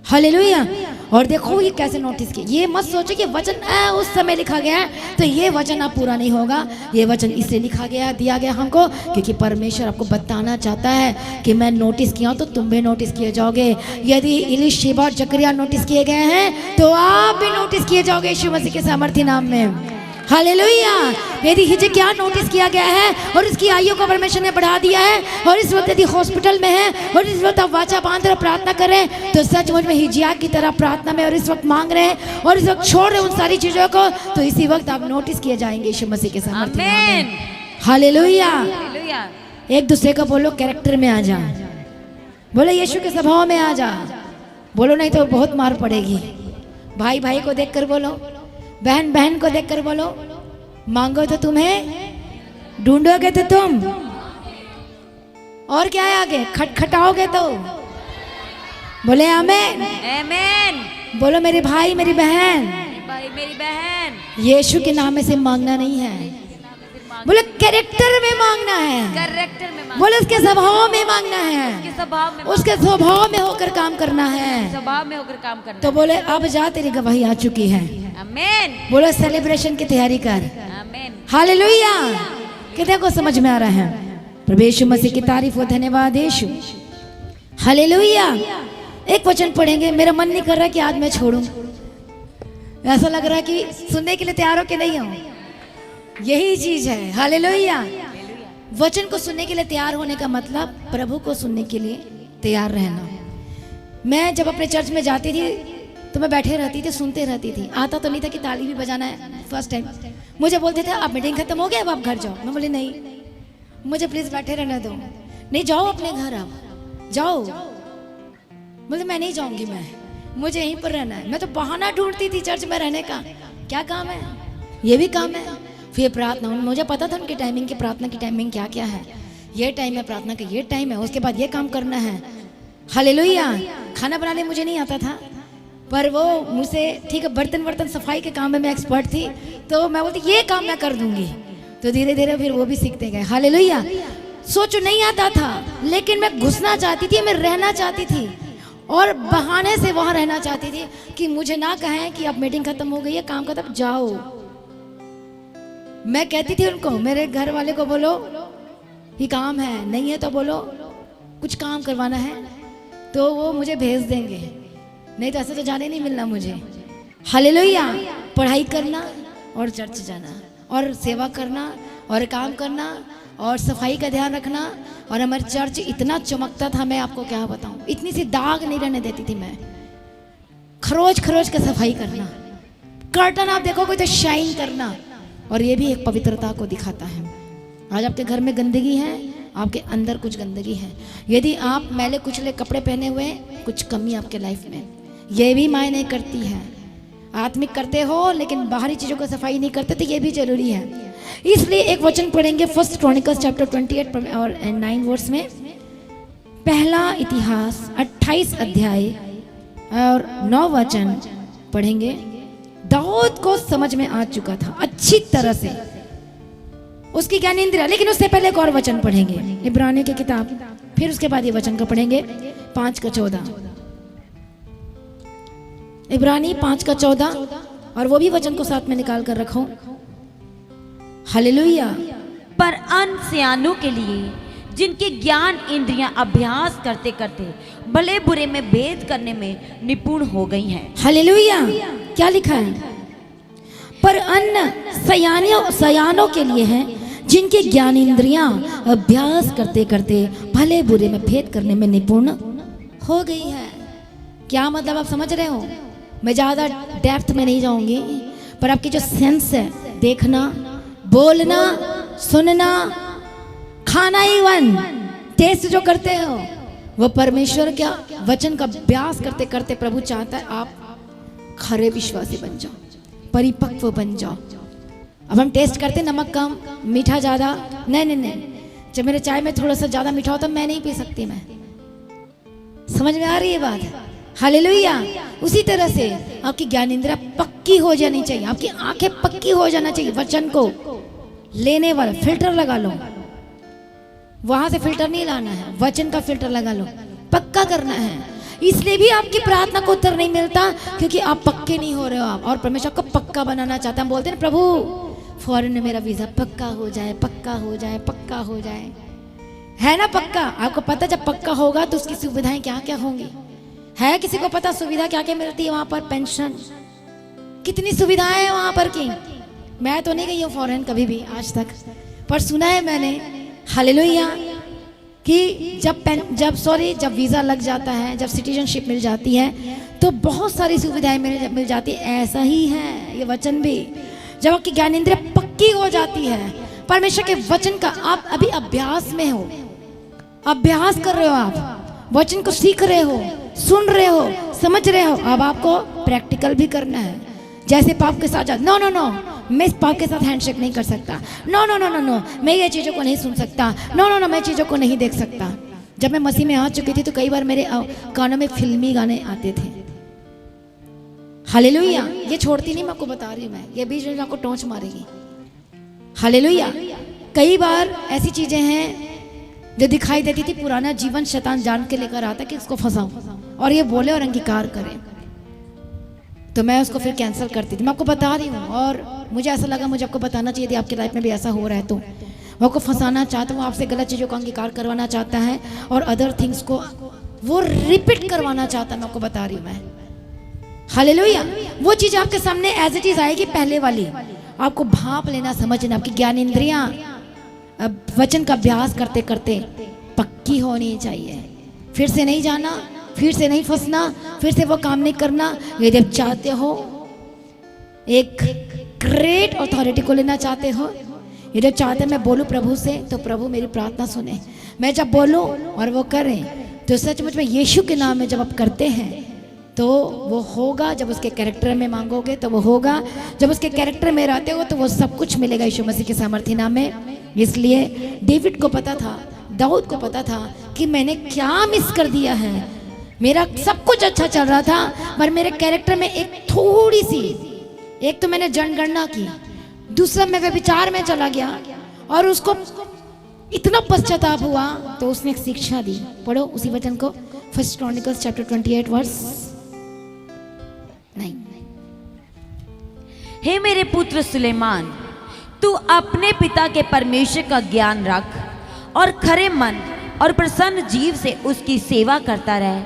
हालेलुया। और देखो ये कैसे नोटिस किया, ये मत सोचो कि वचन उस समय लिखा गया है तो ये वचन अब पूरा नहीं होगा। ये वचन इसलिए लिखा गया, दिया गया हमको, क्योंकि परमेश्वर आपको बताना चाहता है कि मैं नोटिस किया तो तुम भी नोटिस किए जाओगे। यदि इलीशिबा और जकरिया नोटिस किए गए हैं तो आप भी नोटिस किए जाओगे यीशु मसीह के सामर्थ्य नाम में। हालेलुया। यदि हिजकिय्याह नोटिस किया गया है और उसकी आयु को परमेश्वर ने बढ़ा दिया है, और इस वक्त यदि हॉस्पिटल में है और इस वक्त आप वाचा बांध कर प्रार्थना कर रहे हैं, तो सचमुच में हिजकिय्याह की तरह प्रार्थना में और इस वक्त मांग रहे हैं और इस वक्त छोड़ रहे हैं उन सारी चीजों को, तो इसी वक्त आप नोटिस किए जाएंगे यीशु मसीह के सामर्थ्य नाम में। हालेलुया। हालेलुया। एक दूसरे को बोलो कैरेक्टर में आ जा, बोलो यीशु के स्वभाव में आ जा, बोलो नहीं तो बहुत मार पड़ेगी। भाई भाई को देखकर बोलो, बहन बहन को देखकर बोलो, मांगो तो तुम्हें, ढूंढोगे तो तुम, और क्या है आगे, खटखटाओगे तो। बोले आमीन। आमीन। बोलो मेरे भाई मेरी बहन, मेरी भाई मेरी बहन, यीशु के नाम में से मांगना नहीं है, बोले कैरेक्टर में मांगना है, कैरेक्टर में मांगना, बोले उसके स्वभाव में मांगना है, उसके स्वभाव में, उसके स्वभाव में होकर काम करना है। स्वभाव में होकर काम करना। तो बोले अब जा, तेरी गवाही आ चुकी है। आमीन। बोलो सेलिब्रेशन की तैयारी कर। आमीन। हालेलुया। कितने को समझ में आ रहा है? प्रभु यीशु मसीह की तारीफ हो, धन्यवाद यीशु। हालेलुया। एक वचन पढ़ेंगे, मेरा मन नहीं कर रहा कि आज मैं छोड़ूं, ऐसा लग रहा कि सुनने के लिए तैयार हो कि नहीं हो, यही चीज है। हालेलुया। वचन को सुनने के लिए तैयार होने का मतलब प्रभु को सुनने के लिए तैयार रहना। मैं जब अपने चर्च में जाती थी तो मैं बैठे रहती थी, सुनते रहती थी, आता तो नहीं था कि ताली भी बजाना है। फर्स्ट टाइम मुझे बोलते थे अब मीटिंग खत्म हो गया, अब आप घर जाओ। मैं बोली नहीं, मुझे प्लीज बैठे रहने दो। नहीं जाओ अपने घर, अब जाओ। बोले मैं नहीं जाऊंगी, मुझे यहीं पर रहना है। मैं तो बहाना ढूंढती थी चर्च में रहने का, क्या काम है, ये भी काम है। फिर प्रार्थना, मुझे पता था उनकी टाइमिंग की, प्रार्थना की टाइमिंग क्या क्या है, ये टाइम है प्रार्थना का, ये टाइम है, उसके बाद ये काम करना है। हालेलुया। खाना बनाने मुझे नहीं आता था, पर वो मुझसे ठीक है बर्तन सफाई के काम में मैं एक्सपर्ट थी, तो मैं बोलती ये काम मैं कर दूंगी। तो धीरे धीरे फिर वो भी सीखते गए। हालेलुया। सोचो नहीं आता था, लेकिन मैं घुसना चाहती थी, मैं रहना चाहती थी, और बहाने से वहां रहना चाहती थी कि मुझे ना कहें कि अब मीटिंग खत्म हो गई है, काम खत्म, जाओ। मैं कहती थी उनको, मेरे घर वाले को बोलो ये काम है, नहीं है तो बोलो कुछ काम करवाना है, तो वो मुझे भेज देंगे, नहीं तो ऐसे तो जाने नहीं मिलना मुझे। हालेलुया। पढ़ाई करना और चर्च जाना और सेवा करना और काम करना और सफाई का ध्यान रखना, और हमारा चर्च इतना चमकता था, मैं आपको क्या बताऊं, इतनी सी दाग नहीं रहने देती थी मैं। खरोच खरोच का सफाई करना, कर्टन आप देखोगे तो शाइन करना, और ये भी एक पवित्रता को दिखाता है। आज आपके घर में गंदगी है, आपके अंदर कुछ गंदगी है। यदि आप मैले कुचले कपड़े पहने हुए, कुछ कमी आपके लाइफ में, ये भी मायने करती है। आत्मिक करते हो लेकिन बाहरी चीजों को सफाई नहीं करते, तो ये भी जरूरी है। इसलिए एक वचन पढ़ेंगे, फर्स्ट क्रॉनिकल्स चैप्टर 28 और 9 वर्स में, पहला इतिहास 28 अध्याय और 9 वचन पढ़ेंगे। दाऊद को समझ में आ चुका था अच्छी तरह से, उसकी ज्ञानेंद्रिय, लेकिन उससे पहले एक और वचन पढ़ेंगे, इब्रानियों की किताब, फिर उसके बाद ये वचन को पढ़ेंगे 5:14, इब्रानी 5:14, और वो भी वचन को साथ में निकाल कर रखो। हालेलुया। पर अनसियानों के लिए, जिनके ज्ञान इंद्रियां अभ्यास करते करते भले बुरे में भेद करने में निपुण हो गई हैं। हालेलुया। क्या लिखा है? पर अन्न सयानों के लिए है, जिनके ज्ञान इंद्रियां अभ्यास करते करते भले बुरे में भेद करने में निपुण हो गई है। क्या मतलब आप समझ रहे हो? मैं ज़्यादा डेप्थ में नहीं जाऊंगी, पर आपकी जो सेंस है, देखना, बोलना, सुनना, खाना, इवन टेस्ट जो करते हो, वो परमेश्वर का वचन का अभ्यास करते करते प्रभु चाहता है आप खरे विश्वासी बन जाओ, परिपक्व बन जाओ। अब हम टेस्ट करते, नमक कम, मीठा ज़्यादा, नहीं नहीं नहीं, जब मेरे चाय में थोड़ा सा ज़्यादा मीठा होता मैं नहीं पी सकती। मैं समझ में आ रही है बात? हालेलुया। उसी तरह से आपकी ज्ञान इंद्रिया पक्की हो जानी चाहिए, आपकी आंखें पक्की हो जाना चाहिए। वचन को लेने वाला फिल्टर लगा लो, वहां से फिल्टर नहीं लाना है, वचन का फिल्टर लगा लो, पक्का करना है। इसलिए भी आपकी प्रार्थना को उत्तर नहीं मिलता क्योंकि आप पक्के नहीं हो रहे हो आप, और परमेश्वर को पक्का बनाना चाहता है। हम बोलते हैं प्रभु फौरन मेरा वीजा पक्का हो जाए, पक्का हो जाए, पक्का हो जाए, है ना पक्का? आपको पता जब पक्का होगा तो उसकी सुविधाएं क्या क्या होंगी? है किसी को पता सुविधा क्या क्या मिलती है वहां पर? पेंशन, कितनी सुविधाएं हैं वहां पर की। मैं तो नहीं गई हूँ फॉरेन कभी भी आज तक, पर सुना है मैंने, हालेलुया, कि जब वीजा लग जाता है, जब सिटीजनशिप मिल जाती है तो बहुत सारी सुविधाएं मिल जाती है। ऐसा ही है ये वचन भी, जब आपकी ज्ञान इंद्रिया पक्की हो जाती है परमेश्वर के वचन का, आप अभी अभ्यास में हो, अभ्यास कर रहे हो, आप वचन को सीख रहे हो, सुन रहे हो, समझ रहे हो, अब आपको प्रैक्टिकल भी करना है। जैसे पाप के साथ नो नो नो, मैं इस पाप के साथ हैंडशेक नहीं कर सकता, no no no no no, मैं ये चीज़ों को नहीं सुन सकता, नो नो नो, मैं चीज़ों को नहीं देख सकता। जब मैं मसीह में आ चुकी थी तो कई बार मेरे कानों में फिल्मी गाने आते थे। हालेलुया। ये छोड़ती नहीं, मैं आपको बता रही हूँ, मैं ये बीच में आपको टोंच मारेगी। हालेलुया। कई बार ऐसी चीजें हैं जो दिखाई देती थी, पुराना जीवन शैतान जान के लेकर आता कि इसको फंसाऊं और ये बोले और अंगीकार करे, तो मैं उसको फिर कैंसिल करती थी। मैं आपको बता रही हूँ, और मुझे ऐसा लगा मुझे आपको बताना चाहिए थी, आपकी लाइफ में भी ऐसा हो रहा है तो वो आपको फंसाना चाहता हूँ, आपसे गलत चीज़ों का अंगीकार करवाना चाहता है और अदर थिंग्स को वो रिपीट करवाना चाहता है। मैं आपको बता रही हूँ मैं, हालेलुया। वो चीज़ आपके सामने एज इट इज आएगी, पहले वाली आपको भाप लेना, समझना। आपकी ज्ञान इंद्रियां वचन का अभ्यास करते करते पक्की होनी चाहिए। फिर से नहीं जाना, फिर से नहीं फंसना, फिर से वो काम नहीं करना। यदि आप चाहते हो एक ग्रेट अथॉरिटी को लेना चाहते हो, यदि आप चाहते मैं बोलूं प्रभु से, तो प्रभु मेरी प्रार्थना सुने। मैं जब बोलूं और वो करें तो सचमुच में यीशु के नाम में जब आप करते हैं तो वो होगा। जब उसके कैरेक्टर में मांगोगे तो वो होगा। जब उसके कैरेक्टर में रहते हो तो वो सब कुछ मिलेगा यीशु मसीह के सामर्थ्य नाम में। इसलिए डेविड को पता था, दाऊद को पता था कि मैंने क्या मिस कर दिया है। मेरा सब कुछ अच्छा चल रहा था पर मेरे कैरेक्टर में एक थोड़ी सी, एक तो मैंने जनगणना की, दूसरा मैं व्यभिचार में चला गया और उसको इतना पश्चाताप हुआ तो उसने एक शिक्षा दी। पढ़ो उसी वचन को, 1 Chronicles chapter 28 verse 9। हे मेरे पुत्र सुलेमान, तू अपने पिता के परमेश्वर का ज्ञान रख और खरे मन और प्रसन्न जीव से उसकी सेवा करता रहे,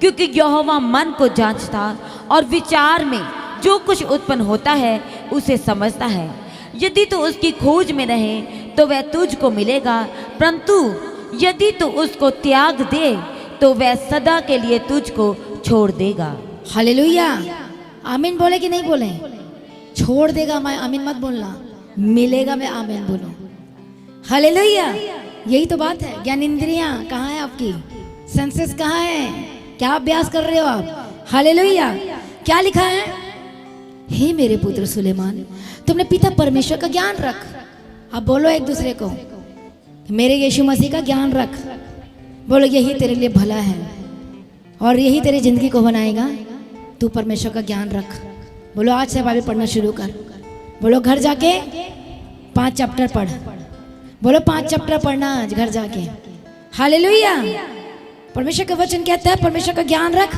क्योंकि यहोवा मन को जांचता और विचार में जो कुछ उत्पन्न होता है उसे समझता है। यदि तू उसकी खोज में रहे तो वह तुझको मिलेगा, परंतु यदि तू उसको त्याग दे तो वह सदा के लिए तुझको छोड़ देगा। हालेलुया। आमीन बोले कि नहीं बोले? छोड़ देगा मैं आमीन मत बोलना, मिलेगा मैं आमीन बोलो। हालेलुया। यही तो बात है। ज्ञान इंद्रियां कहाँ है आपकी? सेंसेस कहाँ है? क्या अभ्यास कर रहे हो आप? हालेलुया। क्या लिखा है? हे मेरे पुत्र सुलेमान, तुमने पिता परमेश्वर का ज्ञान रख। अब बोलो एक दूसरे को, मेरे यीशु मसीह का ज्ञान रख। बोलो यही तेरे लिए भला है और यही तेरी जिंदगी को बनाएगा। तू परमेश्वर का ज्ञान रख। बोलो आज से बाइबल पढ़ना शुरू कर। बोलो घर जाके 5 चैप्टर पढ़। बोलो 5 चैप्टर पढ़ना आज घर जाके। हालेलुया। परमेश्वर का वचन कहता है परमेश्वर का ज्ञान रख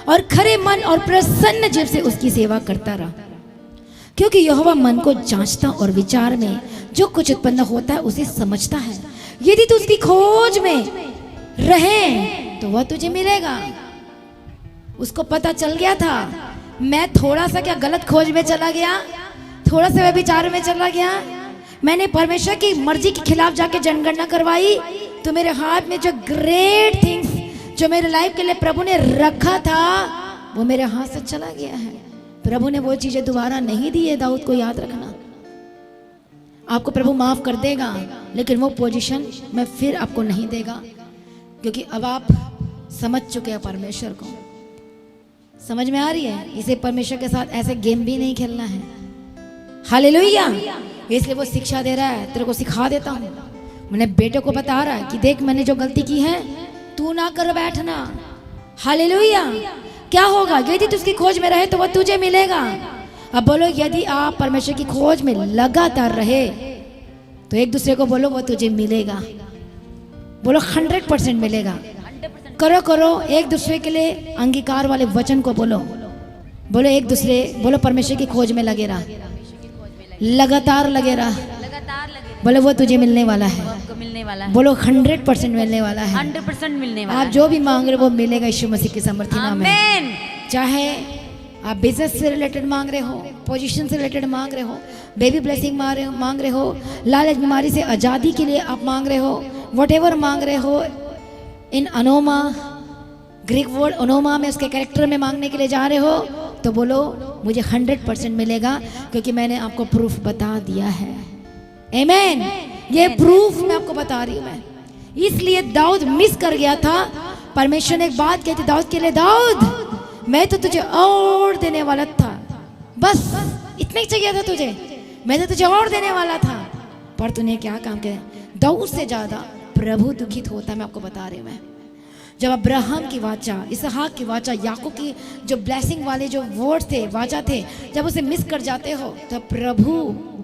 और खरे मन और प्रसन्न जीव से उसकी सेवा करता रहा, क्योंकि यहोवा मन को जांचता और विचार में जो कुछ उत्पन्न होता है उसे समझता है। यदि तू उसकी खोज में रहे तो वह तुझे मिलेगा। उसको पता चल गया था मैं थोड़ा सा क्या गलत खोज में चला गया, थोड़ा सा विचार में चला गया, मैंने परमेश्वर की मर्जी के खिलाफ जाके जनगणना करवाई, तो मेरे हाथ में जो ग्रेट थिंग्स जो मेरे लाइफ के लिए प्रभु ने रखा था वो मेरे हाथ से चला गया है। प्रभु ने वो चीजें दोबारा नहीं दी है। दाऊद को याद रखना, आपको प्रभु माफ कर देगा, लेकिन वो पोजीशन में फिर आपको नहीं देगा, क्योंकि अब आप समझ चुके हैं परमेश्वर को। समझ में आ रही है? इसे परमेश्वर के साथ ऐसे गेम भी नहीं खेलना है। हालेलुया। इसलिए वो शिक्षा दे रहा है, तेरे को सिखा देता हूँ। मैंने बेटे को बता रहा है कि देख मैंने जो गलती की है तू ना कर बैठना। हालेलुया। क्या होगा यदि तू उसकी खोज में रहे तो वो तुझे मिलेगा। अब बोलो, यदि आप परमेश्वर की खोज में लगातार रहे तो एक दूसरे को बोलो वो तुझे मिलेगा। बोलो 100% मिलेगा। करो करो एक दूसरे के लिए अंगीकार वाले वचन को बोलो। बोलो एक दूसरे, बोलो परमेश्वर की खोज में लगे रहा, लगातार लगे रहा। बोलो वो तुझे मिलने वाला है। मिलने वाला है। बोलो 100% मिलने वाला है। 100% मिलने वाला आप जो भी मांग रहे हो वो मिलेगा यीशु मसीह के सामर्थ्य नाम में। आमीन। चाहे आप बिजनेस से रिलेटेड मांग रहे हो, पोजीशन से रिलेटेड मांग रहे हो, बेबी ब्लेसिंग मांग रहे हो, लालच बीमारी से आज़ादी के लिए आप मांग रहे हो, व्हाटएवर मांग रहे हो, इन अनोमा, ग्रीक वर्ड अनोमा में उसके कैरेक्टर में मांगने के लिए जा रहे हो, तो बोलो मुझे 100% मिलेगा, क्योंकि मैंने आपको प्रूफ बता दिया है। आमीन। ये प्रूफ मैं आपको बता रही हूँ मैं। इसलिए दाऊद मिस कर गया था। परमेश्वर ने एक बात कही थी दाऊद के लिए, दाऊद मैं तो तुझे और देने वाला था, बस इतना ही चाहिए था तुझे, मैं तो तुझे और देने वाला था, पर तूने क्या काम किया। दाऊद से ज्यादा प्रभु दुखित होता है, मैं आपको बता रही हूँ मैं। जब अब्राहम की वाचा, इसहाक की वाचा, याकूब की जो ब्लेसिंग वाले जो वर्ड थे, वाचा थे, जब उसे मिस कर जाते हो तो प्रभु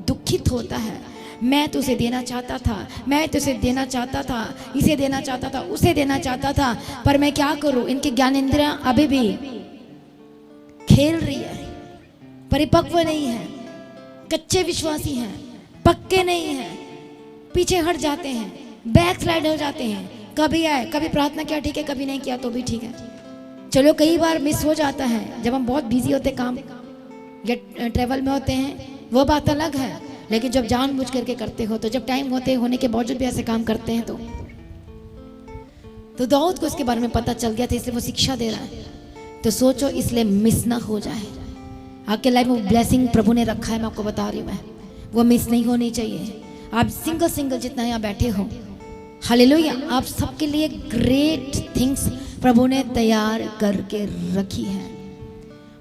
दुखित होता है। मैं तुझे देना चाहता था, मैं तुझे देना चाहता था, इसे देना चाहता था, उसे देना चाहता था, पर मैं क्या करूं, इनकी ज्ञानेंद्रियां अभी भी खेल रही है, परिपक्व नहीं है, कच्चे विश्वासी हैं, पक्के नहीं हैं, पीछे हट जाते हैं, बैक स्लाइड हो जाते हैं। कभी आए, कभी प्रार्थना किया ठीक है, कभी नहीं किया तो भी ठीक है। चलो कई बार मिस हो जाता है जब हम बहुत बिजी होते काम या ट्रेवल में होते हैं, वो बात अलग है। लेकिन जब जानबूझ करके करते हो, तो जब टाइम होने के बावजूद भी ऐसे काम करते हैं, तो दाऊद को इसके बारे में पता चल गया था, इसलिए वो शिक्षा दे रहा है। तो सोचो इसलिए मिस ना हो जाए। आपके लाइफ में ब्लेसिंग प्रभु ने रखा है, मैं आपको बता रही हूँ मैं, वो मिस नहीं होनी चाहिए। आप सिंगल जितना यहाँ बैठे हो, हालेलुया, आप सबके लिए ग्रेट थिंग्स प्रभु ने तैयार करके रखी है।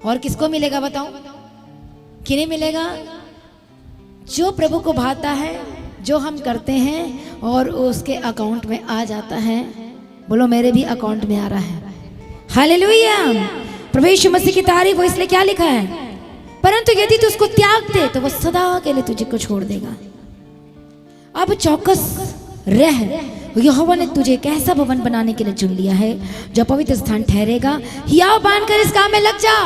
और किसको मिलेगा बताओ? किन्हें मिलेगा? जो प्रभु को भाता है, जो हम करते हैं और उसके अकाउंट में आ जाता है। बोलो मेरे भी अकाउंट में आ रहा है। हालेलुया। प्रभु यीशु मसीह की तारीफ हो। इसलिए क्या लिखा है, परंतु यदि तू उसको त्याग दे तो वो सदा के लिए तुझे को छोड़ देगा। अब चौकस रह, यहोवा ने तुझे एक ऐसा भवन बनाने के लिए चुन लिया है जो पवित्र स्थान ठहरेगा। हियाव बांधकर इस काम में लग जा।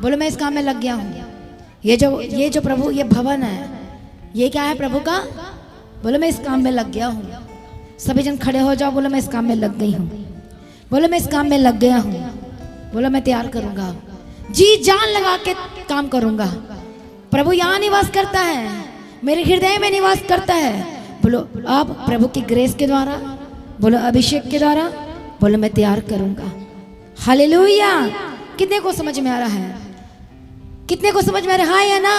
बोलो मैं इस काम में लग गया हूँ। ये जो प्रभु, ये भवन है, ये क्या है प्रभु का? बोलो मैं इस काम में लग गया हूँ। सभी जन खड़े हो जाओ, बोलो मैं इस काम में लग गई हूँ। बोलो मैं इस काम में लग गया हूँ। बोलो मैं तैयार करूंगा, जी जान लगा के काम करूंगा। प्रभु यहाँ निवास करता है, मेरे हृदय में निवास करता है। बोलो आप प्रभु की ग्रेस के द्वारा, बोलो अभिषेक के द्वारा, बोलो मैं तैयार करूंगा। हालेलुया। कितने को समझ में आ रहा है? कितने को समझ में आ रहा है या ना?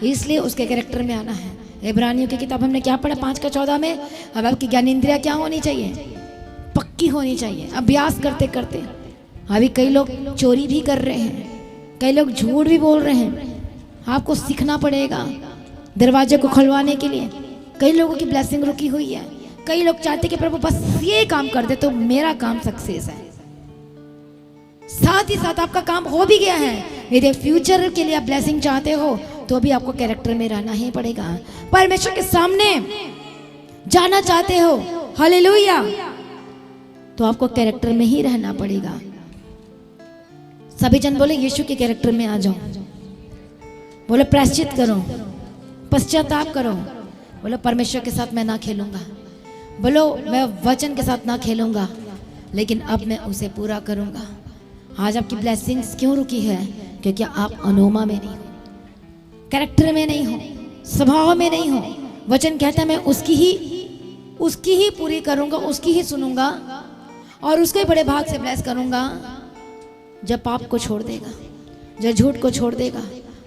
इसलिए उसके कैरेक्टर में आना है। इब्रानियों की किताब हमने क्या पढ़ा 5:14 में? अब आपकी ज्ञानेंद्रिया क्या होनी चाहिए? पक्की होनी चाहिए। अभ्यास करते करते अभी कई लोग चोरी भी कर रहे हैं, कई लोग झूठ भी बोल रहे हैं। आपको सीखना पड़ेगा दरवाजे को खुलवाने के लिए। कई लोगों की ब्लेसिंग रुकी हुई है। कई लोग चाहते कि प्रभु बस ये काम कर दे तो मेरा काम सक्सेस है। साथ ही साथ आपका काम हो भी गया है। यदि फ्यूचर के लिए आप ब्लेसिंग चाहते हो तो भी आपको कैरेक्टर में रहना ही पड़ेगा। परमेश्वर के सामने जाना चाहते हो, हालेलुया, तो आपको कैरेक्टर में ही रहना पड़ेगा। सभी जन बोले यीशु के कैरेक्टर में आ जाओ। बोलो प्रायश्चित करो, पश्चाताप करो। बोलो परमेश्वर के साथ मैं ना खेलूंगा। बोलो मैं वचन के साथ ना खेलूंगा, लेकिन अब मैं उसे पूरा करूंगा। आज आपकी ब्लेसिंग्स क्यों रुकी है? क्योंकि आप अनोमा में नहीं हो, कैरेक्टर में नहीं हो, स्वभाव में नहीं हो, वचन कहता है मैं उसकी ही पूरी करूंगा, उसकी ही सुनूंगा और उसके बड़े भाग से ब्लेस करूंगा। जब पाप को छोड़ देगा, जो झूठ को छोड़ देगा,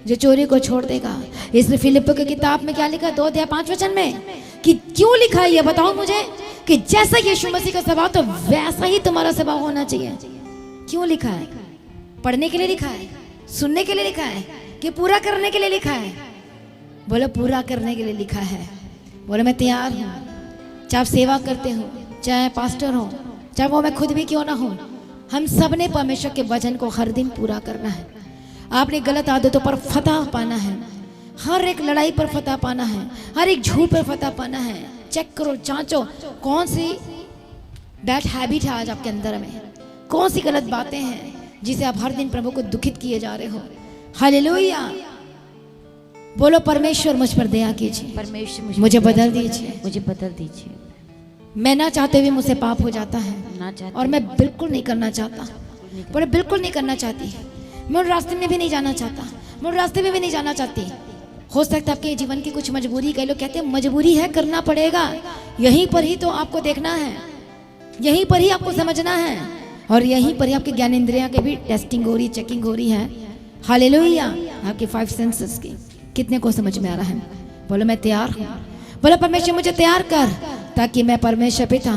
जो चोरी को छोड़ देगा। इसलिए फिलिप्पियों की किताब में क्या लिखा है 2:5 में कि क्यों लिखा है ये बताओ मुझे, कि जैसा यीशु मसीह का स्वभाव तो वैसा ही तुम्हारा स्वभाव होना चाहिए। क्यों लिखा है? पढ़ने के लिए लिखा है, सुनने के लिए लिखा है, कि पूरा करने के लिए लिखा है? बोलो पूरा करने के लिए लिखा है। बोलो मैं तैयार हूँ, चाहे आप सेवा करते हो, चाहे पास्टर हो, चाहे वो मैं खुद भी क्यों ना हूँ, हम सब ने परमेश्वर के वचन को हर दिन पूरा करना है। आपने गलत आदतों पर फतह पाना है, हर एक लड़ाई पर फतह पाना है, हर एक झूठ पर फतह पाना है। चेक करो, जांचो कौन सी बैड हैबिट है आज आपके अंदर में, कौन सी गलत बातें हैं जिसे आप हर दिन प्रभु को दुखित किए जा रहे हो। हालेलुया। बोलो परमेश्वर मुझ पर दया कीजिए, परमेश्वर मुझे बदल दीजिए। मुझे बदल दीजिए। मैं ना चाहते हुए मुझसे पाप हो जाता है ना चाहते और मैं बिल्कुल नहीं करना चाहता। बोले बिल्कुल नहीं करना चाहती, मैं उन रास्ते में भी नहीं जाना चाहता, मैं उन रास्ते में भी नहीं जाना चाहती। हो सकता है आपके जीवन की कुछ मजबूरी, कई लोग कहते हैं मजबूरी है, करना पड़ेगा। यहीं पर ही तो आपको देखना है, यहीं पर ही आपको समझना है और यहीं पर ही आपके ज्ञान इंद्रियां की भी टेस्टिंग हो रही, चेकिंग हो रही है। हालेलुया। आपके 5 सेंसेस की कितने को समझ में आ रहा है? बोलो मैं तैयार हूँ। बोलो परमेश्वर मुझे तैयार कर, ताकि मैं परमेश्वर पिता,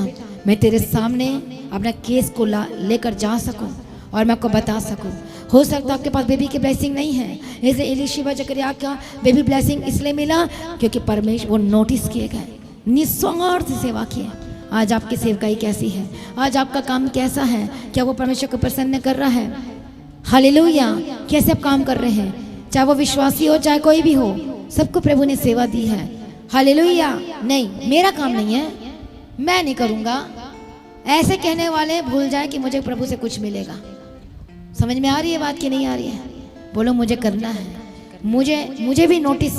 मैं तेरे सामने अपना केस को लेकर जा सकूं और मैं आपको बता सकूं। हो सकता है आपके पास बेबी की ब्लेसिंग नहीं है, जैसे एलीशिबा जकरिया का बेबी ब्लेसिंग इसलिए मिला क्योंकि परमेश्वर वो नोटिस किए गए, निस्वार्थ सेवा किए। आज आपकी सेवकाई कैसी है? आज आपका काम कैसा है? क्या वो परमेश्वर को प्रसन्न कर रहा है? हालेलुया। कैसे आप काम कर रहे हैं? चाहे वो विश्वासी हो चाहे कोई भी हो, सबको प्रभु ने सेवा दी है। हालेलुया। नहीं मेरा काम नहीं है, मैं नहीं करूंगा, ऐसे कहने वाले भूल जाए कि मुझे प्रभु से कुछ मिलेगा। समझ में आ रही है बात कि नहीं आ रही है? बोलो मुझे करना है, मुझे भी नोटिस,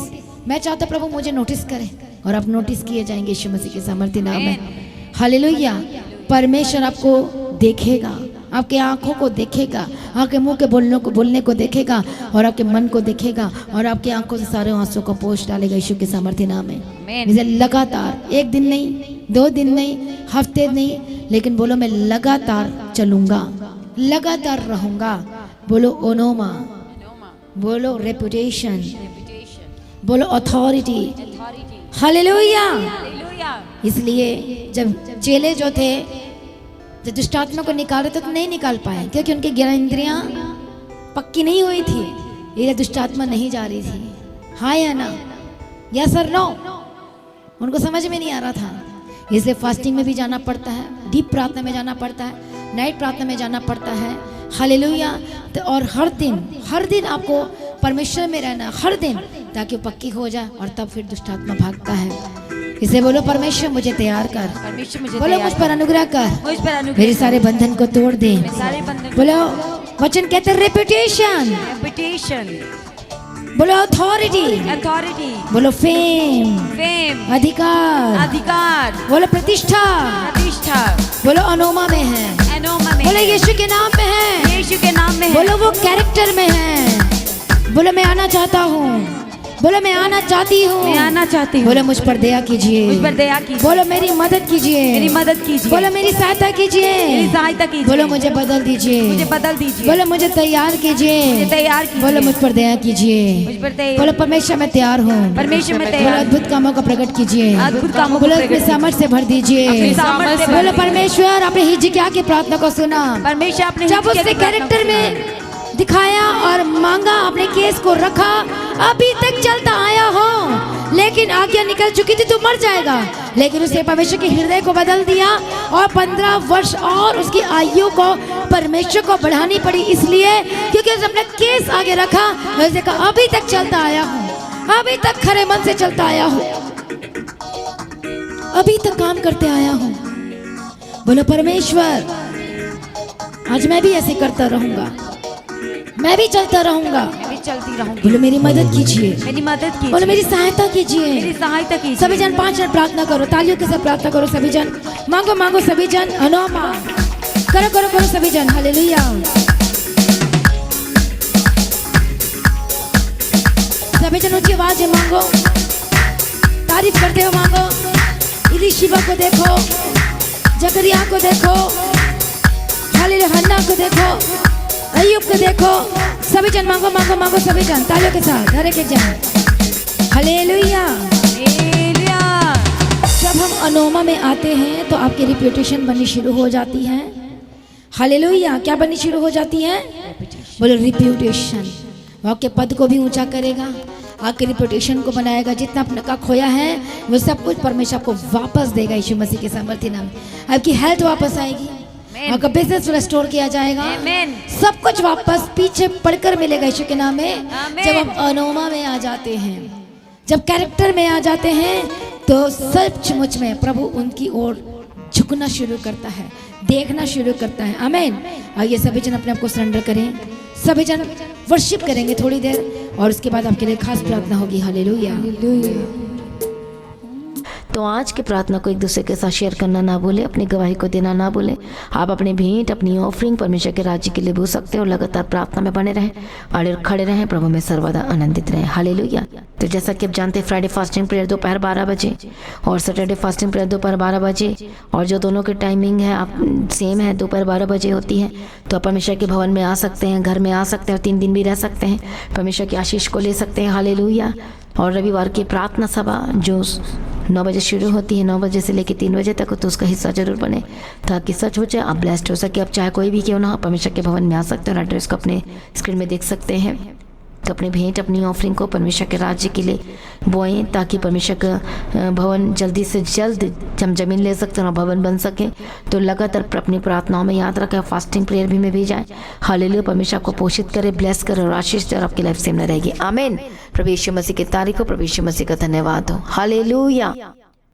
मैं चाहता प्रभु मुझे नोटिस करे और आप नोटिस किए जाएंगे यीशु मसीह के सामर्थ्य नाम में। हालेलुया। परमेश्वर आपको देखेगा, आपके आंखों को देखेगा, आपके मुंह के बोलने को देखेगा और आपके मन को देखेगा और आपके आंखों से सारे आंसू को पोंछ डालेगा यीशु के सामर्थ्य नाम में। इसे लगातार, एक दिन नहीं, 2 दिन नहीं, हफ्ते नहीं, लेकिन बोलो मैं लगातार चलूंगा, लगातार रहूंगा। बोलो ओनोमा, बोलो रेपुटेशन, बोलो अथॉरिटी। हालेलुया। इसलिए जब चेले जो थे, जब दुष्ट आत्मा को निकाल रहे थे तो नहीं निकाल पाए क्योंकि उनकी ज्ञानेंद्रियां पक्की नहीं हुई थी, ये दुष्ट आत्मा नहीं जा रही थी। हाँ या ना, यस और नो, उनको समझ में नहीं आ रहा था। इसलिए फास्टिंग में भी जाना पड़ता है, डीप प्रार्थना में जाना पड़ता है, नाइट प्रार्थना में जाना पड़ता है। हालेलुया। तो और हर दिन आपको परमेश्वर में रहना, हर दिन, ताकि वो पक्की हो जाए और तब फिर दुष्ट आत्मा भागता है। इसे बोलो परमेश्वर मुझे तैयार कर, परमेश्वर मुझे बोलो मुझ पर अनुग्रह कर, मुझ पर अनुग्रह मेरे सारे बंधन को तोड़ दे। सारे बंधन बोलो वचन कहते हैं रेपुटेशन, रेपुटेशन, बोलो अथॉरिटी, अथॉरिटी, बोलो फेम, फेम, अधिकार, अधिकार, बोलो प्रतिष्ठा, प्रतिष्ठा, बोलो अनोमा में है, एनोमा में, बोलो यीशु के नाम में है, यीशु के नाम में है, बोलो वो कैरेक्टर में है। बोलो मैं आना चाहता हूँ, बोलो मैं आना चाहती हूँ, मैं आना चाहती हूँ। बोलो मुझ पर दया कीजिए, मुझ पर दया कीजिए, बोलो मेरी मदद कीजिए, मेरी मदद कीजिए, बोलो मेरी सहायता कीजिए, मेरी सहायता कीजिए, बोलो मुझे बदल दीजिए, मुझे बदल दीजिए, बोलो मुझे तैयार कीजिए, मुझे तैयार कीजिए, बोलो मुझ पर दया कीजिए, मुझ पर दया, बोलो परमेश्वर मैं तैयार हूँ, परमेश्वर मैं बोलो तैयार, अद्भुत कामों को प्रकट कीजिए, अद्भुत कामों को बोलो प्रकट अपने कीजिए, सामर्थ से भर दीजिए, अपनी सामर्थ से भर बोलो दीजिए। परमेश्वर अपने हिजकिय्याह की प्रार्थना को सुना, परमेश्वर अपने जब उसने कैरेक्टर में दिखाया और मांगा, अपने केस को रखा, अभी तक चलता आया हो, लेकिन आज्ञा निकल चुकी थी तो मर जाएगा, लेकिन उसने परमेश्वर के हृदय को बदल दिया और 15 वर्ष और उसकी आयु को परमेश्वर को बढ़ानी पड़ी, इसलिए क्योंकि उसने अपना केस आगे रखा। उसने कहा अभी तक चलता आया हूँ, अभी तक खरे मन से चलता आया हूँ, अभी तक काम करते आया हूँ। बोलो परमेश्वर आज मैं भी ऐसे करता रहूंगा, मैं भी चलता रहूंगा, मैं भी चलती रहूंगी। बोलो मेरी मदद कीजिए, मेरी मदद कीजिए, बोलो मेरी सहायता कीजिए, मेरी सहायता कीजिए। सभी जन 5 मिनट प्रार्थना करो, तालियों के साथ प्रार्थना करो, सभी जन मांगो मांगो, सभी जन अनोमा करो करो करो, सभी जन हालेलुया। सभी जन ऊंची आवाज में मांगो, तारीफ करते हो मांगो। इलीशिबा को देखो, जकरिया को देखो, हालेलुया, हन्ना को देखो, अय्यूब को देखो। सभी जन मांगो मांगो मांगो, सभी जन तालियों के साथ हर एक जन। हालेलुया। जब हम अनोमा में आते हैं तो आपकी रिप्यूटेशन बननी शुरू हो जाती है। हालेलुया। क्या बननी शुरू हो जाती है? बोलो रिप्यूटेशन। वो आपके पद को भी ऊंचा करेगा, आपके रिप्यूटेशन को बनाएगा। जितना अपने का खोया है वो सब कुछ परमेश्वर आपको वापस देगा यीशु मसीह के सामर्थ्य नाम। आपकी हेल्थ वापस आएगी, आपका बिजनेस रिस्टोर किया जाएगा, सब कुछ वापस पीछे पड़कर मिलेगा यीशु के नाम में। जब हम अनोमा में आ जाते हैं, जब कैरेक्टर में आ जाते हैं, तो सचमुच में प्रभु उनकी ओर झुकना शुरू करता है, देखना शुरू करता है। आमीन। आइए सभी जन अपने आप को सरेंडर करें, सभी जन वर्शिप करेंगे थोड़ी देर और उसके बाद आपके लिए खास प्रार्थना होगी। हालेलुया। तो आज की प्रार्थना को एक दूसरे के साथ शेयर करना ना भूलें, अपनी गवाही को देना ना भूलें। आप अपनी भेंट, अपनी ऑफरिंग परमेश्वर के राज्य के लिए भूल सकते हो। लगातार प्रार्थना में बने रहें, अड़े खड़े रहें, प्रभु में सर्वदा आनंदित रहें। हालेलुया। तो जैसा कि आप जानते हैं, फ्राइडे फास्टिंग प्रेयर दोपहर 12 बजे और सैटरडे फास्टिंग प्रेयर दोपहर 12 बजे, और जो दोनों की टाइमिंग है आप सेम है, दोपहर 12 बजे होती है। तो आप परमेश्वर के भवन में आ सकते हैं, घर में आ सकते हैं और 3 दिन भी रह सकते हैं, परमेश्वर की आशीष को ले सकते हैं। हालेलुया। और रविवार की प्रार्थना सभा जो 9 बजे शुरू होती है, 9 बजे से लेकर 3 बजे तक, तो उसका हिस्सा जरूर बने ताकि सच हो जाए, आप ब्लेस्ड हो सके। आप चाहे कोई भी क्यों ना हो, परमेश्वर के भवन में आ सकते हैं और एड्रेस को अपने स्क्रीन में देख सकते हैं। तो अपनी भेंट, अपनी ऑफरिंग को परमेश्वर के राज्य के लिए बोएं ताकि परमेश्वर का भवन जल्दी से जल्द हम जमीन ले सकते हैं और भवन बन सके। तो लगातार अपनी प्रार्थनाओं में याद रखें, फास्टिंग प्रेयर भी में भी जाए। हालेलुया। परमेश्वर आपको पोषित करे, ब्लेस करे और आशीष दे और आपकी लाइफ सेम न रहेगी। आमीन। प्रभु यीशु मसीह की तारीफ हो, प्रभु यीशु मसीह का धन्यवाद हो। हालेलुया।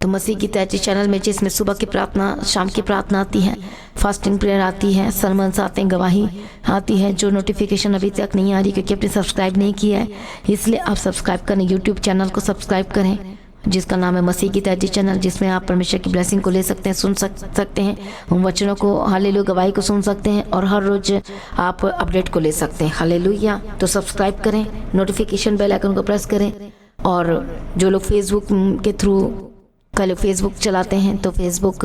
तो मसीह की तैयारी चैनल में जिसमें सुबह की प्रार्थना, शाम की प्रार्थना आती है, फास्टिंग प्रेयर आती है, सरमन्स आते हैं, गवाही आती है। जो नोटिफिकेशन अभी तक नहीं आ रही क्योंकि आपने सब्सक्राइब नहीं किया है, इसलिए आप सब्सक्राइब करें, यूट्यूब चैनल को सब्सक्राइब करें जिसका नाम है मसीह की तैयारी चैनल, जिसमें आप परमेश्वर की ब्लेसिंग को ले सकते हैं, सुन सकते हैं, उन वचनों को, हालेलुया, गवाही को सुन सकते हैं और हर रोज आप अपडेट को ले सकते हैं। हालेलुया। तो सब्सक्राइब करें, नोटिफिकेशन बेल आइकन को प्रेस करें। और जो लोग फेसबुक के थ्रू कल फेसबुक चलाते हैं तो फेसबुक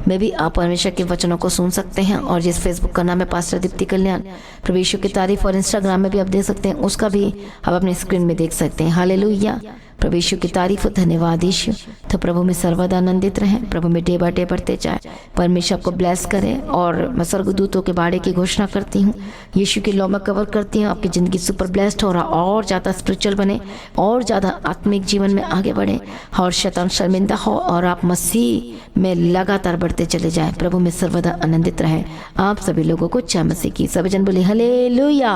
में भी आप परमेश्वर के वचनों को सुन सकते हैं। और जिस फेसबुक का नाम है पास्टर दीप्ति कल्याण, प्रभु यीशु की तारीफ, और इंस्टाग्राम में भी आप देख सकते हैं, उसका भी आप अपने स्क्रीन में देख सकते हैं। हालेलुया। प्रभु यीशु की तारीफ, धन्यवाद यीशु। तो प्रभु में सर्वदा आनंदित रहें, प्रभु में डे बाय डे बढ़ते जाए, परमेश्वर आपको ब्लेस करे। और मैं स्वर्गदूतों के बाड़े की घोषणा करती हूँ, यीशु की लौ में कवर करती हूँ, आपकी ज़िंदगी सुपर ब्लेस्ड हो रहा, और ज़्यादा स्पिरिचुअल बने, और ज़्यादा आत्मिक जीवन में आगे बढ़े, और शैतान शर्मिंदा हो, और आप मसीह में लगातार बढ़ते चले जाएं। प्रभु में सर्वदा आनंदित रहें। आप सभी लोगों को जय मसीह की। सभी जन बोले हालेलुया।